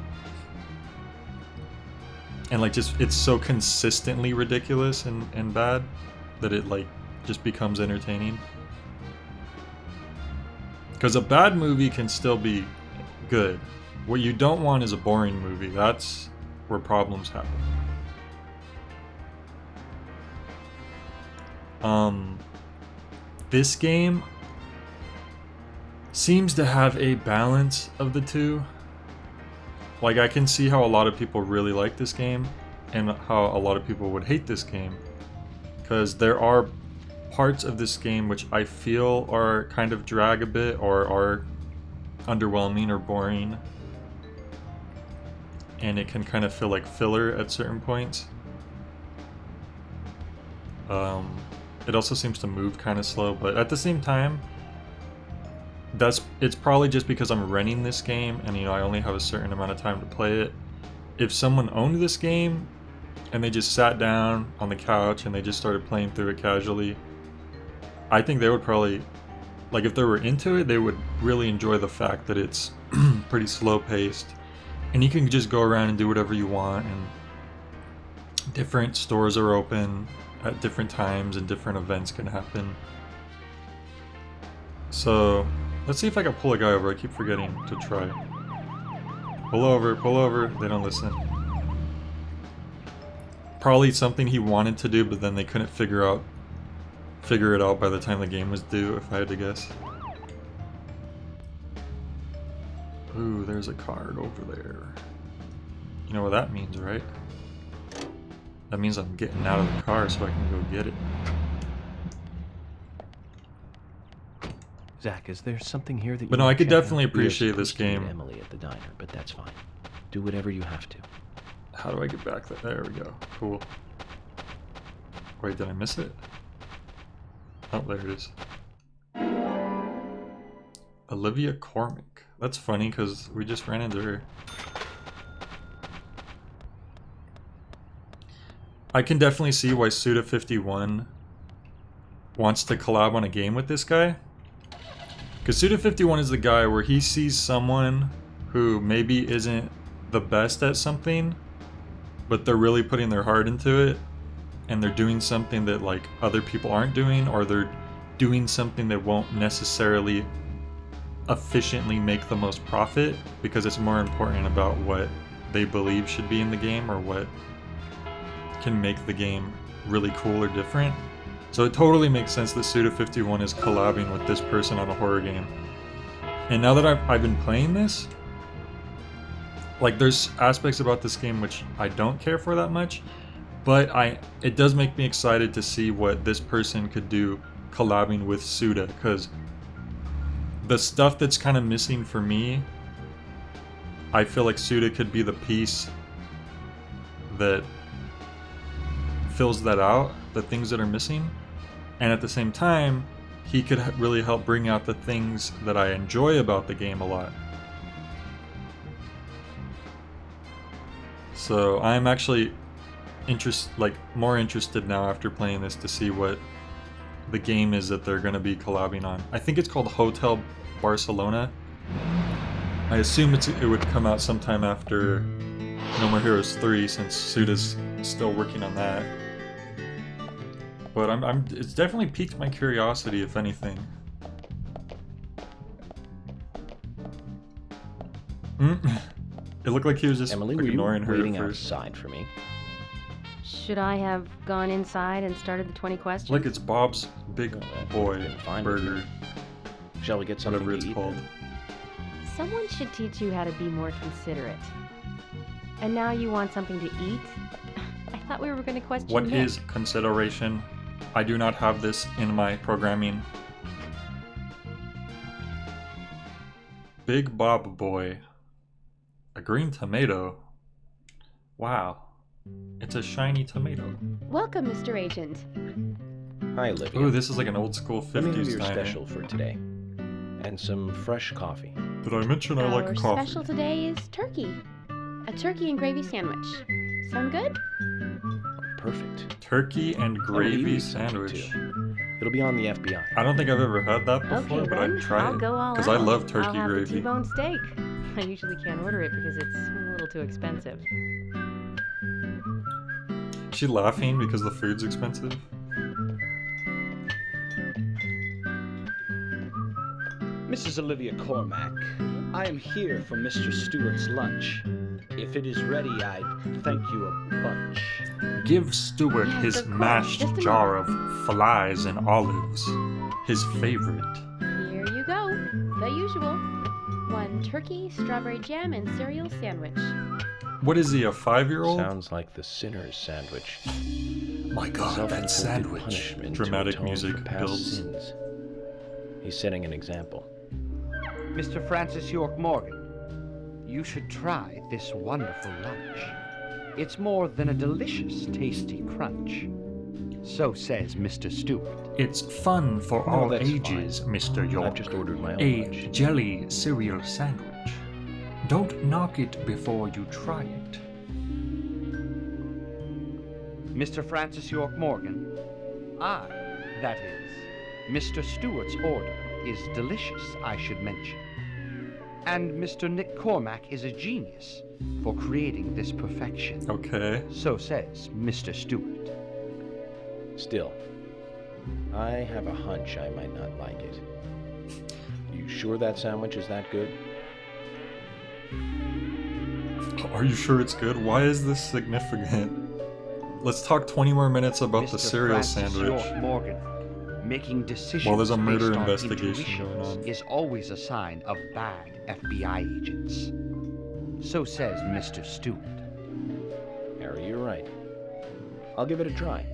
And like just it's so consistently ridiculous and bad that it like just becomes entertaining. Because a bad movie can still be good. What you don't want is a boring movie. That's where problems happen. This game seems to have a balance of the two. Like I can see how a lot of people really like this game and how a lot of people would hate this game, because there are parts of this game which I feel are kind of drag a bit or are underwhelming or boring, and it can kind of feel like filler at certain points. It also seems to move kind of slow, but at the same time, it's probably just because I'm renting this game and I only have a certain amount of time to play it. If someone owned this game and they just sat down on the couch and they just started playing through it casually, I think they would probably, like if they were into it, they would really enjoy the fact that it's pretty slow paced and you can just go around and do whatever you want, and different stores are open at different times and different events can happen. So let's see if I can pull a guy over. I keep forgetting to try. Pull over, pull over. They don't listen. Probably something he wanted to do, but then they couldn't figure it out by the time the game was due, if I had to guess. Ooh, there's a card over there. You know what that means, right? That means I'm getting out of the car so I can go get it. Zach, is there something here that you But no, I want could to check definitely out? appreciate We are this supposed to meet game. Emily at the diner, but that's fine. Do whatever you have to. How do I get back there? There we go. Cool. Wait, did I miss it? Oh, there it is. Olivia Cormack. That's funny because we just ran into her. I can definitely see why Suda51 wants to collab on a game with this guy. Because Suda51 is the guy where he sees someone who maybe isn't the best at something, but they're really putting their heart into it, and they're doing something that like other people aren't doing, or they're doing something that won't necessarily efficiently make the most profit because it's more important about what they believe should be in the game or what can make the game really cool or different. So it totally makes sense that Suda51 is collabing with this person on a horror game. And now that I've been playing this, like there's aspects about this game which I don't care for that much, but it does make me excited to see what this person could do collabing with Suda, because the stuff that's kind of missing for me, I feel like Suda could be the piece that fills that out, the things that are missing, and at the same time he could really help bring out the things that I enjoy about the game a lot. So I'm actually more interested now after playing this to see what the game is that they're going to be collabing on. I think it's called Hotel Barcelona. I assume it would come out sometime after No More Heroes 3 since Suda's still working on that. But it's definitely piqued my curiosity, if anything. It looked like he was just Emily, ignoring were you her waiting at first. outside for me? Should I have gone inside and started the 20 questions? Look, it's Bob's Big Boy Burger. Shall we get something whatever to it's eat called. then? Someone should teach you how to be more considerate. And now you want something to eat? I thought we were going to question What Nick. is consideration? I do not have this in my programming. Big Bob Boy. A green tomato. Wow. It's a shiny tomato. Welcome, Mr. Agent. Hi, Olivia. Ooh, this is like an old school Let me have 50s your diner. special for today. And some fresh coffee. Did I mention I like Our coffee? special today is turkey. A turkey and gravy sandwich. Sound good? Perfect. Turkey and Emily, gravy you eat something sandwich. too. It'll be on the FBI. I don't think I've ever had that before, Okay, but then. I'd try I'll it. go all Because out. I love turkey I'll have gravy. the T-bone steak. I usually can't order it because it's a little too expensive. Is she laughing because the food's expensive? Mrs. Olivia Cormack, I am here for Mr. Stewart's lunch. If it is ready, I'd thank you a bunch. Give Stewart Yes, his of course. mashed Just a jar of flies and olives. His favorite. Here you go. The usual. One turkey, strawberry jam, and cereal sandwich. What is he, a 5-year-old? Sounds like the sinner's sandwich. My God, that Self-inflicted sandwich. punishment Dramatic to atone music for past builds. sins. He's setting an example. Mr. Francis York Morgan, you should try this wonderful lunch. It's more than a delicious, tasty crunch. So says Mr. Stewart. It's fun for No, all that's ages, Mr. York. I've just ordered my own A lunch. jelly cereal sandwich. Don't knock it before you try it. Mr. Francis York Morgan, I, that is, Mr. Stewart's order is delicious, I should mention. And Mr. Nick Cormack is a genius for creating this perfection. Okay. So says Mr. Stewart. Still, I have a hunch I might not like it. You sure that sandwich is that good? Are you sure it's good? Why is this significant? Let's talk 20 more minutes about the Mr. cereal Francis sandwich. York Morgan, making decisions Well, there's a murder based on investigation going intuitions on. is always a sign of bad FBI agents. So says Mr. Stewart. Harry, you're right. I'll give it a try.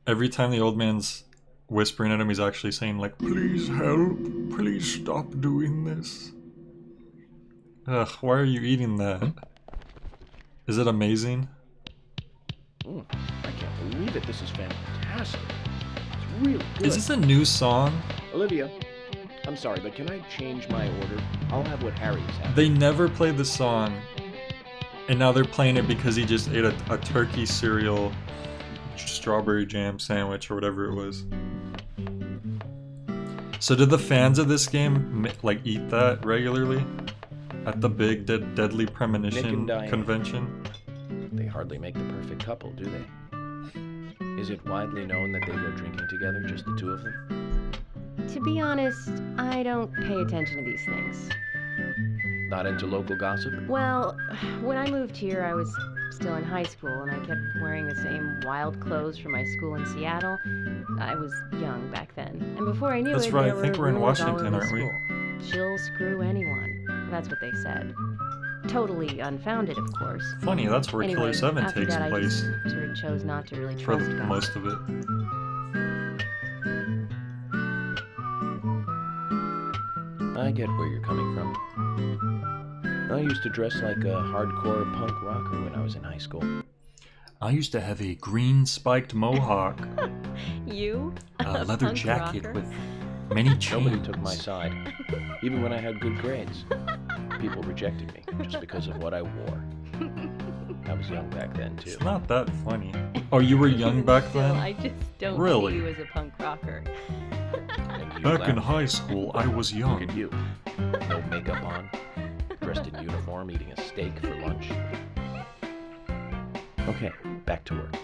Every time the old man's whispering at him, he's actually saying like, please help, please stop doing this. Ugh, why are you eating that? Is it amazing? I can't believe it. This is fantastic. It's really good. Is this a new song? Olivia, I'm sorry, but can I change my order? I'll have what Harry is having. They never played the song, and now they're playing it because he just ate a turkey cereal strawberry jam sandwich or whatever it was. So did the fans of this game like eat that regularly at the big Deadly Premonition convention? They hardly make the perfect couple, do they? Is it widely known that they go drinking together, just the two of them? To be honest, I don't pay attention to these things. Not into local gossip? Well, when I moved here, I was still in high school, and I kept wearing the same wild clothes from my school in Seattle. I was young back then, and before I knew That's it, right. there I think were we're in rumors all Washington, over the aren't we? school. She'll screw anyone. That's what they said. Totally unfounded, of course. Funny, that's where Anyway, Killer 7 after takes that, place. I just sort of chose not to really For trust gossip. most of it. I get where you're coming from. I used to dress like a hardcore punk rocker when I was in high school. I used to have a green spiked mohawk, You? a leather Punk jacket rocker? with many chains. Nobody took my side, even when I had good grades. People rejected me just because of what I wore. I was young back then, too. It's not that funny. Oh, you were young back Still, then? I just don't Really? see you as a punk rocker. Back in high school, I was young. Look at you. No makeup on, dressed in uniform, eating a steak for lunch. Okay, back to work.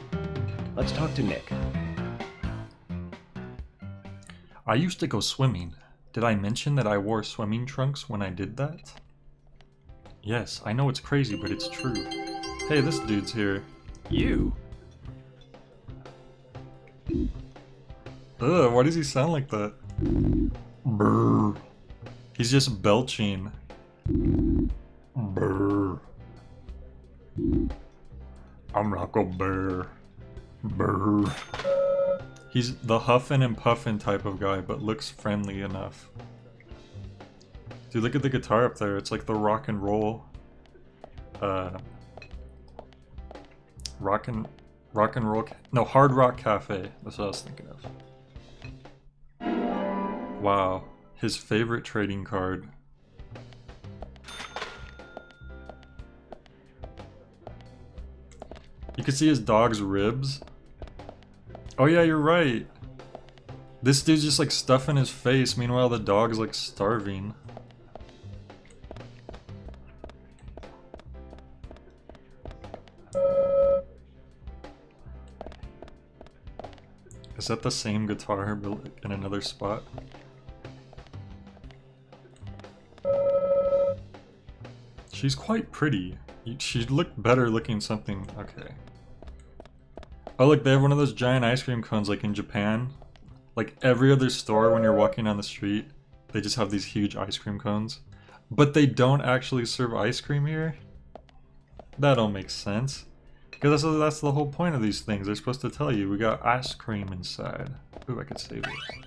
Let's talk to Nick. I used to go swimming. Did I mention that I wore swimming trunks when I did that? Yes, I know it's crazy, but it's true. Hey, this dude's here. You? Ugh, why does he sound like that? Brr. He's just belching. Brr. I'm like a bear. Brr. He's the huffin' and puffin' type of guy, but looks friendly enough. Dude, look at the guitar up there. It's like the rock and roll. Hard Rock Cafe. That's what I was thinking of. Wow, his favorite trading card. You can see his dog's ribs. Oh yeah, you're right. This dude's just like stuffing his face, meanwhile the dog's like starving. Is that the same guitar but in another spot? She's quite pretty. She'd look better looking something. Okay. Oh look, they have one of those giant ice cream cones like in Japan. Like every other store when you're walking down the street, they just have these huge ice cream cones. But they don't actually serve ice cream here? That don't make sense. Because that's the whole point of these things. They're supposed to tell you, we got ice cream inside. Ooh, I could save it.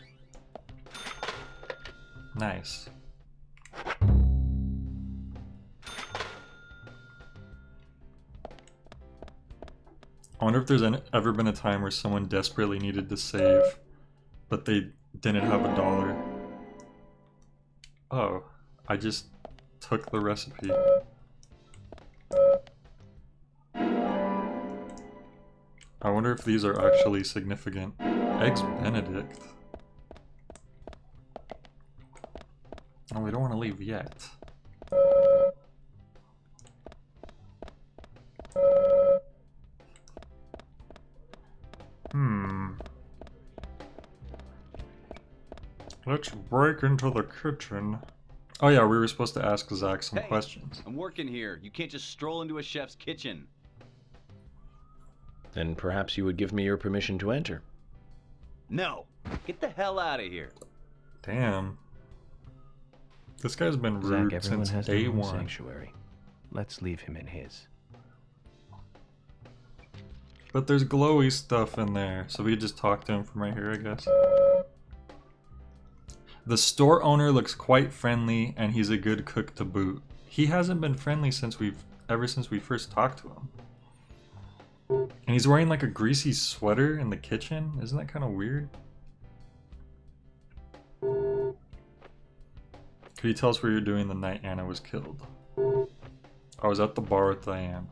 Nice. I wonder if there's ever been a time where someone desperately needed to save, but they didn't have $1. Oh, I just took the recipe. I wonder if these are actually significant. Eggs Benedict. Oh, we don't want to leave yet. Let's break into the kitchen. Oh yeah, we were supposed to ask Zach some questions. I'm working here. You can't just stroll into a chef's kitchen. Then perhaps you would give me your permission to enter. No. Get the hell out of here. Damn. This guy's been rude Zach, everyone since has day their own one. sanctuary. Let's leave him in his. But there's glowy stuff in there, so we could just talk to him from right here, I guess. The store owner looks quite friendly, and he's a good cook to boot. He hasn't been friendly ever since we first talked to him. And he's wearing like a greasy sweater in the kitchen. Isn't that kind of weird? Could you tell us where you're doing the night Anna was killed? I was at the bar with Diane.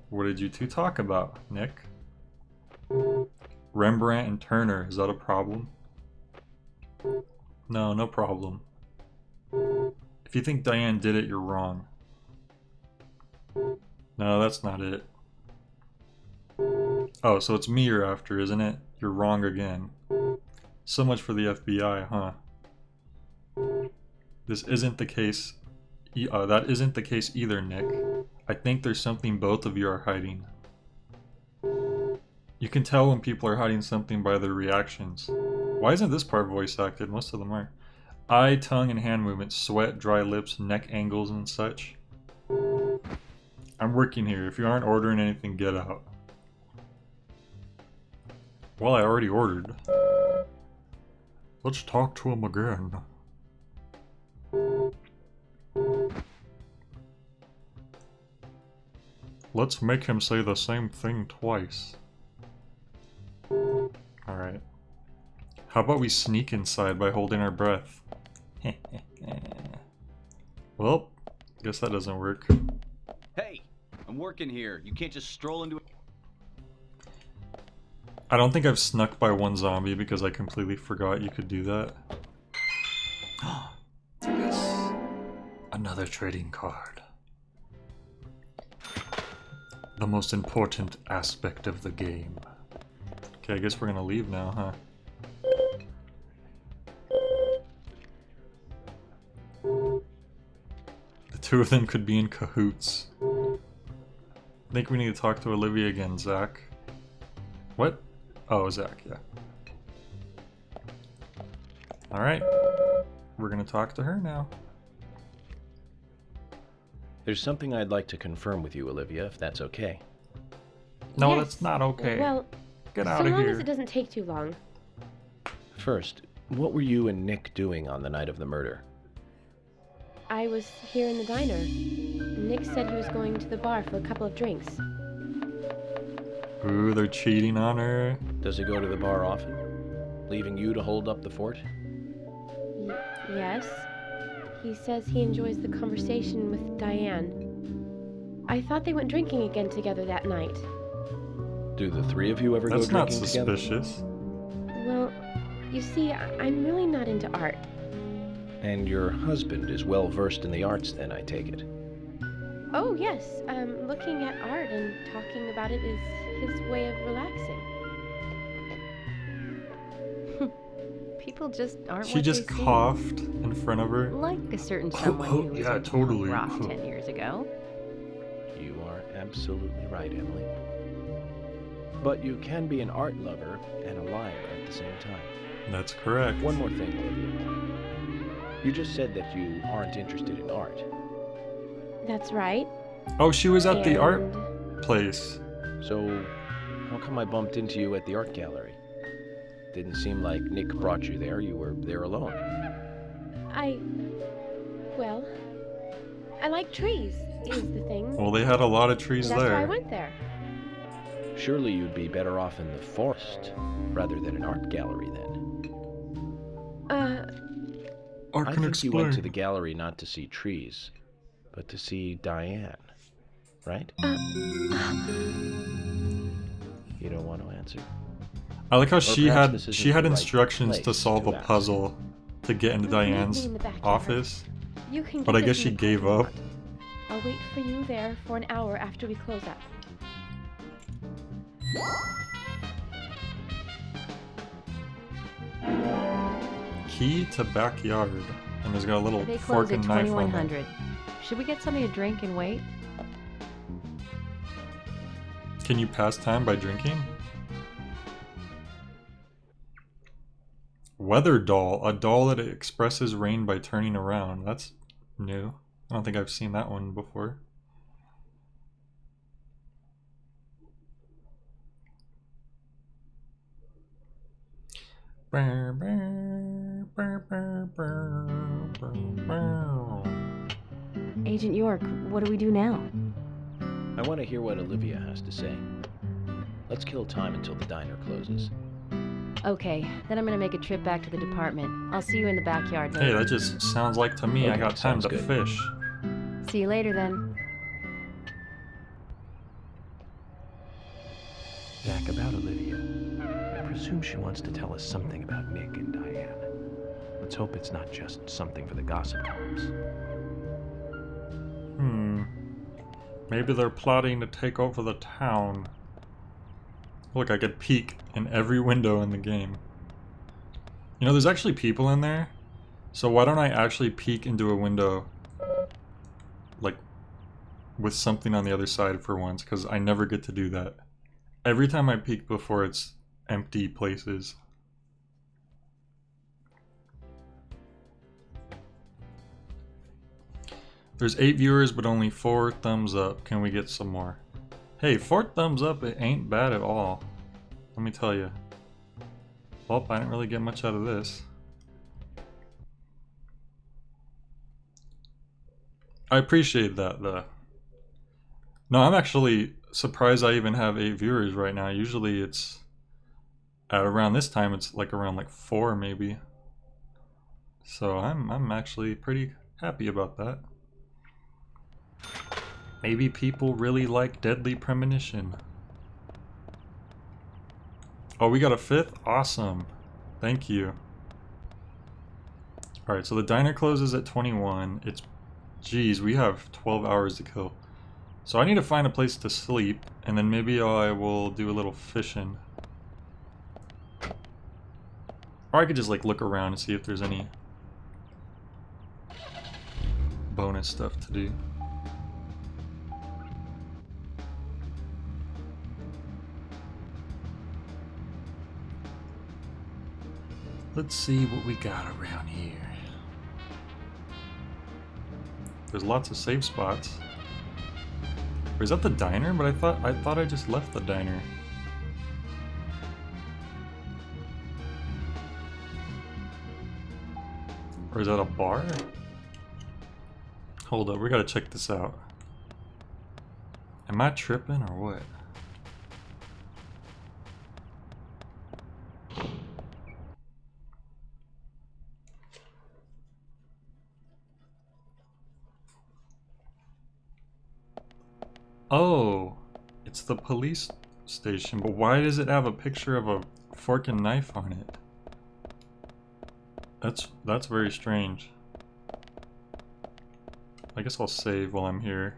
What did you two talk about, Nick? Rembrandt and Turner, is that a problem? No, no problem. If you think Diane did it, you're wrong. No, that's not it. Oh, so it's me you're after, isn't it? You're wrong again. So much for the FBI, huh? This isn't the case. That isn't the case either, Nick. I think there's something both of you are hiding. You can tell when people are hiding something by their reactions. Why isn't this part voice acted? Most of them are. Eye, tongue, and hand movements, sweat, dry lips, neck angles, and such. I'm working here. If you aren't ordering anything, get out. Well, I already ordered. Let's talk to him again. Let's make him say the same thing twice. Alright. How about we sneak inside by holding our breath? Well, guess that doesn't work. Hey, I'm working here. You can't just stroll into it. I don't think I've snuck by one zombie because I completely forgot you could do that. Yes. Another trading card. The most important aspect of the game. Okay, I guess we're gonna leave now, huh? The two of them could be in cahoots. I think we need to talk to Olivia again, Zach. What? Oh, Zach, yeah. Alright. We're gonna talk to her now. There's something I'd like to confirm with you, Olivia, if that's okay. No, Yes. that's not okay. Well, Get so out of long here. as it doesn't take too long. First, what were you and Nick doing on the night of the murder? I was here in the diner. Nick said he was going to the bar for a couple of drinks. Ooh, they're cheating on her. Does he go to the bar often? Leaving you to hold up the fort? Yes. He says he enjoys the conversation with Diane. I thought they went drinking again together that night. Do the three of you ever That's go not drinking together? suspicious. Well, you see, I'm really not into art. And your husband is well versed in the arts then, I take it. Oh, yes. Looking at art and talking about it is his way of relaxing. People just aren't She what just they seem. coughed in front of her. Like a certain someone who was Yeah, into totally. rock 10 years ago. You are absolutely right, Emily. But you can be an art lover and a liar at the same time. That's correct. One more thing, Olivia. You just said that you aren't interested in art. That's right. Oh, she was at the art And- place. So, how come I bumped into you at the art gallery? Didn't seem like Nick brought you there. You were there alone. Well, I like trees, is the thing. Well, they had a lot of trees That's there. why I went there. Surely you'd be better off in the forest rather than an art gallery then. Art I can think you went to explain. the gallery not to see trees, but to see Diane, right? You don't want to answer? I like how Or she perhaps had this isn't she had the right instructions to place solve to a ask. puzzle to get into You can meet me Diane's in the backyard. office, You can but get I there guess from she the gave parking up. lot. I'll wait for you there for an hour after we close up. Key to backyard, and there's got a little They fork close at and knife on it. 2100. Should we get something to drink and wait? Can you pass time by drinking? Weather doll, a doll that expresses rain by turning around. That's new. I don't think I've seen that one before. Agent York, what do we do now? I want to hear what Olivia has to say. Let's kill time until the diner closes. Okay, then I'm gonna make a trip back to the department. I'll see you in the backyard later. Hey, that just sounds like to me I Okay, got time sounds to good. fish. See you later then. Back about Olivia. I presume she wants to tell us something about Nick and Diane. Let's hope it's not just something for the gossip columns. Maybe they're plotting to take over the town. Look, I could peek in every window in the game. You know, there's actually people in there. So why don't I actually peek into a window, like, with something on the other side for once, because I never get to do that. Every time I peek before, it's empty places. There's 8 viewers, but only 4 thumbs up. Can we get some more? Hey, 4 thumbs up, it ain't bad at all. Let me tell you. Well, I didn't really get much out of this. I appreciate that, though. No, I'm actually surprised I even have 8 viewers right now. Usually it's at around this time, it's like around like 4 maybe. So I'm actually pretty happy about that. Maybe people really like Deadly Premonition. Oh, we got a 5th? Awesome. Thank you. Alright, so the diner closes at 21. Geez, we have 12 hours to kill. So I need to find a place to sleep, and then maybe I will do a little fishing. Or I could just like look around and see if there's any bonus stuff to do. Let's see what we got around here. There's lots of safe spots. Or is that the diner? But I thought I just left the diner. Or is that a bar? Hold up, we gotta check this out. Am I tripping or what? Oh, it's the police station, but why does it have a picture of a fork and knife on it? That's very strange. I guess I'll save while I'm here.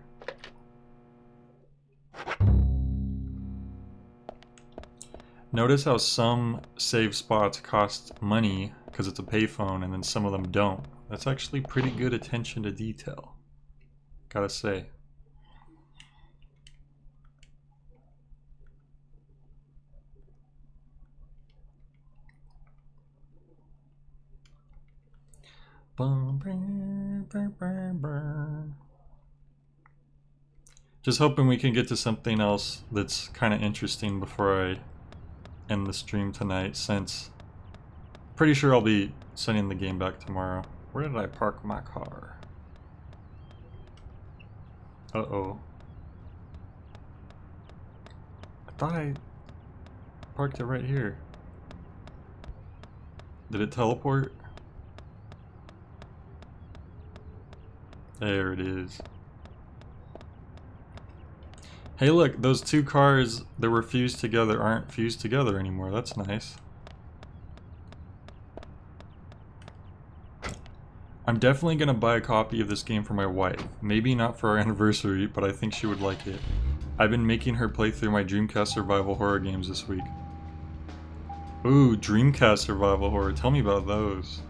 Notice how some save spots cost money because it's a payphone and then some of them don't. That's actually pretty good attention to detail, gotta say. Just hoping we can get to something else that's kind of interesting before I end the stream tonight, since pretty sure I'll be sending the game back tomorrow. Where did I park my car? Uh-oh. I thought I parked it right here. Did it teleport? There it is. Hey look, those 2 cars that were fused together aren't fused together anymore. That's nice. I'm definitely gonna buy a copy of this game for my wife. Maybe not for our anniversary, but I think she would like it. I've been making her play through my Dreamcast survival horror games this week. Ooh, Dreamcast survival horror. Tell me about those.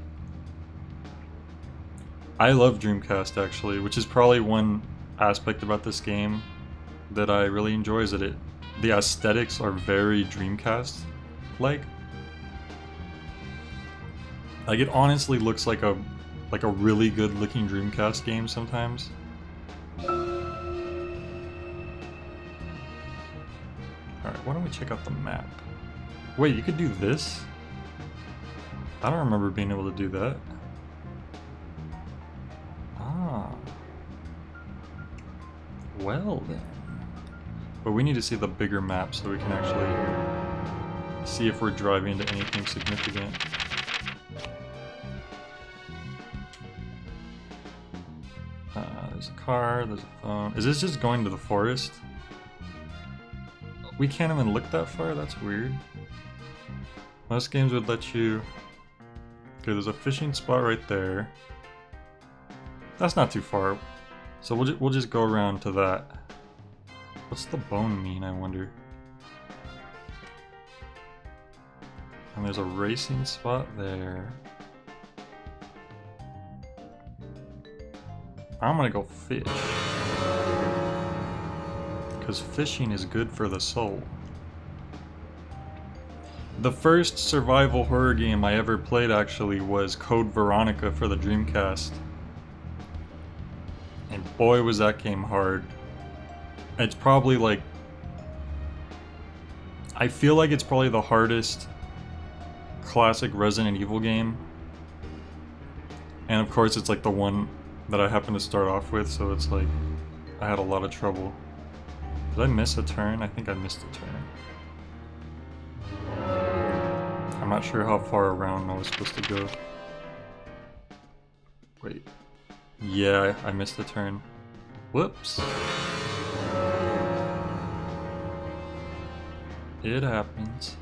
I love Dreamcast actually, which is probably one aspect about this game that I really enjoy, is that the aesthetics are very Dreamcast-like. Like it honestly looks like a really good looking Dreamcast game sometimes. Alright, why don't we check out the map? Wait, you could do this? I don't remember being able to do that. Ah. Well then. But we need to see the bigger map so we can actually see if we're driving into anything significant. There's a car, there's a phone. Is this just going to the forest? We can't even look that far? That's weird. Most games would let you... Okay, there's a fishing spot right there. That's not too far. So we'll just go around to that. What's the bone mean, I wonder? And there's a racing spot there. I'm gonna go fish. Because fishing is good for the soul. The first survival horror game I ever played actually was Code Veronica for the Dreamcast. And boy was that game hard. It's probably like... I feel like it's probably the hardest classic Resident Evil game. And of course it's like the one that I happened to start off with, so it's like I had a lot of trouble. Did I miss a turn? I think I missed a turn. I'm not sure how far around I was supposed to go. Wait. Yeah, I missed a turn. Whoops. It happens.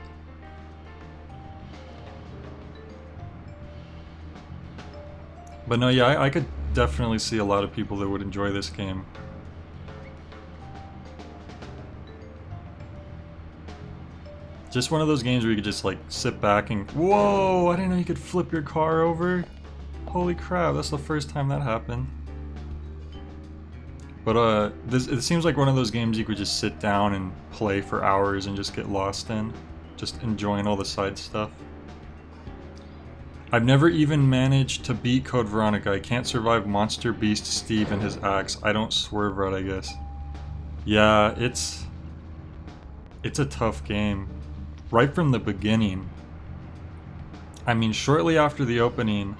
But no, yeah, I could definitely see a lot of people that would enjoy this game. Just one of those games where you could just like sit back and... Whoa! I didn't know you could flip your car over. Holy crap, that's the first time that happened. But it seems like one of those games you could just sit down and play for hours and just get lost in. Just enjoying all the side stuff. I've never even managed to beat Code Veronica. I can't survive Monster Beast Steve and his axe. I don't swerve right, I guess. Yeah, it's a tough game. Right from the beginning. I mean, shortly after the opening,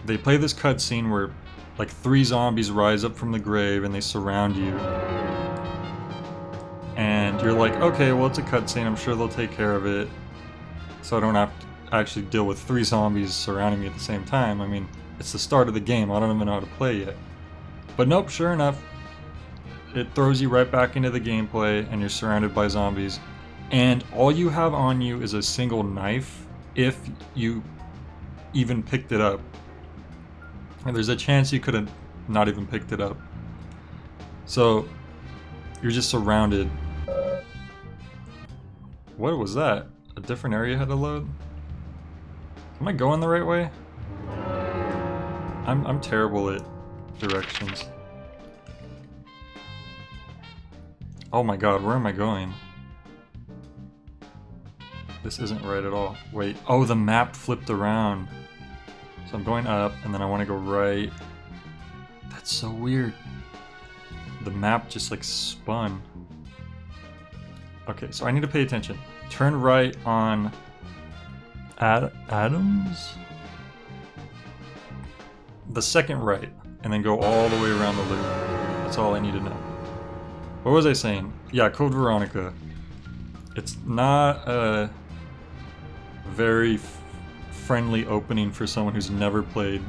they play this cutscene where like 3 zombies rise up from the grave and they surround you. And you're like, okay, well, it's a cutscene. I'm sure they'll take care of it. So I don't have to actually deal with 3 zombies surrounding me at the same time. I mean, it's the start of the game. I don't even know how to play yet. But nope, sure enough, it throws you right back into the gameplay and you're surrounded by zombies. And all you have on you is a single knife, if you even picked it up. And there's a chance you could have not even picked it up. So, you're just surrounded. What was that? A different area had to load? Am I going the right way? I'm terrible at directions. Oh my god, where am I going? This isn't right at all. Wait, oh, the map flipped around. So I'm going up, and then I want to go right. That's so weird. The map just like spun. Okay, so I need to pay attention. Turn right on Adams? The second right, and then go all the way around the loop. That's all I need to know. What was I saying? Yeah, Code Veronica. It's not a very friendly opening for someone who's never played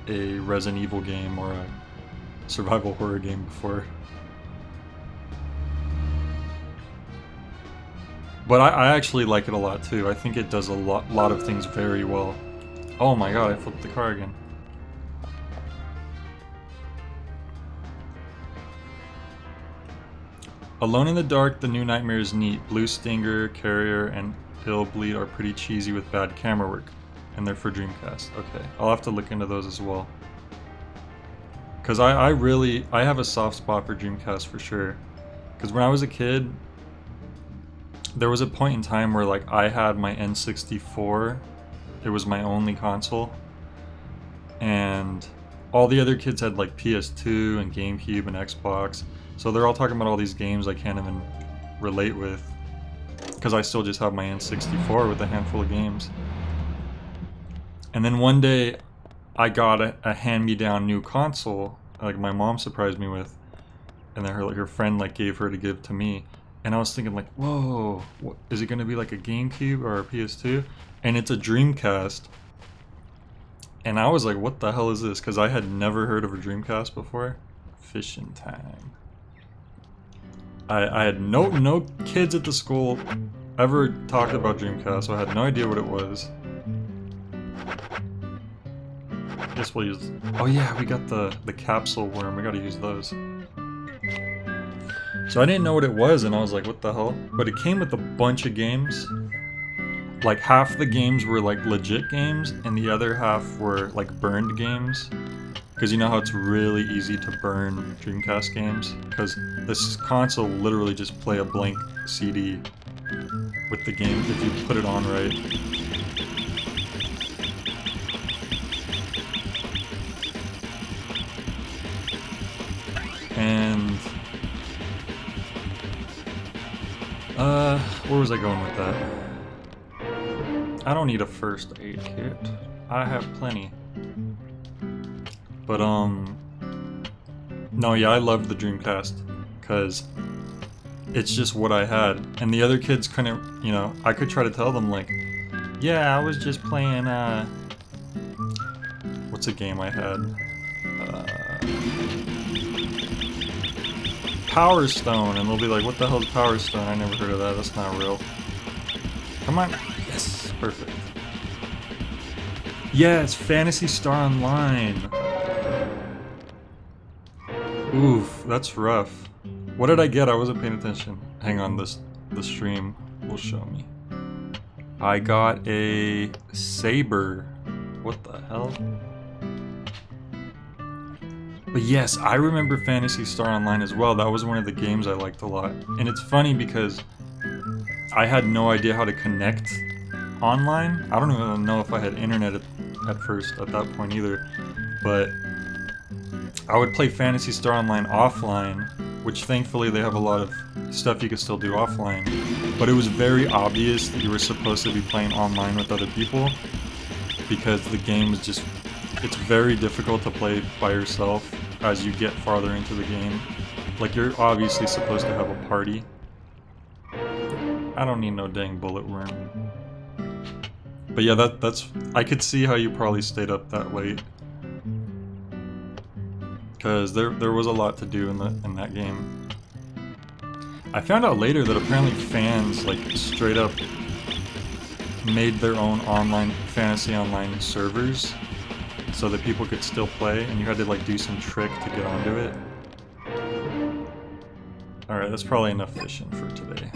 a Resident Evil game or a survival horror game before. But I actually like it a lot too. I think it does a lot of things very well. Oh my god, I flipped the car again. Alone in the Dark, The New Nightmare is neat. Blue Stinger, Carrier, and Hillbleed are pretty cheesy with bad camera work. And they're for Dreamcast. Okay, I'll have to look into those as well. Because I have a soft spot for Dreamcast for sure. Because when I was a kid, there was a point in time where like I had my N64. It was my only console. And all the other kids had like PS2 and GameCube and Xbox. So they're all talking about all these games I can't even relate with. Because I still just have my N64 with a handful of games. And then one day, I got a hand-me-down new console, like my mom surprised me with. and then her friend like gave her to give to me. And I was thinking like, whoa, what, is it gonna be like a GameCube or a PS2? And it's a Dreamcast. And I was like, what the hell is this? Because I had never heard of a Dreamcast before. Fishing time. I had no kids at the school ever talked about Dreamcast, so I had no idea what it was. Guess we'll use... Oh yeah, we got the capsule worm. We gotta use those. So I didn't know what it was, and I was like, what the hell? But it came with a bunch of games. Like, half the games were like legit games, and the other half were like burned games. Because you know how it's really easy to burn Dreamcast games? Because this console will literally just play a blank CD with the game if you put it on right. And... where was I going with that? I don't need a first aid kit. I have plenty. But, no, yeah, I loved the Dreamcast, because it's just what I had. And the other kids couldn't, you know, I could try to tell them, like, yeah, I was just playing, what's a game I had? Power Stone, and they'll be like, what the hell's Power Stone? I never heard of that, that's not real. Come on. Yes, perfect. Yeah, it's Phantasy Star Online. Oof, that's rough. What did I get? I wasn't paying attention. Hang on, the stream will show me. I got a saber. What the hell? But yes, I remember Phantasy Star Online as well. That was one of the games I liked a lot. And it's funny because I had no idea how to connect online. I don't even know if I had internet at first at that point either. But I would play Phantasy Star Online offline, which thankfully they have a lot of stuff you can still do offline. But it was very obvious that you were supposed to be playing online with other people, because the game is just, it's very difficult to play by yourself as you get farther into the game. Like, you're obviously supposed to have a party. I don't need no dang bullet worm. But yeah, that's, I could see how you probably stayed up that late. Because there was a lot to do in that game. I found out later that apparently fans like straight up made their own online Fantasy Online servers so that people could still play, and you had to like do some trick to get onto it. Alright, that's probably enough fishing for today.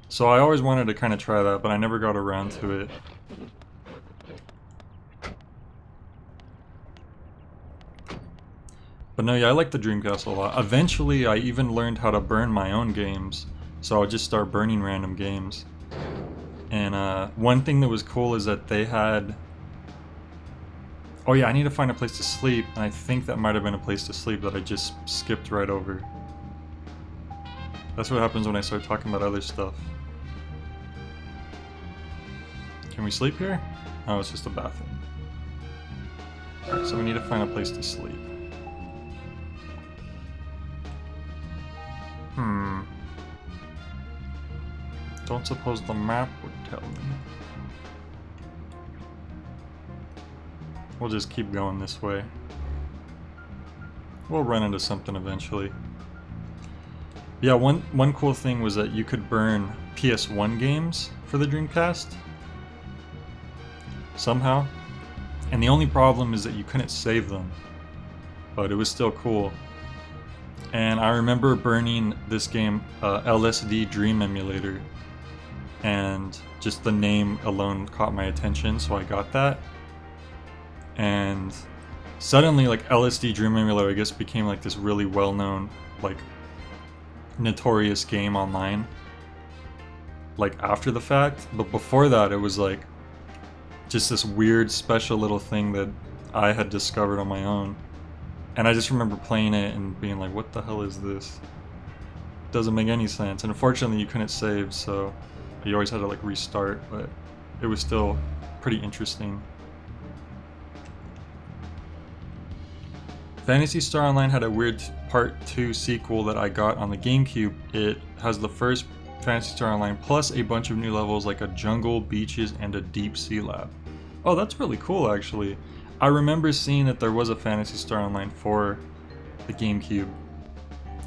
So I always wanted to kind of try that, but I never got around to it. But no, yeah, I like the Dreamcast a lot. Eventually, I even learned how to burn my own games. So I would just start burning random games. And one thing that was cool is that they had... Oh yeah, I need to find a place to sleep. And I think that might have been a place to sleep that I just skipped right over. That's what happens when I start talking about other stuff. Can we sleep here? Oh, it's just a bathroom. Alright, so we need to find a place to sleep. Don't suppose the map would tell me. We'll just keep going this way. We'll run into something eventually. Yeah, one cool thing was that you could burn PS1 games for the Dreamcast. Somehow. And the only problem is that you couldn't save them. But it was still cool. And I remember burning this game, LSD Dream Emulator. And just the name alone caught my attention, so I got that. And suddenly, like, LSD Dream Emulator, I guess, became like this really well-known, like, notorious game online. Like, after the fact. But before that, it was like just this weird, special little thing that I had discovered on my own. And I just remember playing it and being like, what the hell is this? Doesn't make any sense. And unfortunately, you couldn't save, so you always had to like restart, but it was still pretty interesting. Phantasy Star Online had a weird Part 2 sequel that I got on the GameCube. It has the first Phantasy Star Online plus a bunch of new levels like a jungle, beaches, and a deep sea lab. Oh, that's really cool actually. I remember seeing that there was a Phantasy Star Online for the GameCube.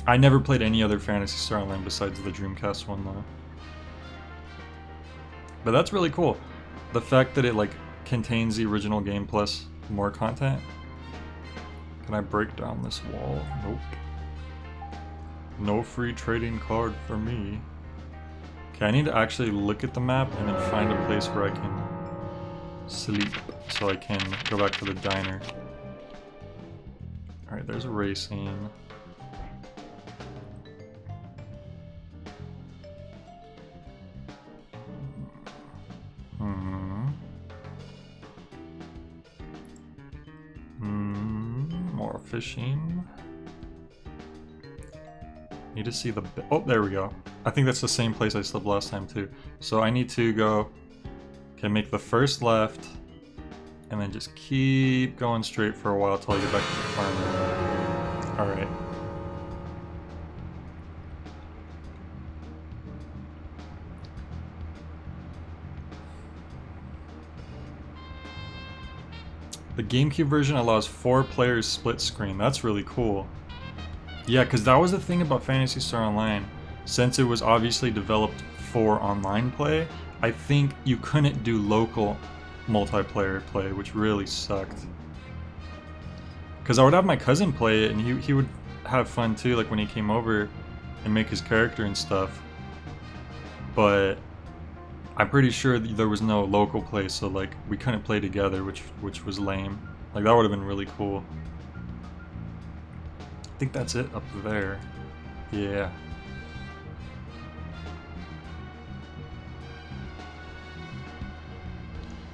I never played any other Phantasy Star Online besides the Dreamcast one though. But that's really cool. The fact that it like contains the original game plus more content. Can I break down this wall? Nope. No free trading card for me. Okay, I need to actually look at the map and then find a place where I can sleep so I can go back to the diner. Alright, there's racing. More fishing. Need to see the... Oh, there we go. I think that's the same place I slept last time too. So I need to go... Okay, make the first left. And then just keep going straight for a while till I get back to the farm. Alright. The GameCube version allows 4 players split screen. That's really cool. Yeah, because that was the thing about Phantasy Star Online. Since it was obviously developed for online play, I think you couldn't do local multiplayer play, which really sucked. Because I would have my cousin play it, and he would have fun too, like when he came over and make his character and stuff. But I'm pretty sure there was no local play, so like we couldn't play together, which was lame. Like that would have been really cool. I think that's it up there. Yeah.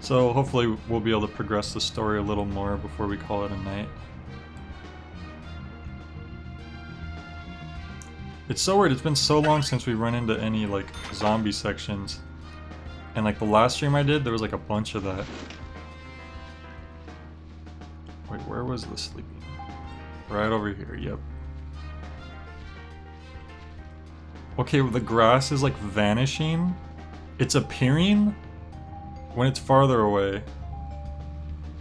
So hopefully we'll be able to progress the story a little more before we call it a night. It's so weird, it's been so long since we run into any like zombie sections. And like the last stream I did, there was like a bunch of that. Wait, where was the sleeping? Right over here, yep. Okay, well, the grass is like vanishing. It's appearing when it's farther away.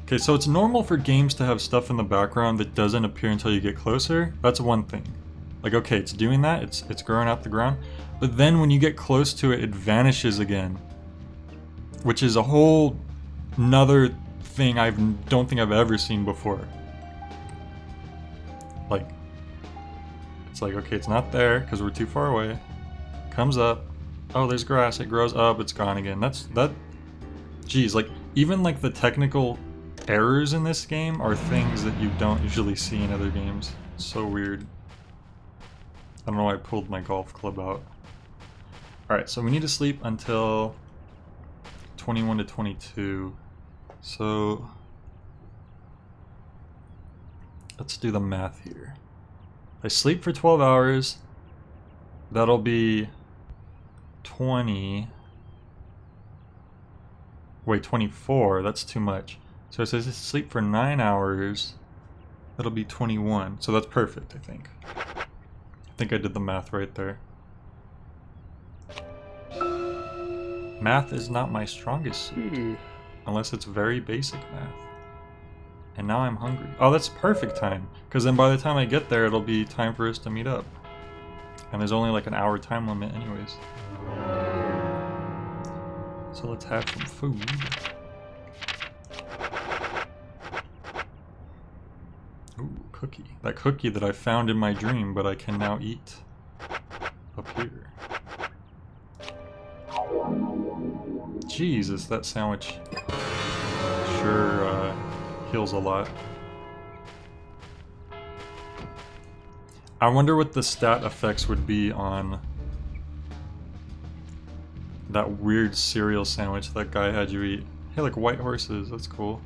Okay, so it's normal for games to have stuff in the background that doesn't appear until you get closer. That's one thing. Like, okay, it's doing that, it's growing out the ground. But then when you get close to it, it vanishes again. Which is a whole nother thing I don't think I've ever seen before. Like, it's like, okay, it's not there because we're too far away. Comes up. Oh, there's grass. It grows up. It's gone again. Geez, like, even like the technical errors in this game are things that you don't usually see in other games. It's so weird. I don't know why I pulled my golf club out. Alright, so we need to sleep until 21 to 22. So let's do the math here. I sleep for 12 hours. That'll be 20. Wait, 24. That's too much. So it says sleep for 9 hours. That'll be 21. So that's perfect, I think. I think I did the math right there. Math is not my strongest suit, unless it's very basic math. And now I'm hungry. Oh, that's perfect time, because then by the time I get there, it'll be time for us to meet up. And there's only like an hour time limit anyways. So let's have some food. Ooh, cookie. That cookie that I found in my dream, but I can now eat up here. Jesus, that sandwich sure heals a lot. I wonder what the stat effects would be on that weird cereal sandwich that guy had you eat. Hey, like white horses, that's cool.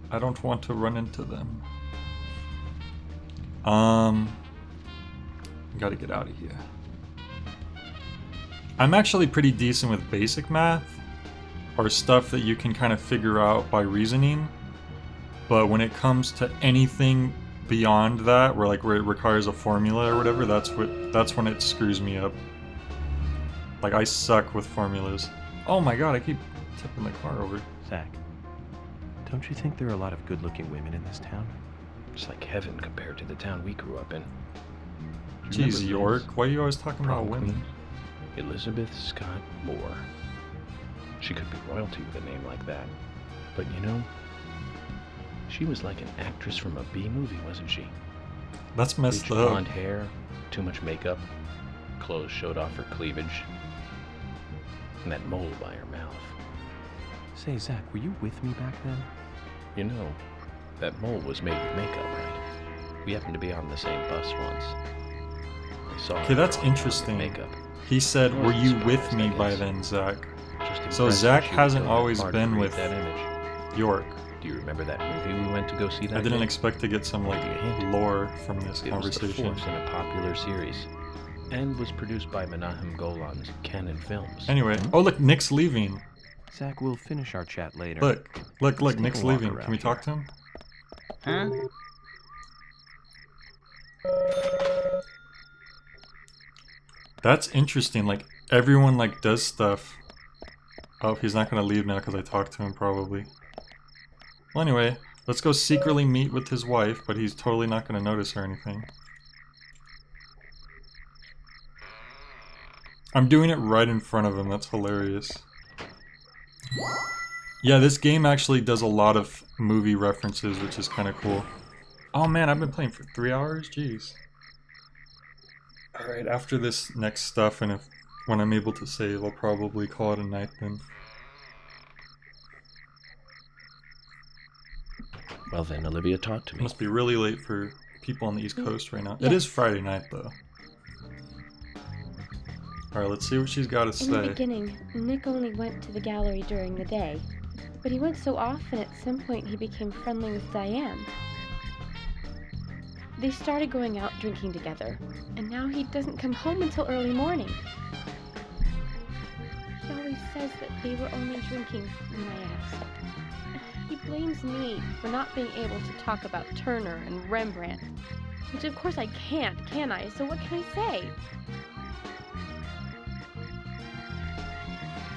I don't want to run into them. Gotta get out of here. I'm actually pretty decent with basic math, or stuff that you can kind of figure out by reasoning. But when it comes to anything beyond that, where it requires a formula or whatever, that's when it screws me up. Like, I suck with formulas. Oh my god, I keep tipping the car over. Zach, don't you think there are a lot of good-looking women in this town? It's like heaven compared to the town we grew up in. Jeez, York, why are you always talking about Prom women? queen, Elizabeth Scott Moore. She could be royalty with a name like that. But you know, she was like an actress from a B movie, wasn't she? That's messed Bleached up. blonde hair, too much makeup, clothes showed off her cleavage, and that mole by her mouth. Say, Zach, were you with me back then? You know, that mole was made with makeup, right? We happened to be on the same bus once. I saw Okay, her that's drawing interesting. makeup. He said, I "Were wasn't you surprised, with I me by guess. then, Zach?" Just So impressed Zach that she hasn't was always smart to been create with that image. York. Do you remember that movie we went to go see that I didn't day? expect to get some lore from this It was the conversation. fourth in a popular series, and was produced by Menahem Golan's Canon Films. Anyway, oh look, Nick's leaving. Zach, we'll finish our chat later. Look, Let's take Nick's a walk leaving. around Can we talk to him? Huh? That's interesting. Like everyone does stuff. Oh, he's not gonna leave now because I talked to him probably. Well, anyway, let's go secretly meet with his wife, but he's totally not gonna notice or anything. I'm doing it right in front of him. That's hilarious. Yeah, this game actually does a lot of movie references, which is kind of cool. Oh man, I've been playing for 3 hours? Jeez. Alright, after this next stuff, and when I'm able to save, I'll probably call it a night then. Well then, Olivia, talk to me. Must be really late for people on the East Coast right now. Yeah. It is Friday night, though. Alright, let's see what she's got to In the say. beginning, Nick only went to the gallery during the day. But he went so often, at some point he became friendly with Diane. They started going out drinking together, and now he doesn't come home until early morning. He always says that they were only drinking when I ask. He blames me for not being able to talk about Turner and Rembrandt, which of course I can't, can I? So what can I say?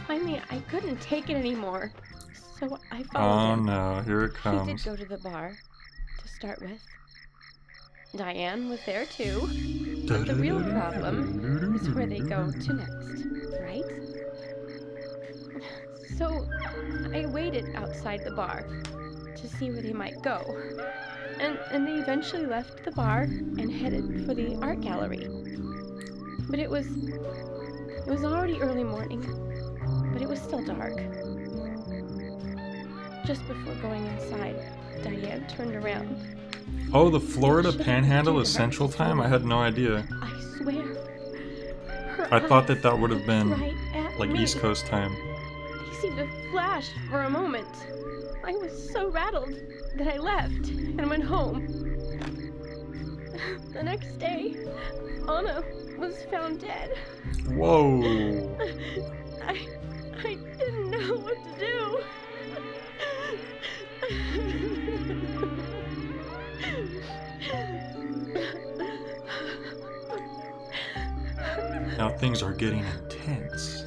Finally, I couldn't take it anymore, so I followed him. Oh no, here it He comes. did go to the bar, to start with. Diane was there too. But the real problem is where they go to next, right? So I waited outside the bar to see where they might go. And they eventually left the bar and headed for the art gallery. But it was already early morning, but it was still dark. Just before going inside, Diane turned around. Oh, the Florida Panhandle is Central Time? I had no idea. I swear. Her I thought eyes that would have been right at like me. East Coast time. They seemed to flash for a moment. I was so rattled that I left and went home. The next day, Anna was found dead. Whoa. I didn't know what to do. Now things are getting intense.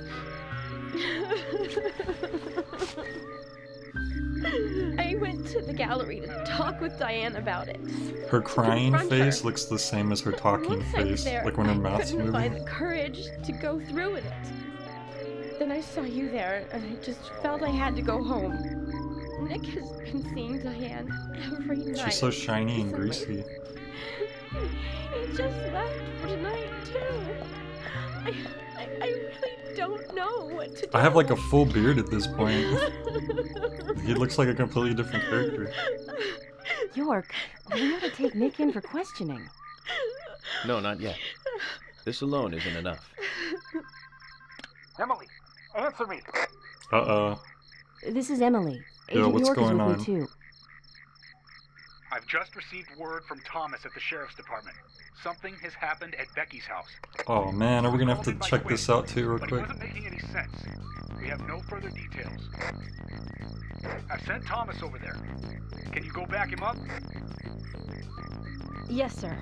I went to the gallery to talk with Diane about it. Her crying Confront face her. looks the same as her talking Once I was face, there, like when her I mouth's couldn't moving. find the courage to go through with it. Then I saw you there, and I just felt I had to go home. Nick has been seeing Diane every night. She's so shiny and recently. greasy. He just left for tonight, too. I really don't know what to do. I have like a full beard at this point. He looks like a completely different character. York, we ought to take Nick in for questioning. No, not yet. This alone isn't enough. Emily, answer me. Uh-oh. This is Emily. Yo, Agent what's York is going with on? me too. I've just received word from Thomas at the sheriff's department. Something has happened at Becky's house. Oh man, are we gonna have to check this out too real But it quick? wasn't making any sense. We have no further details. I've sent Thomas over there. Can you go back him up? Yes, sir.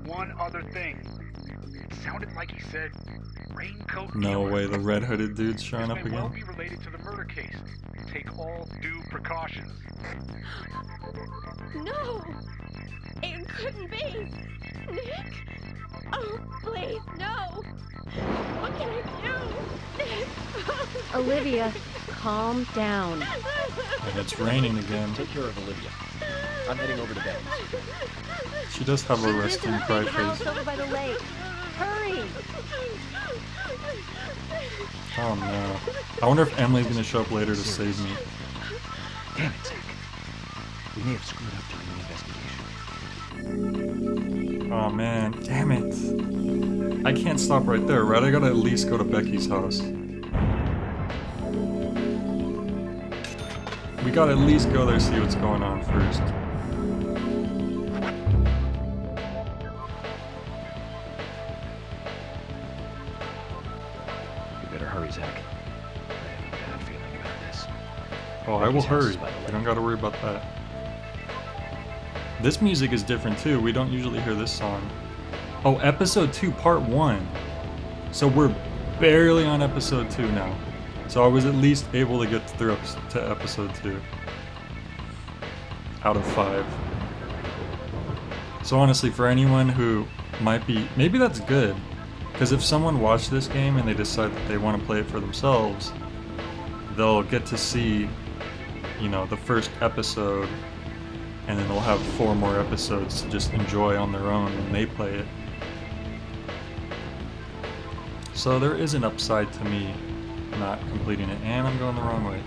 One other thing. It sounded like he said raincoat. No way, the red-hooded dude's showing up This may well again. be related to the murder case. Take all due precautions. No! It couldn't be! Nick? Oh, please, no! What can I do? Nick! Olivia, calm down. And it's raining again. Take care of Olivia. I'm heading over to bed. She does have a resting cry House face. over by the lake. Hurry! Oh no. I wonder if Emily's gonna show up later to save me. Damn it, Zach. We may have screwed up during the investigation. Oh man, damn it. I can't stop right there, right? I gotta at least go to Becky's house. We gotta at least go there, see what's going on first. You better hurry, Zach. I have a bad feeling about this. Oh, I will Becky's house hurry. is by the We lake. don't gotta worry about that. This music is different too. We don't usually hear this song. Oh, episode 2, part 1. So we're barely on episode 2 now. So I was at least able to get through to episode 2. Out of 5. So honestly, for anyone who might be... Maybe that's good. Because if someone watched this game and they decide that they want to play it for themselves, they'll get to see, you know, the first episode, and then they'll have 4 more episodes to just enjoy on their own when they play it. So there is an upside to me not completing it, and I'm going the wrong way.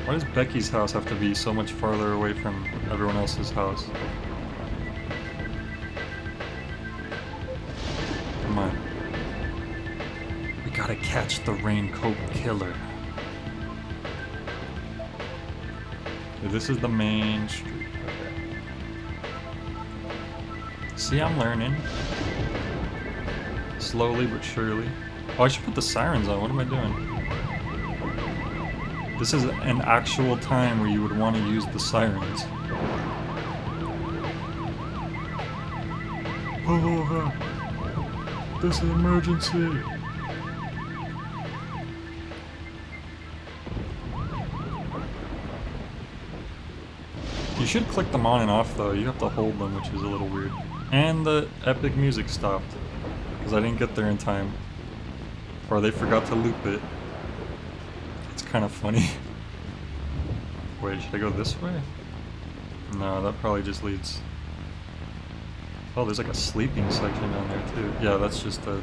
Why does Becky's house have to be so much farther away from everyone else's house? Come on. We gotta catch the raincoat killer. Okay, this is the main street. Okay. See, I'm learning. Slowly but surely. Oh, I should put the sirens on. What am I doing? This is an actual time where you would want to use the sirens. Oh, this is an emergency. You should click them on and off though. You have to hold them, which is a little weird. And the epic music stopped because I didn't get there in time. Or they forgot to loop it. It's kind of funny. Wait, should I go this way? No, that probably just leads... Oh, there's like a sleeping section down there too. Yeah, that's just a...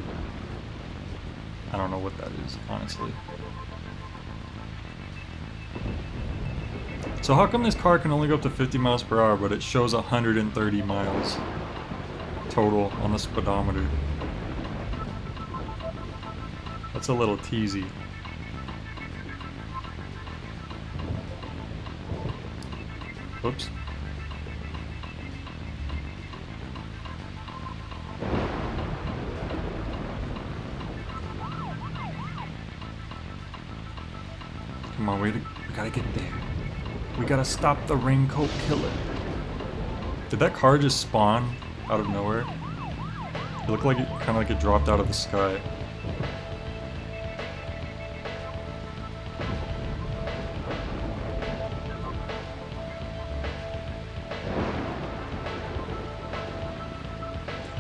I don't know what that is, honestly. So how come this car can only go up to 50 miles per hour, but it shows 130 miles total on the speedometer? That's a little teasy. Whoops. Come on, we gotta get there. We gotta stop the raincoat killer. Did that car just spawn out of nowhere? It looked like it kind of like it dropped out of the sky.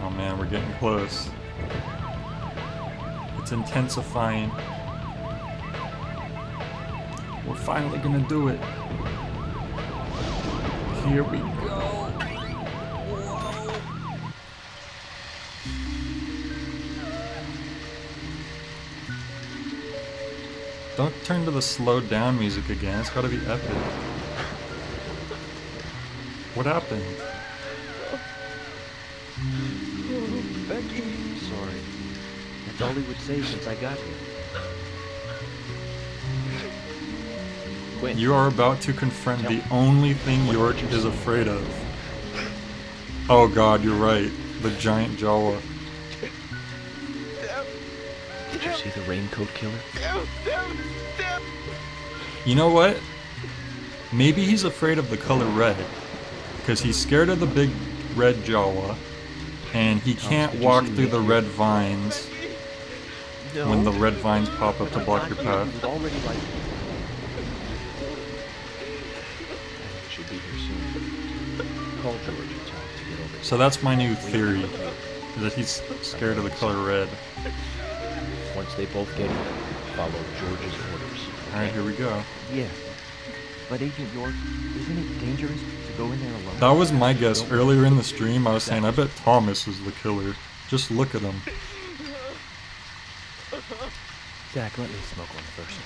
Oh man, we're getting close. It's intensifying. We're finally gonna do it. Here we go. Don't turn to the slowed down music again. It's gotta be epic. What happened? Becky! Sorry. That's all he would say since I got here. Quinn. You are about to confront the only thing York is afraid of. Oh god, you're right. The giant Jawa. Did you see the raincoat killer? You know what? Maybe he's afraid of the color red. Because he's scared of the big red Jawa. And he can't did you walk see through the Nick red here? vines when the red vines pop up to block your path. We've already like. Should be here soon. Call George and tell him to get over. So that's my new theory, is that he's scared of the color red. Once they both get here, follow George's orders. Alright, here we go. Yeah. But Agent York, isn't it dangerous to go in there alone? That was my guess. Earlier in the stream, I was saying, I bet Thomas is the killer. Just look at him. Zach, let me smoke one first.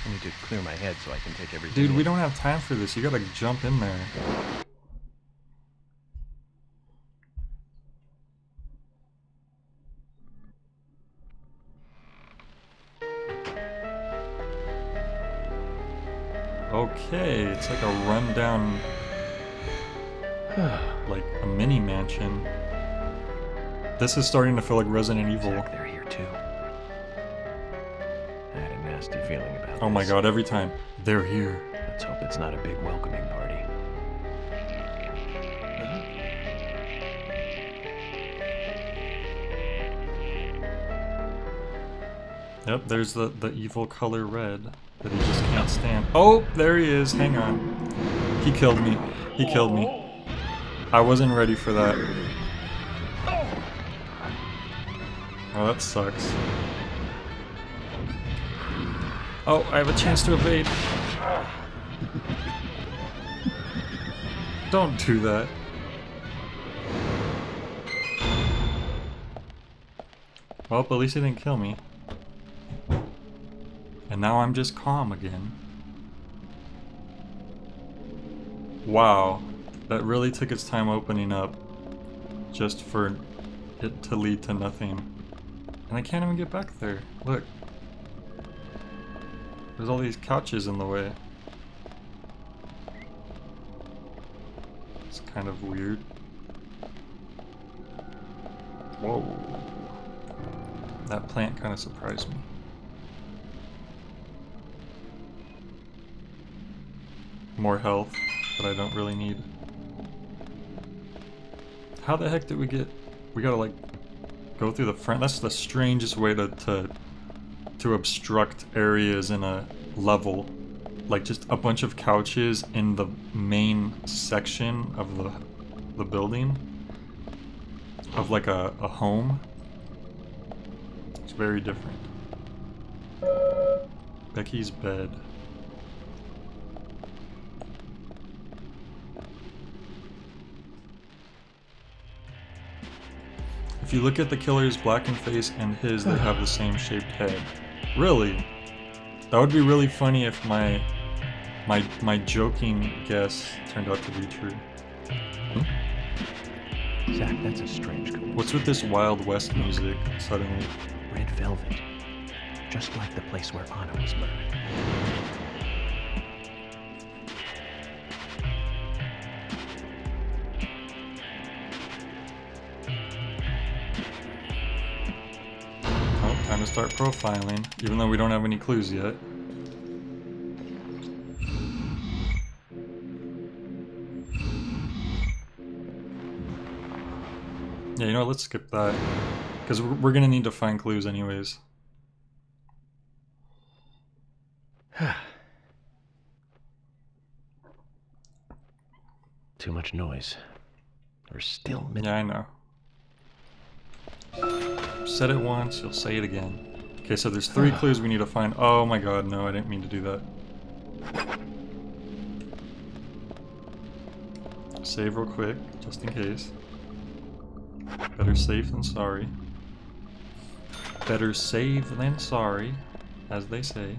I need to clear my head so I can take everything Dude, in. we don't have time for this. You gotta jump in there. Okay, it's like a rundown, like a mini mansion. This is starting to feel like Resident Evil. Zach, they're here too. I had a nasty feeling about this. Oh my god, every time. They're here. Let's hope it's not a big welcoming party. Yep, there's the evil color red that he just can't stand. Oh, there he is. Hang on. He killed me. He killed me. I wasn't ready for that. Oh, that sucks. Oh, I have a chance to evade. Don't do that. Well, at least he didn't kill me. And now I'm just calm again. Wow, that really took its time opening up just for it to lead to nothing. And I can't even get back there. Look. There's all these couches in the way. It's kind of weird. Whoa. That plant kind of surprised me. More health that I don't really need. How the heck did we get... We gotta like go through the front. That's the strangest way to obstruct areas in a level. Like just a bunch of couches in the main section of the building. Of like a home. It's very different. Becky's bed. If you look at the killer's blackened face and his, they have the same shaped head. Really? That would be really funny if my joking guess turned out to be true. Zach, that's a strange coincidence. What's with this Wild West music suddenly? Red velvet. Just like the place where Anna was murdered. Time to start profiling, even though we don't have any clues yet. Yeah, you know what, let's skip that. Because we're gonna need to find clues anyways. Too much noise. We're still Yeah, I know. Said it once, you'll say it again. Okay, so there's 3 clues we need to find. Oh my god, no, I didn't mean to do that. Save real quick, just in case. Better safe than sorry. Better save than sorry, as they say.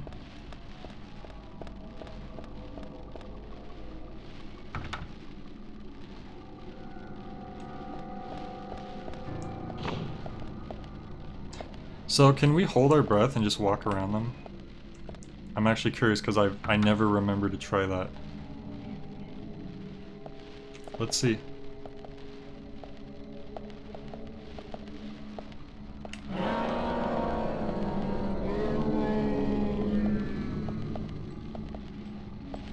So can we hold our breath and just walk around them? I'm actually curious because I never remember to try that. Let's see.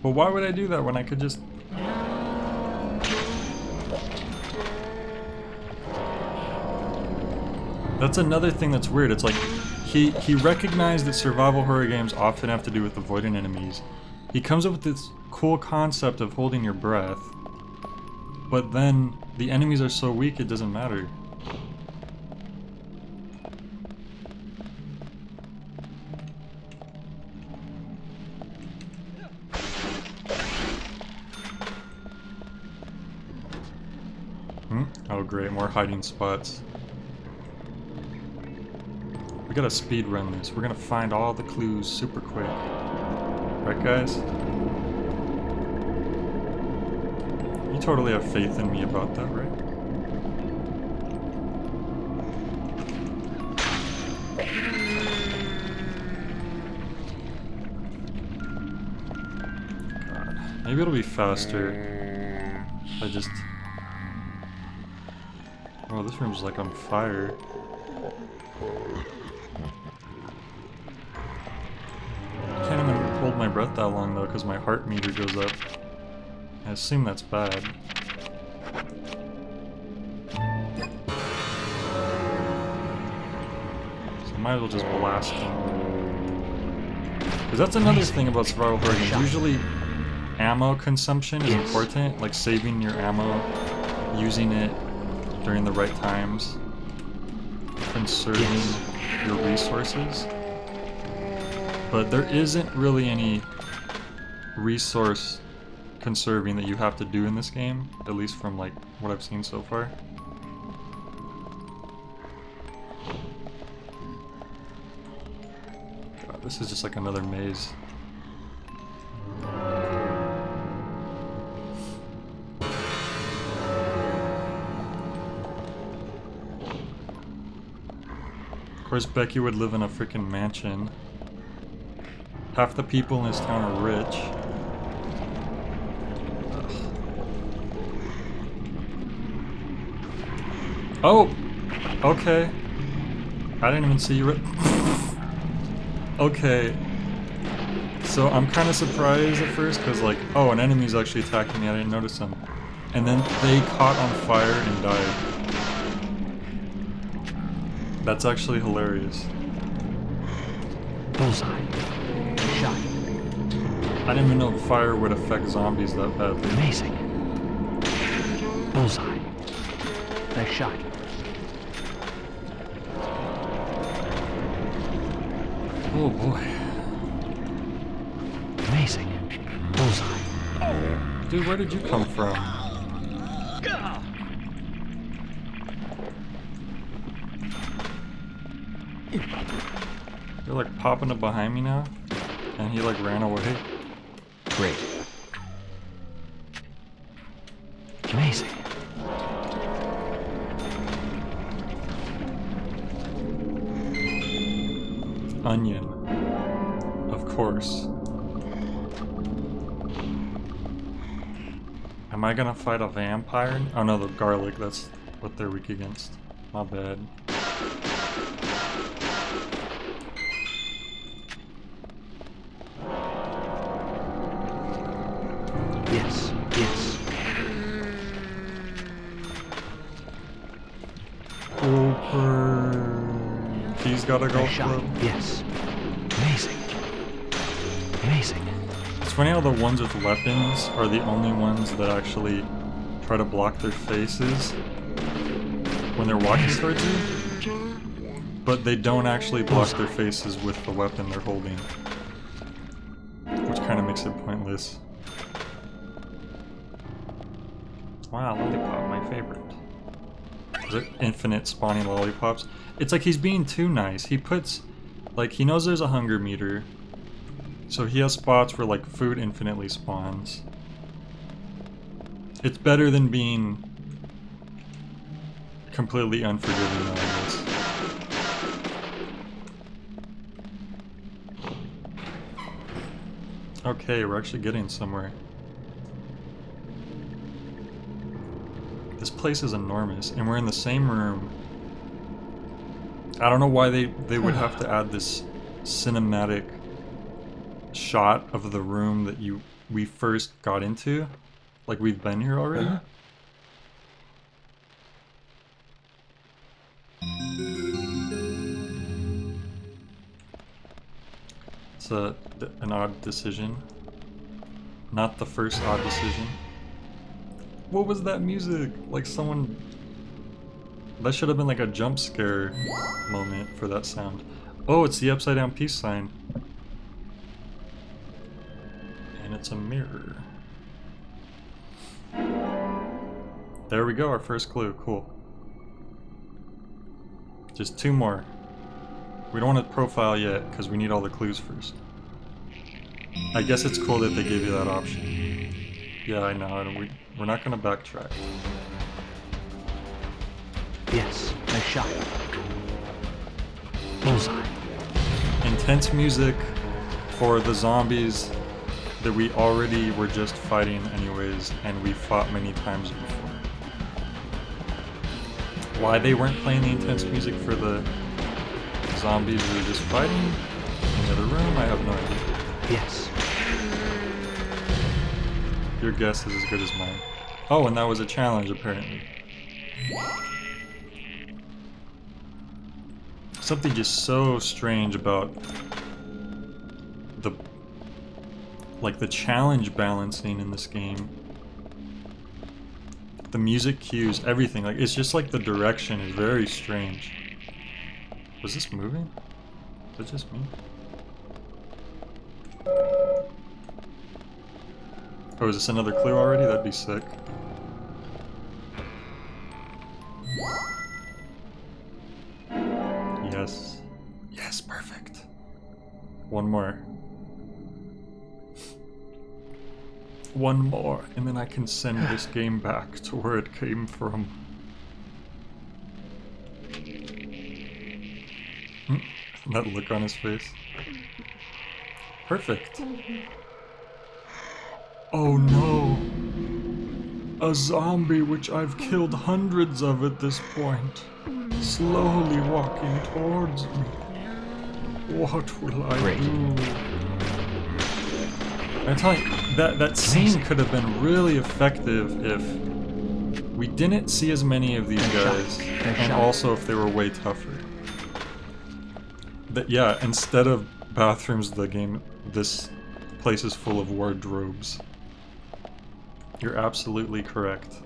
But why would I do that when I could just... That's another thing that's weird. It's like, he recognized that survival horror games often have to do with avoiding enemies. He comes up with this cool concept of holding your breath, but then the enemies are so weak it doesn't matter. Oh great, more hiding spots. We gotta speed run this. We're gonna find all the clues super quick. Right, guys? You totally have faith in me about that, right? God. Maybe it'll be faster. I just... Oh, this room's like on fire. I can't even hold my breath that long though, because my heart meter goes up. I assume that's bad. So I might as well just blast them. Because that's another thing about survival horror games. Usually ammo consumption is important, like saving your ammo, using it during the right times, conserving your resources. But there isn't really any resource conserving that you have to do in this game, at least from like what I've seen so far. God, this is just like another maze. Of course, Becky would live in a freaking mansion. Half the people in this town are rich. Oh! Okay. I didn't even see you. Okay. So I'm kind of surprised at first, because like, oh, an enemy's actually attacking me, I didn't notice them. And then they caught on fire and died. That's actually hilarious. Bullseye. Shot. I didn't even know fire would affect zombies that badly. Amazing. Bullseye. Nice shot. Oh boy. Amazing. Bullseye. Dude, where did you come from? They're like popping up behind me now, and he like ran away. Great. Amazing. Onion. Of course. Am I gonna fight a vampire? Oh no, the garlic, that's what they're weak against. My bad. Yes, yes. Open. He's gotta go shot. Yes. Amazing. Amazing. It's funny how the ones with weapons are the only ones that actually try to block their faces when they're walking towards you, but they don't actually block their faces with the weapon they're holding, which kind of makes it pointless. Wow, lollipop, my favorite. Is it infinite spawning lollipops? It's like he's being too nice. He puts, like, he knows there's a hunger meter, so he has spots where, like, food infinitely spawns. It's better than being completely unforgiving, I guess. Okay, we're actually getting somewhere. This place is enormous, and we're in the same room. I don't know why they would have to add this cinematic shot of the room that you we first got into. Like we've been here already. It's an odd decision. Not the first odd decision. What was that music? Like someone... That should have been like a jump scare moment for that sound. Oh, it's the upside down peace sign. And it's a mirror. There we go, our first clue. Cool. Just 2 more. We don't want to profile yet, because we need all the clues first. I guess it's cool that they gave you that option. Yeah, I know, and we're not going to backtrack. Yes, nice shot. Bullseye. Intense music for the zombies that we already were just fighting anyways, and we fought many times before. Why they weren't playing the intense music for the zombies we were just fighting in the other room, I have no idea. Yes. Your guess is as good as mine. Oh, and that was a challenge, apparently. Something just so strange about the challenge balancing in this game. The music cues, everything, like it's just like the direction is very strange. Was this moving? Is it just me? Oh, is this another clue already? That'd be sick. Yes. Yes, perfect. One more. One more, and then I can send this game back to where it came from. That look on his face. Perfect. Oh no. A zombie which I've killed hundreds of at this point. Slowly walking towards me. What will I do? I'm telling you, that scene could have been really effective if we didn't see as many of these guys, and also if they were way tougher. Yeah, instead of bathrooms, this place is full of wardrobes. You're absolutely correct.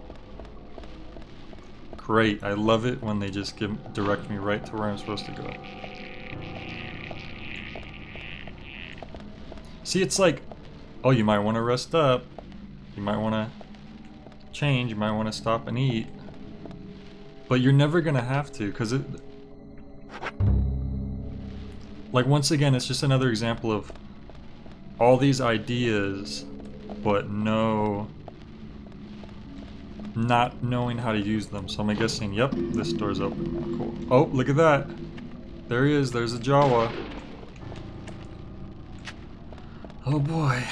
Great, I love it when they just direct me right to where I'm supposed to go. See, it's like, oh, you might want to rest up, you might want to change, you might want to stop and eat, but you're never gonna have to, because it... Like, once again, it's just another example of all these ideas, but not knowing how to use them. So I'm guessing, yep, this door's open now. Cool. Oh, look at that. There he is. There's a Jawa. Oh boy.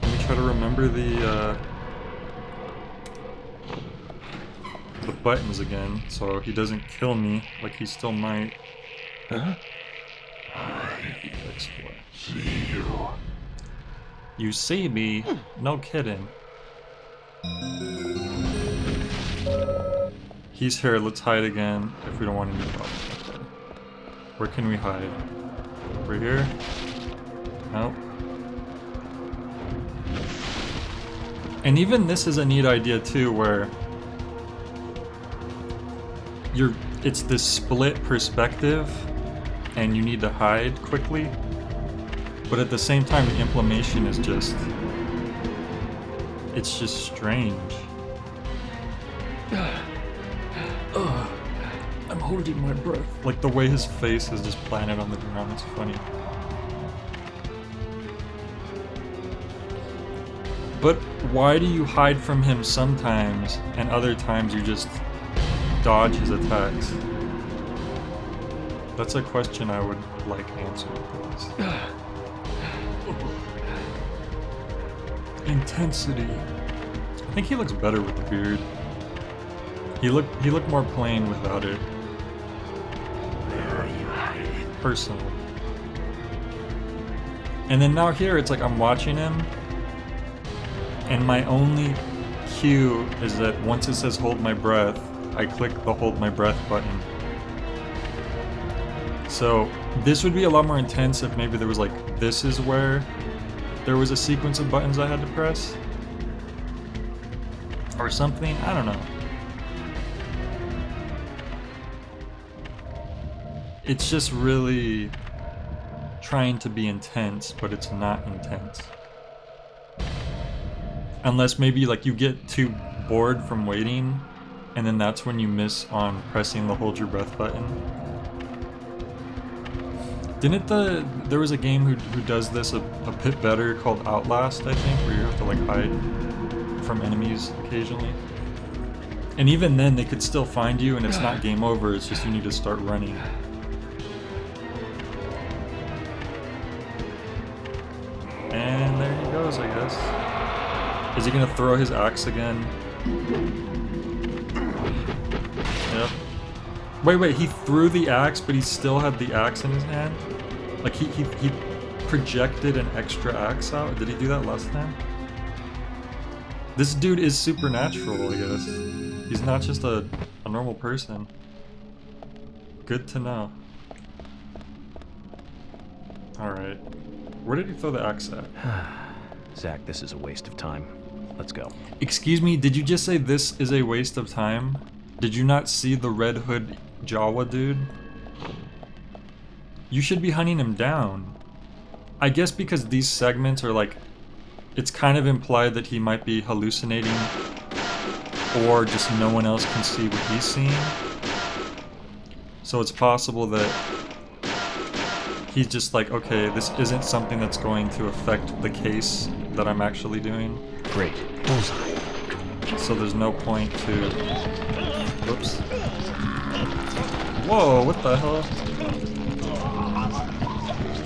Let me try to remember the buttons again, so he doesn't kill me like he still might. Huh? See you. You see me? No kidding. He's here. Let's hide again if we don't want any problems. Okay. Where can we hide? Over here? Nope. And even this is a neat idea too, where it's this split perspective and you need to hide quickly, but at the same time the implementation is just, it's just strange. I'm holding my breath. Like the way his face is just planted on the ground, it's funny. But why do you hide from him sometimes and other times you just dodge his attacks? That's a question I would like answered, please. Intensity. I think he looks better with the beard. He looked more plain without it. Where are you hiding? Personally. And then now here it's like I'm watching him And my only cue is that once it says hold my breath, I click the hold my breath button. So this would be a lot more intense if maybe there was like, this is where there was a sequence of buttons I had to press. Or something, I don't know. It's just really trying to be intense, but it's not intense. Unless maybe like you get too bored from waiting, and then that's when you miss on pressing the hold your breath button. There was a game who does this a bit better called Outlast, I think, where you have to like hide from enemies occasionally. And even then they could still find you and it's not game over, it's just you need to start running. And there he goes, I guess. Is he gonna throw his axe again? Yep. Wait, he threw the axe, but he still had the axe in his hand? Like he projected an extra axe out? Did he do that last time? This dude is supernatural, I guess. He's not just a normal person. Good to know. Alright. Where did he throw the axe at? Zach, this is a waste of time. Let's go. Excuse me, did you just say this is a waste of time? Did you not see the Red Hood Jawa dude? You should be hunting him down. I guess because these segments are like, it's kind of implied that he might be hallucinating or just no one else can see what he's seeing. So it's possible that he's just like, okay, this isn't something that's going to affect the case that I'm actually doing. Great. Bullseye. So there's no point to... Whoops. Whoa, what the hell?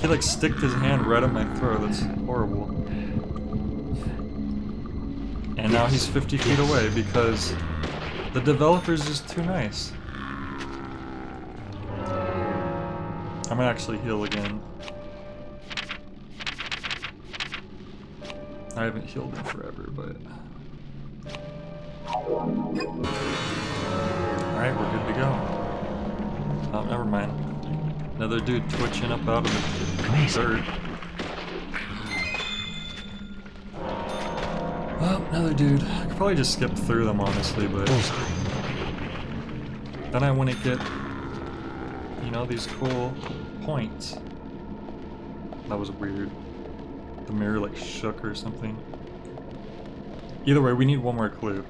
He like sticked his hand right up my throat, that's horrible. And now he's 50 feet away because the developer's just too nice. I'm gonna actually heal again. I haven't healed in forever, but... Alright, we're good to go. Oh, never mind. Another dude twitching up out of the dirt. Well, another dude. I could probably just skip through them, honestly, but... Then I wouldn't get, you know, these cool points. That was weird. The mirror like shook or something. Either way, we need one more clue.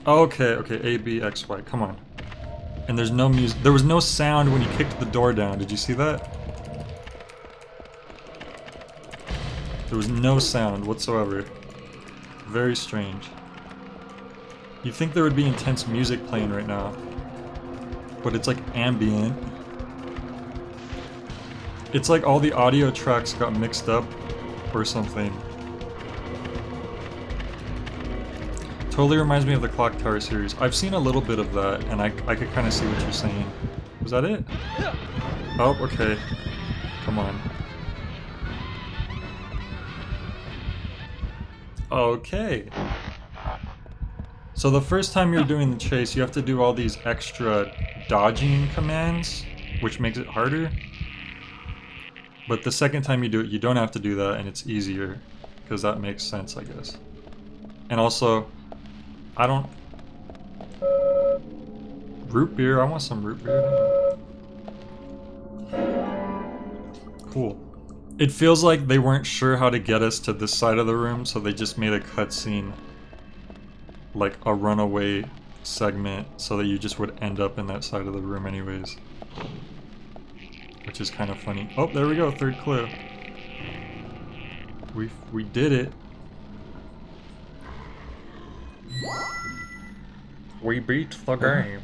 Okay, A, B, X, Y, come on. And there's no music. There was no sound when you kicked the door down. Did you see that? There was no sound whatsoever. Very strange. You'd think there would be intense music playing right now. But it's like ambient. It's like all the audio tracks got mixed up or something. Totally reminds me of the Clock Tower series. I've seen a little bit of that, and I could kind of see what you're saying. Was that it? Oh, okay. Come on. Okay. So the first time you're doing the chase, you have to do all these extra dodging commands, which makes it harder. But the second time you do it, you don't have to do that, and it's easier, because that makes sense, I guess. And also, I don't... Root beer? I want some root beer. Cool. It feels like they weren't sure how to get us to this side of the room, so they just made a cutscene, like a runaway segment, so that you just would end up in that side of the room anyways. Which is kind of funny. Oh, there we go, third clue. We did it. We beat the game.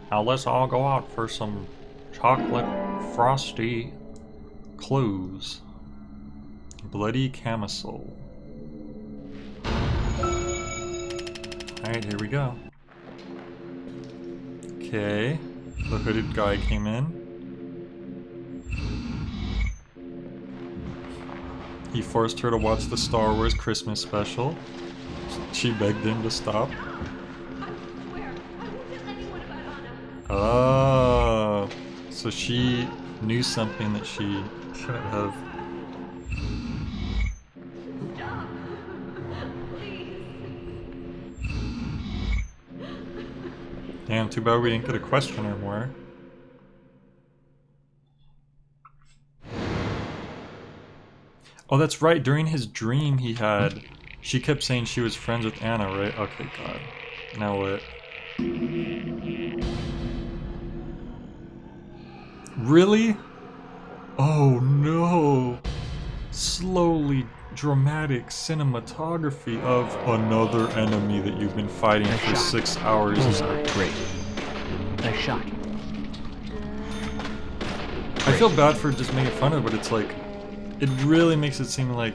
Now let's all go out for some chocolate frosty clues. Bloody camisole. Alright, here we go. Okay. The hooded guy came in. He forced her to watch the Star Wars Christmas special. She begged him to stop. Oh, so she knew something that she shouldn't have. Damn, too bad we didn't get a question or more. Oh, that's right. During his dream he had... She kept saying she was friends with Anna, right? Okay, God. Now what? Really? Oh no! Slowly dramatic cinematography of another enemy that you've been fighting for 6 hours. Great. Nice shot. I feel bad for just making fun of it, but it's like... It really makes it seem like...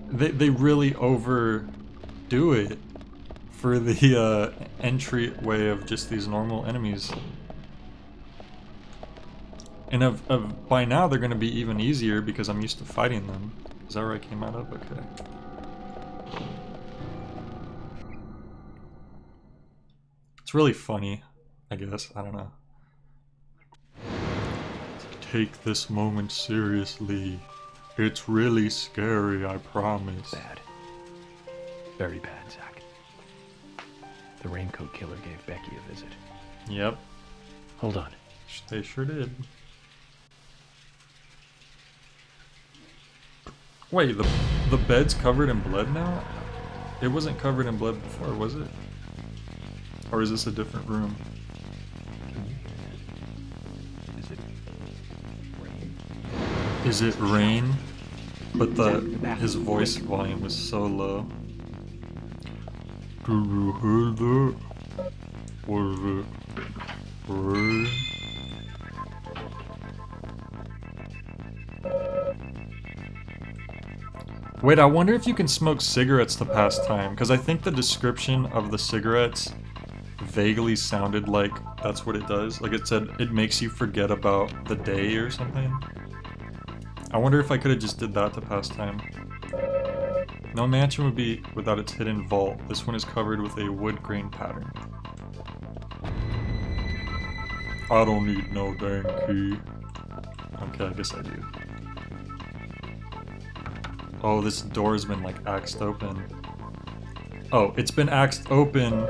They really overdo it for the entryway of just these normal enemies. And by now they're going to be even easier because I'm used to fighting them. Is that where I came out of? Okay. It's really funny, I guess. I don't know. Take this moment seriously. It's really scary, I promise. Bad. Very bad, Zach. The raincoat killer gave Becky a visit. Yep. Hold on. They sure did. Wait, the bed's covered in blood now? It wasn't covered in blood before, was it? Or is this a different room? Is it rain? But his voice volume was so low. Do you hear that? Was it rain? Wait, I wonder if you can smoke cigarettes to pass time, because I think the description of the cigarettes vaguely sounded like that's what it does. Like it said, it makes you forget about the day or something. I wonder if I could have just did that to pass time. No mansion would be without its hidden vault. This one is covered with a wood grain pattern. I don't need no dang key. Okay, I guess I do. Oh, this door's been like axed open. Oh, it's been axed open.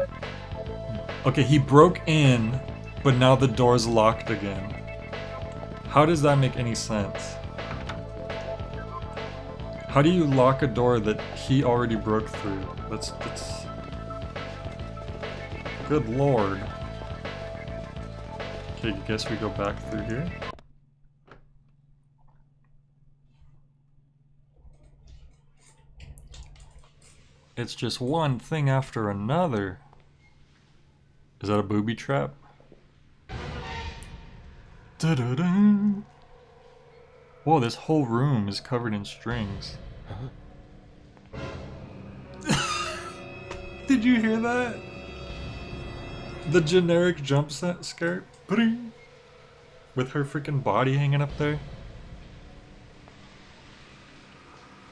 Okay, he broke in, but now the door's locked again. How does that make any sense? How do you lock a door that he already broke through? That's... Good lord. Okay, I guess we go back through here. It's just one thing after another. Is that a booby trap? Da-da-da. Whoa, this whole room is covered in strings. Did you hear that? The generic jump scare? With her freaking body hanging up there?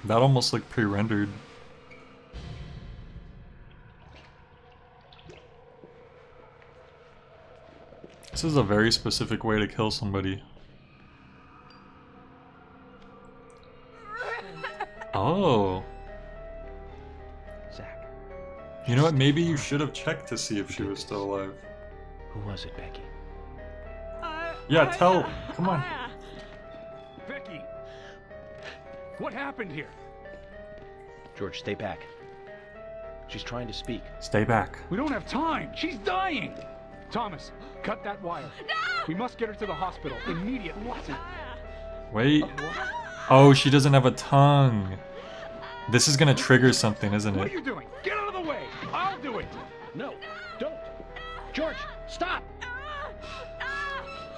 That almost looked pre-rendered. This is a very specific way to kill somebody. Oh. Zach. You know what? Maybe you should have checked to see if she was still alive. Who was it, Becky? Yeah, tell. Come on. Becky! What happened here? George, stay back. She's trying to speak. Stay back. We don't have time. She's dying. Thomas, cut that wire. No! We must get her to the hospital immediately. Wait. Oh, she doesn't have a tongue. This is gonna trigger something, isn't What it? are you doing? Get out of the way. I'll do it. No, don't. George, stop.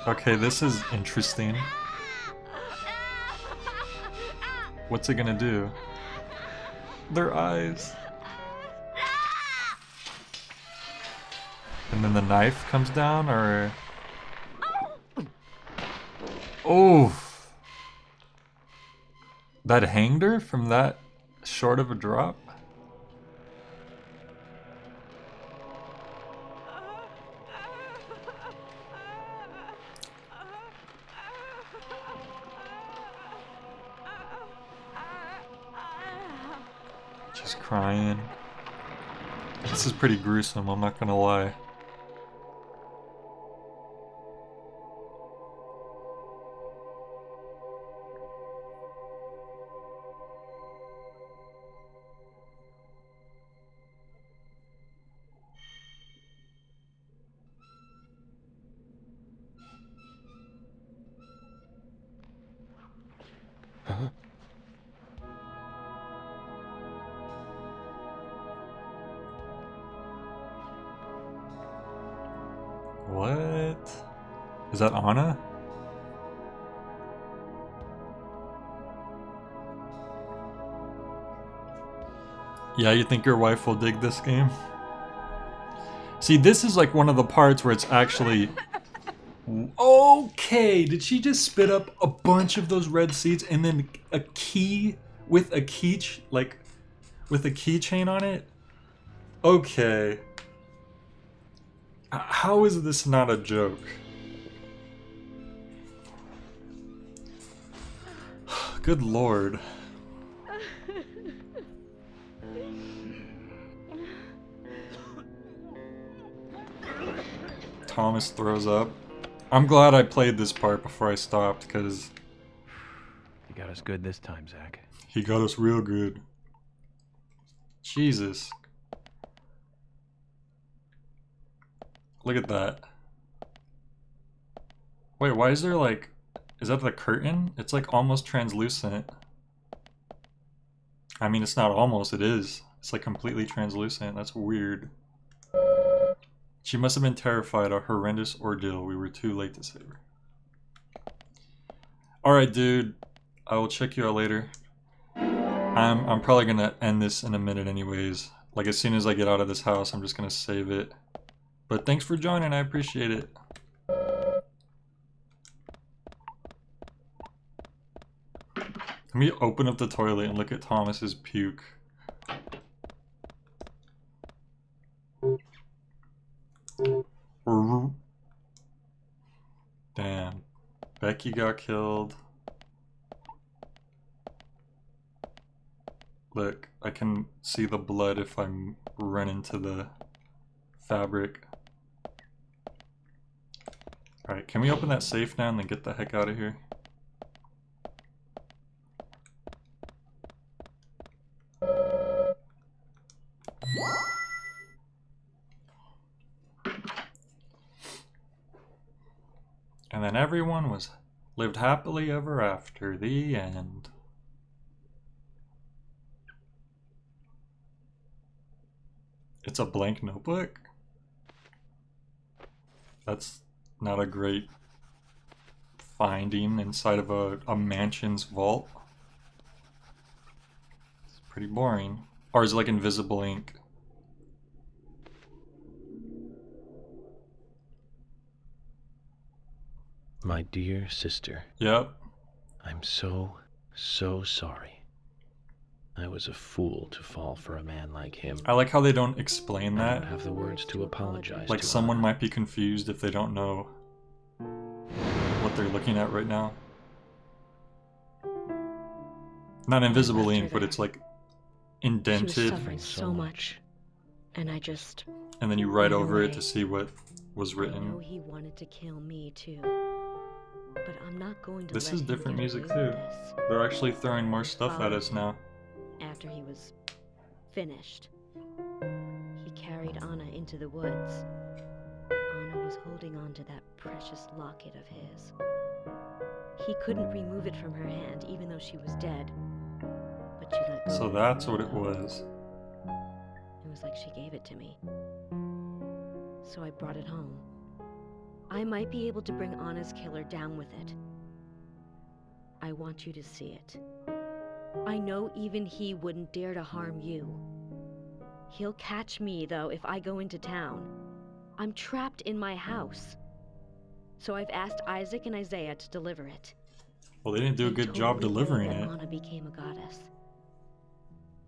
Okay, this is interesting. What's it gonna do? Their eyes. And then the knife comes down, or... Oh! That hanged her from that short of a drop? She's crying. This is pretty gruesome, I'm not gonna lie. Huh? What? Is that Anna? Yeah, you think your wife will dig this game? See, this is like one of the parts where it's actually... Okay, did she just spit up a bunch of those red seeds and then a key with a with a keychain on it? Okay. How is this not a joke? Good lord. Thomas throws up. I'm glad I played this part before I stopped, because... You got us good this time, Zach. He got us real good. Jesus. Look at that. Wait, why is there like... Is that the curtain? It's like almost translucent. I mean, it's not almost, it is. It's like completely translucent. That's weird. She must have been terrified, a horrendous ordeal. We were too late to save her. Alright, dude. I will check you out later. I'm probably gonna end this in a minute anyways. Like, as soon as I get out of this house, I'm just gonna save it. But thanks for joining, I appreciate it. Let me open up the toilet and look at Thomas's puke. Damn. Becky got killed. Look, I can see the blood if I run into the fabric. Alright, can we open that safe now and then get the heck out of here? And then everyone lived happily ever after. The end. It's a blank notebook? That's not a great finding inside of a mansion's vault. It's pretty boring. Or is it like invisible ink? My dear sister. Yep. I'm so sorry. I was a fool to fall for a man like him. I like how they don't explain that. I don't have the words to apologize like to someone Anna. might be confused if they don't know what they're looking at right now. Not invisible ink, but it's like indented. She was suffering so much, and I just... And then you write ran over it away. to see what was I know written. he wanted to kill me too, but I'm not going to This let is him different get music away too. with this. They're actually throwing more stuff at us now. After he was finished, he carried Anna into the woods. Anna was holding on to that precious locket of his. He couldn't remove it from her hand, even though she was dead. But she let go. So that's what it was. It was like she gave it to me. So I brought it home. I might be able to bring Anna's killer down with it. I want you to see it. I know even he wouldn't dare to harm you. He'll catch me, though, if I go into town. I'm trapped in my house. So I've asked Isaac and Isaiah to deliver it. Well, they didn't do a good job delivering it. Anna became a goddess.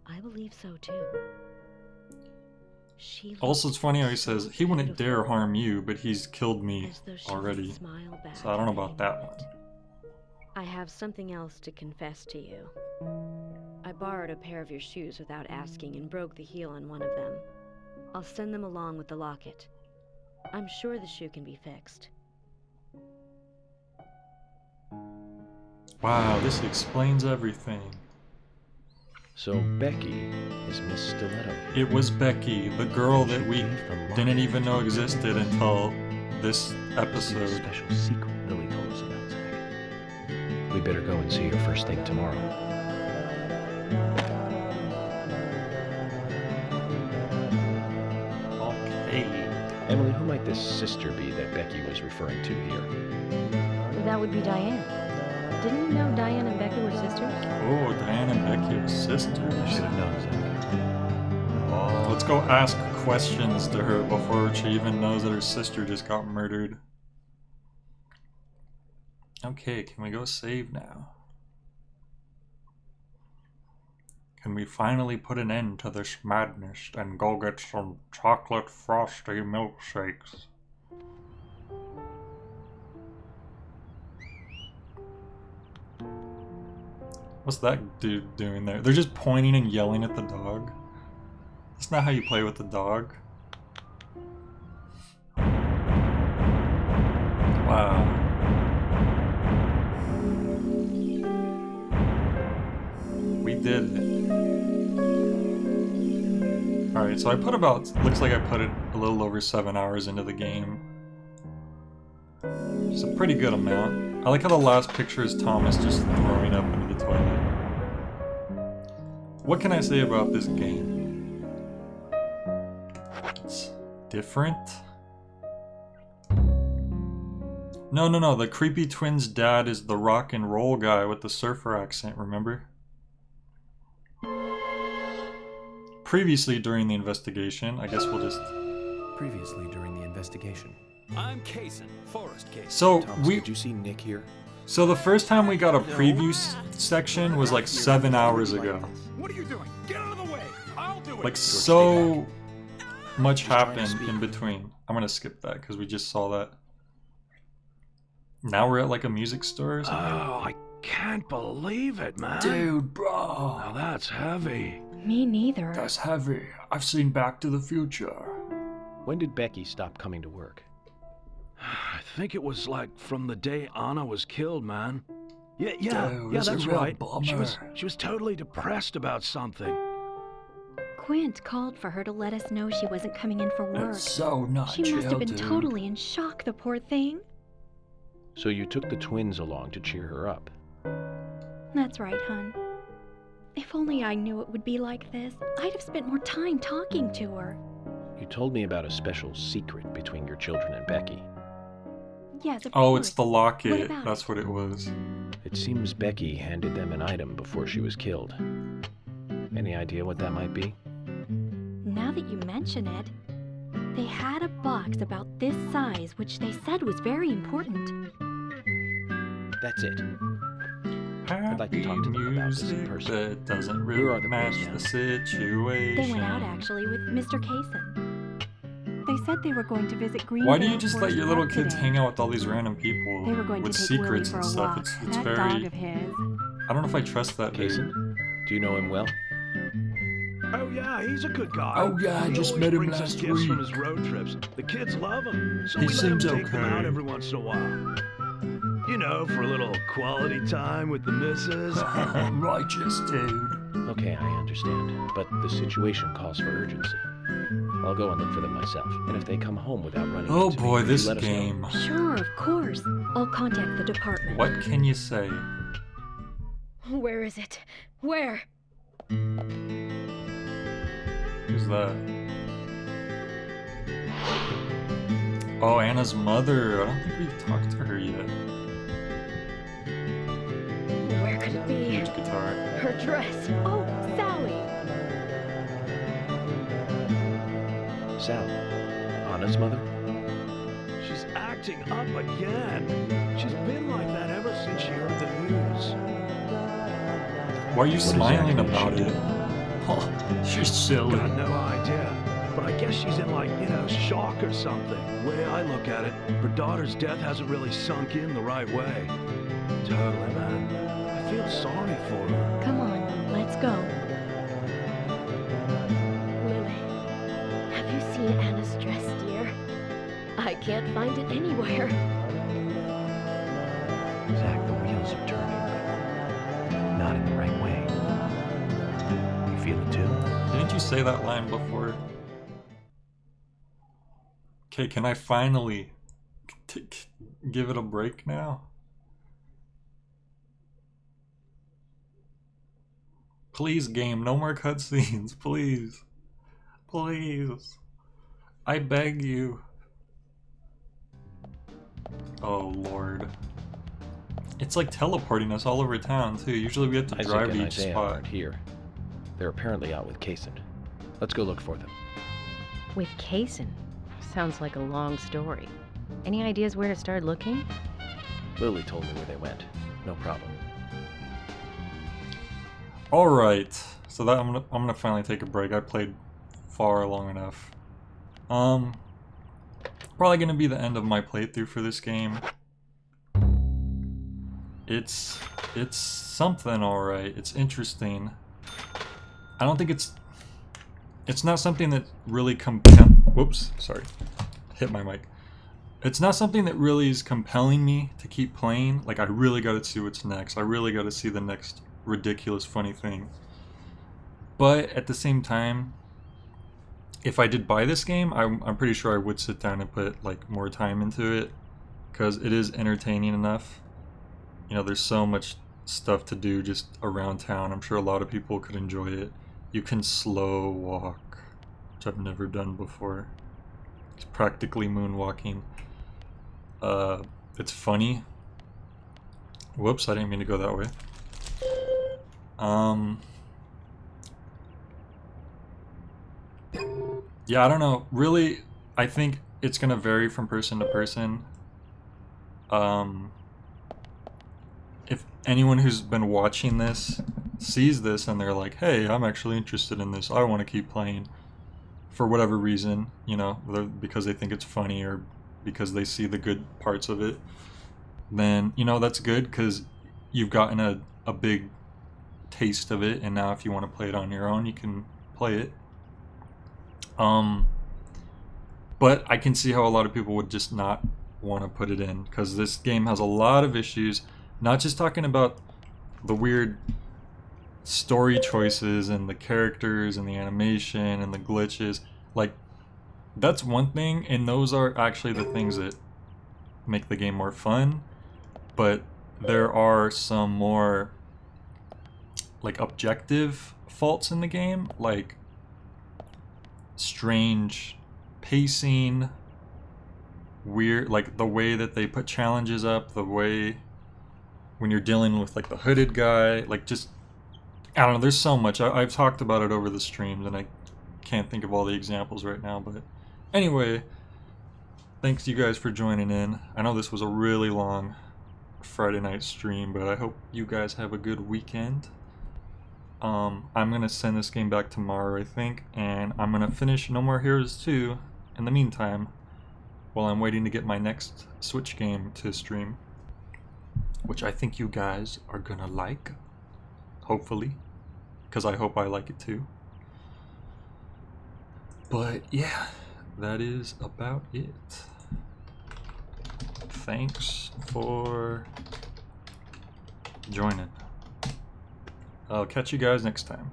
I believe so too. Also, it's funny how he says he wouldn't dare harm you, but he's killed me already. So I don't know about that one. I have something else to confess to you. I borrowed a pair of your shoes without asking and broke the heel on one of them. I'll send them along with the locket. I'm sure the shoe can be fixed. Wow, this explains everything. So Becky is Miss Stiletto. It was Becky, the girl that we didn't even know existed until this episode. Special secret Lily told us about, Zach. We better go and see her first thing tomorrow. Okay. Emily, who might this sister be that Becky was referring to here? That would be Diane. Didn't you know Diane and Becky were sisters? Oh, Diane and Becky were sisters. I should have known, Zach. Let's go ask questions to her before she even knows that her sister just got murdered. Okay, can we go save now? Can we finally put an end to this madness and go get some chocolate frosty milkshakes? What's that dude doing there? They're just pointing and yelling at the dog. That's not how you play with the dog. Wow. We did it. Alright, so I put about, looks like I put it a little over 7 hours into the game. It's a pretty good amount. I like how the last picture is Thomas just throwing up into the toilet. What can I say about this game? It's different. No, the creepy twins' dad is the rock and roll guy with the surfer accent, remember? Previously during the investigation, I guess we'll just... Previously during the investigation. I'm Kaysen, Forrest Kaysen. So, Thomas, did you see Nick here? So the first time we got a preview section was like 7 hours ago. What are you doing? Get out of the way! I'll do it! Like so much happened in between. I'm gonna skip that because we just saw that. Now we're at like a music store or something. Oh, I can't believe it, man. Dude, bro. Now that's heavy. Me neither. That's heavy. I've seen Back to the Future. When did Becky stop coming to work? I think it was like from the day Anna was killed, man. Yeah, Dude, that's a real right. bummer. She was totally depressed about something. Quint called for her to let us know she wasn't coming in for work. That's so not She must have been dude. totally in shock, the poor thing. So you took the twins along to cheer her up. That's right, hon. If only I knew it would be like this, I'd have spent more time talking to her. You told me about a special secret between your children and Becky. Yes, of Oh, course. it's the locket. What about That's what it was. It seems Becky handed them an item before she was killed. Any idea what that might be? Now that you mention it, they had a box about this size, which they said was very important. That's it. I'd like to talk to them about this in Music person. that doesn't Where really are the match boys the now? situation. They went out actually with Mr. Kaysen. They said they were going to visit Greenville. Why do you just let your little kids today. hang out with all these random people They were going with to take secrets Willie and for a stuff? walk. It's That very. dog of his. I don't know if I trust that dude. Kaysen? Do you know him well? Oh yeah, he's a good guy. Oh, yeah, I He just always met him brings us last gifts from week. his road trips. The kids love him, so He we let him seems take them okay. out every once in a while. You know, for a little quality time with the missus. Righteous dude. Okay, I understand. But the situation calls for urgency. I'll go and look for them myself. And if they come home without running Oh into me, boy, could you this let us know? game. Sure, of course. I'll contact the department. What can you say? Where is it? Where? Who's that? Oh, Anna's mother. I don't think we've talked to her yet. Where could it be? Huge guitar. Her dress. Oh, Sally. Sal, Anna's mother? She's acting up again. She's been like that ever since she heard the news. Why are you smiling about it? Oh, she's silly. Got no idea. But I guess she's in like, shock or something. The way I look at it, her daughter's death hasn't really sunk in the right way. Totally, man. I feel sorry for her. Come on, let's go. Lily, have you seen Anna's dress, dear? I can't find it anywhere. Zach, the wheels are turning, but not in the right way. You feel it too? Didn't you say that line before? Okay, can I finally give it a break now? Please, game, no more cutscenes, please. Please. I beg you. Oh, Lord. It's like teleporting us all over town, too. Usually we have to Isaac drive and to each Isaiah spot. aren't here. They're apparently out with Kaysen. Let's go look for them. With Kaysen? Sounds like a long story. Any ideas where to start looking? Lily told me where they went. No problem. All right, so that I'm gonna finally take a break. I played far long enough. Probably gonna be the end of my playthrough for this game. It's something, all right. It's interesting. I don't think it's not something that really whoops, sorry, hit my mic. It's not something that really is compelling me to keep playing. Like, I really got to see what's next. I really got to see the next ridiculous funny thing. But at the same time, if I did buy this game, I'm pretty sure I would sit down and put like more time into it, because it is entertaining enough. You know, there's so much stuff to do just around town. I'm sure a lot of people could enjoy it. You can slow walk, which I've never done before. It's practically moonwalking. It's funny. Whoops, I didn't mean to go that way. Yeah, I don't know. Really, I think it's gonna vary from person to person. If anyone who's been watching this sees this and they're like, hey, I'm actually interested in this, I want to keep playing, for whatever reason, you know, whether because they think it's funny or because they see the good parts of it, then, you know, that's good, because you've gotten a big taste of it, and now if you want to play it on your own, you can play it. But I can see how a lot of people would just not want to put it in, because this game has a lot of issues, not just talking about the weird story choices and the characters and the animation and the glitches. Like, that's one thing, and those are actually the things that make the game more fun, but there are some more like objective faults in the game, like strange pacing, weird, like the way that they put challenges up, the way when you're dealing with like the hooded guy, like just, I don't know, there's so much. I've talked about it over the streams and I can't think of all the examples right now, but anyway, thanks you guys for joining in. I know this was a really long Friday night stream, but I hope you guys have a good weekend. I'm gonna send this game back tomorrow, I think, and I'm gonna finish No More Heroes 2 in the meantime, while I'm waiting to get my next Switch game to stream, which I think you guys are gonna like, hopefully, because I hope I like it too. But yeah, that is about it. Thanks for joining. I'll catch you guys next time.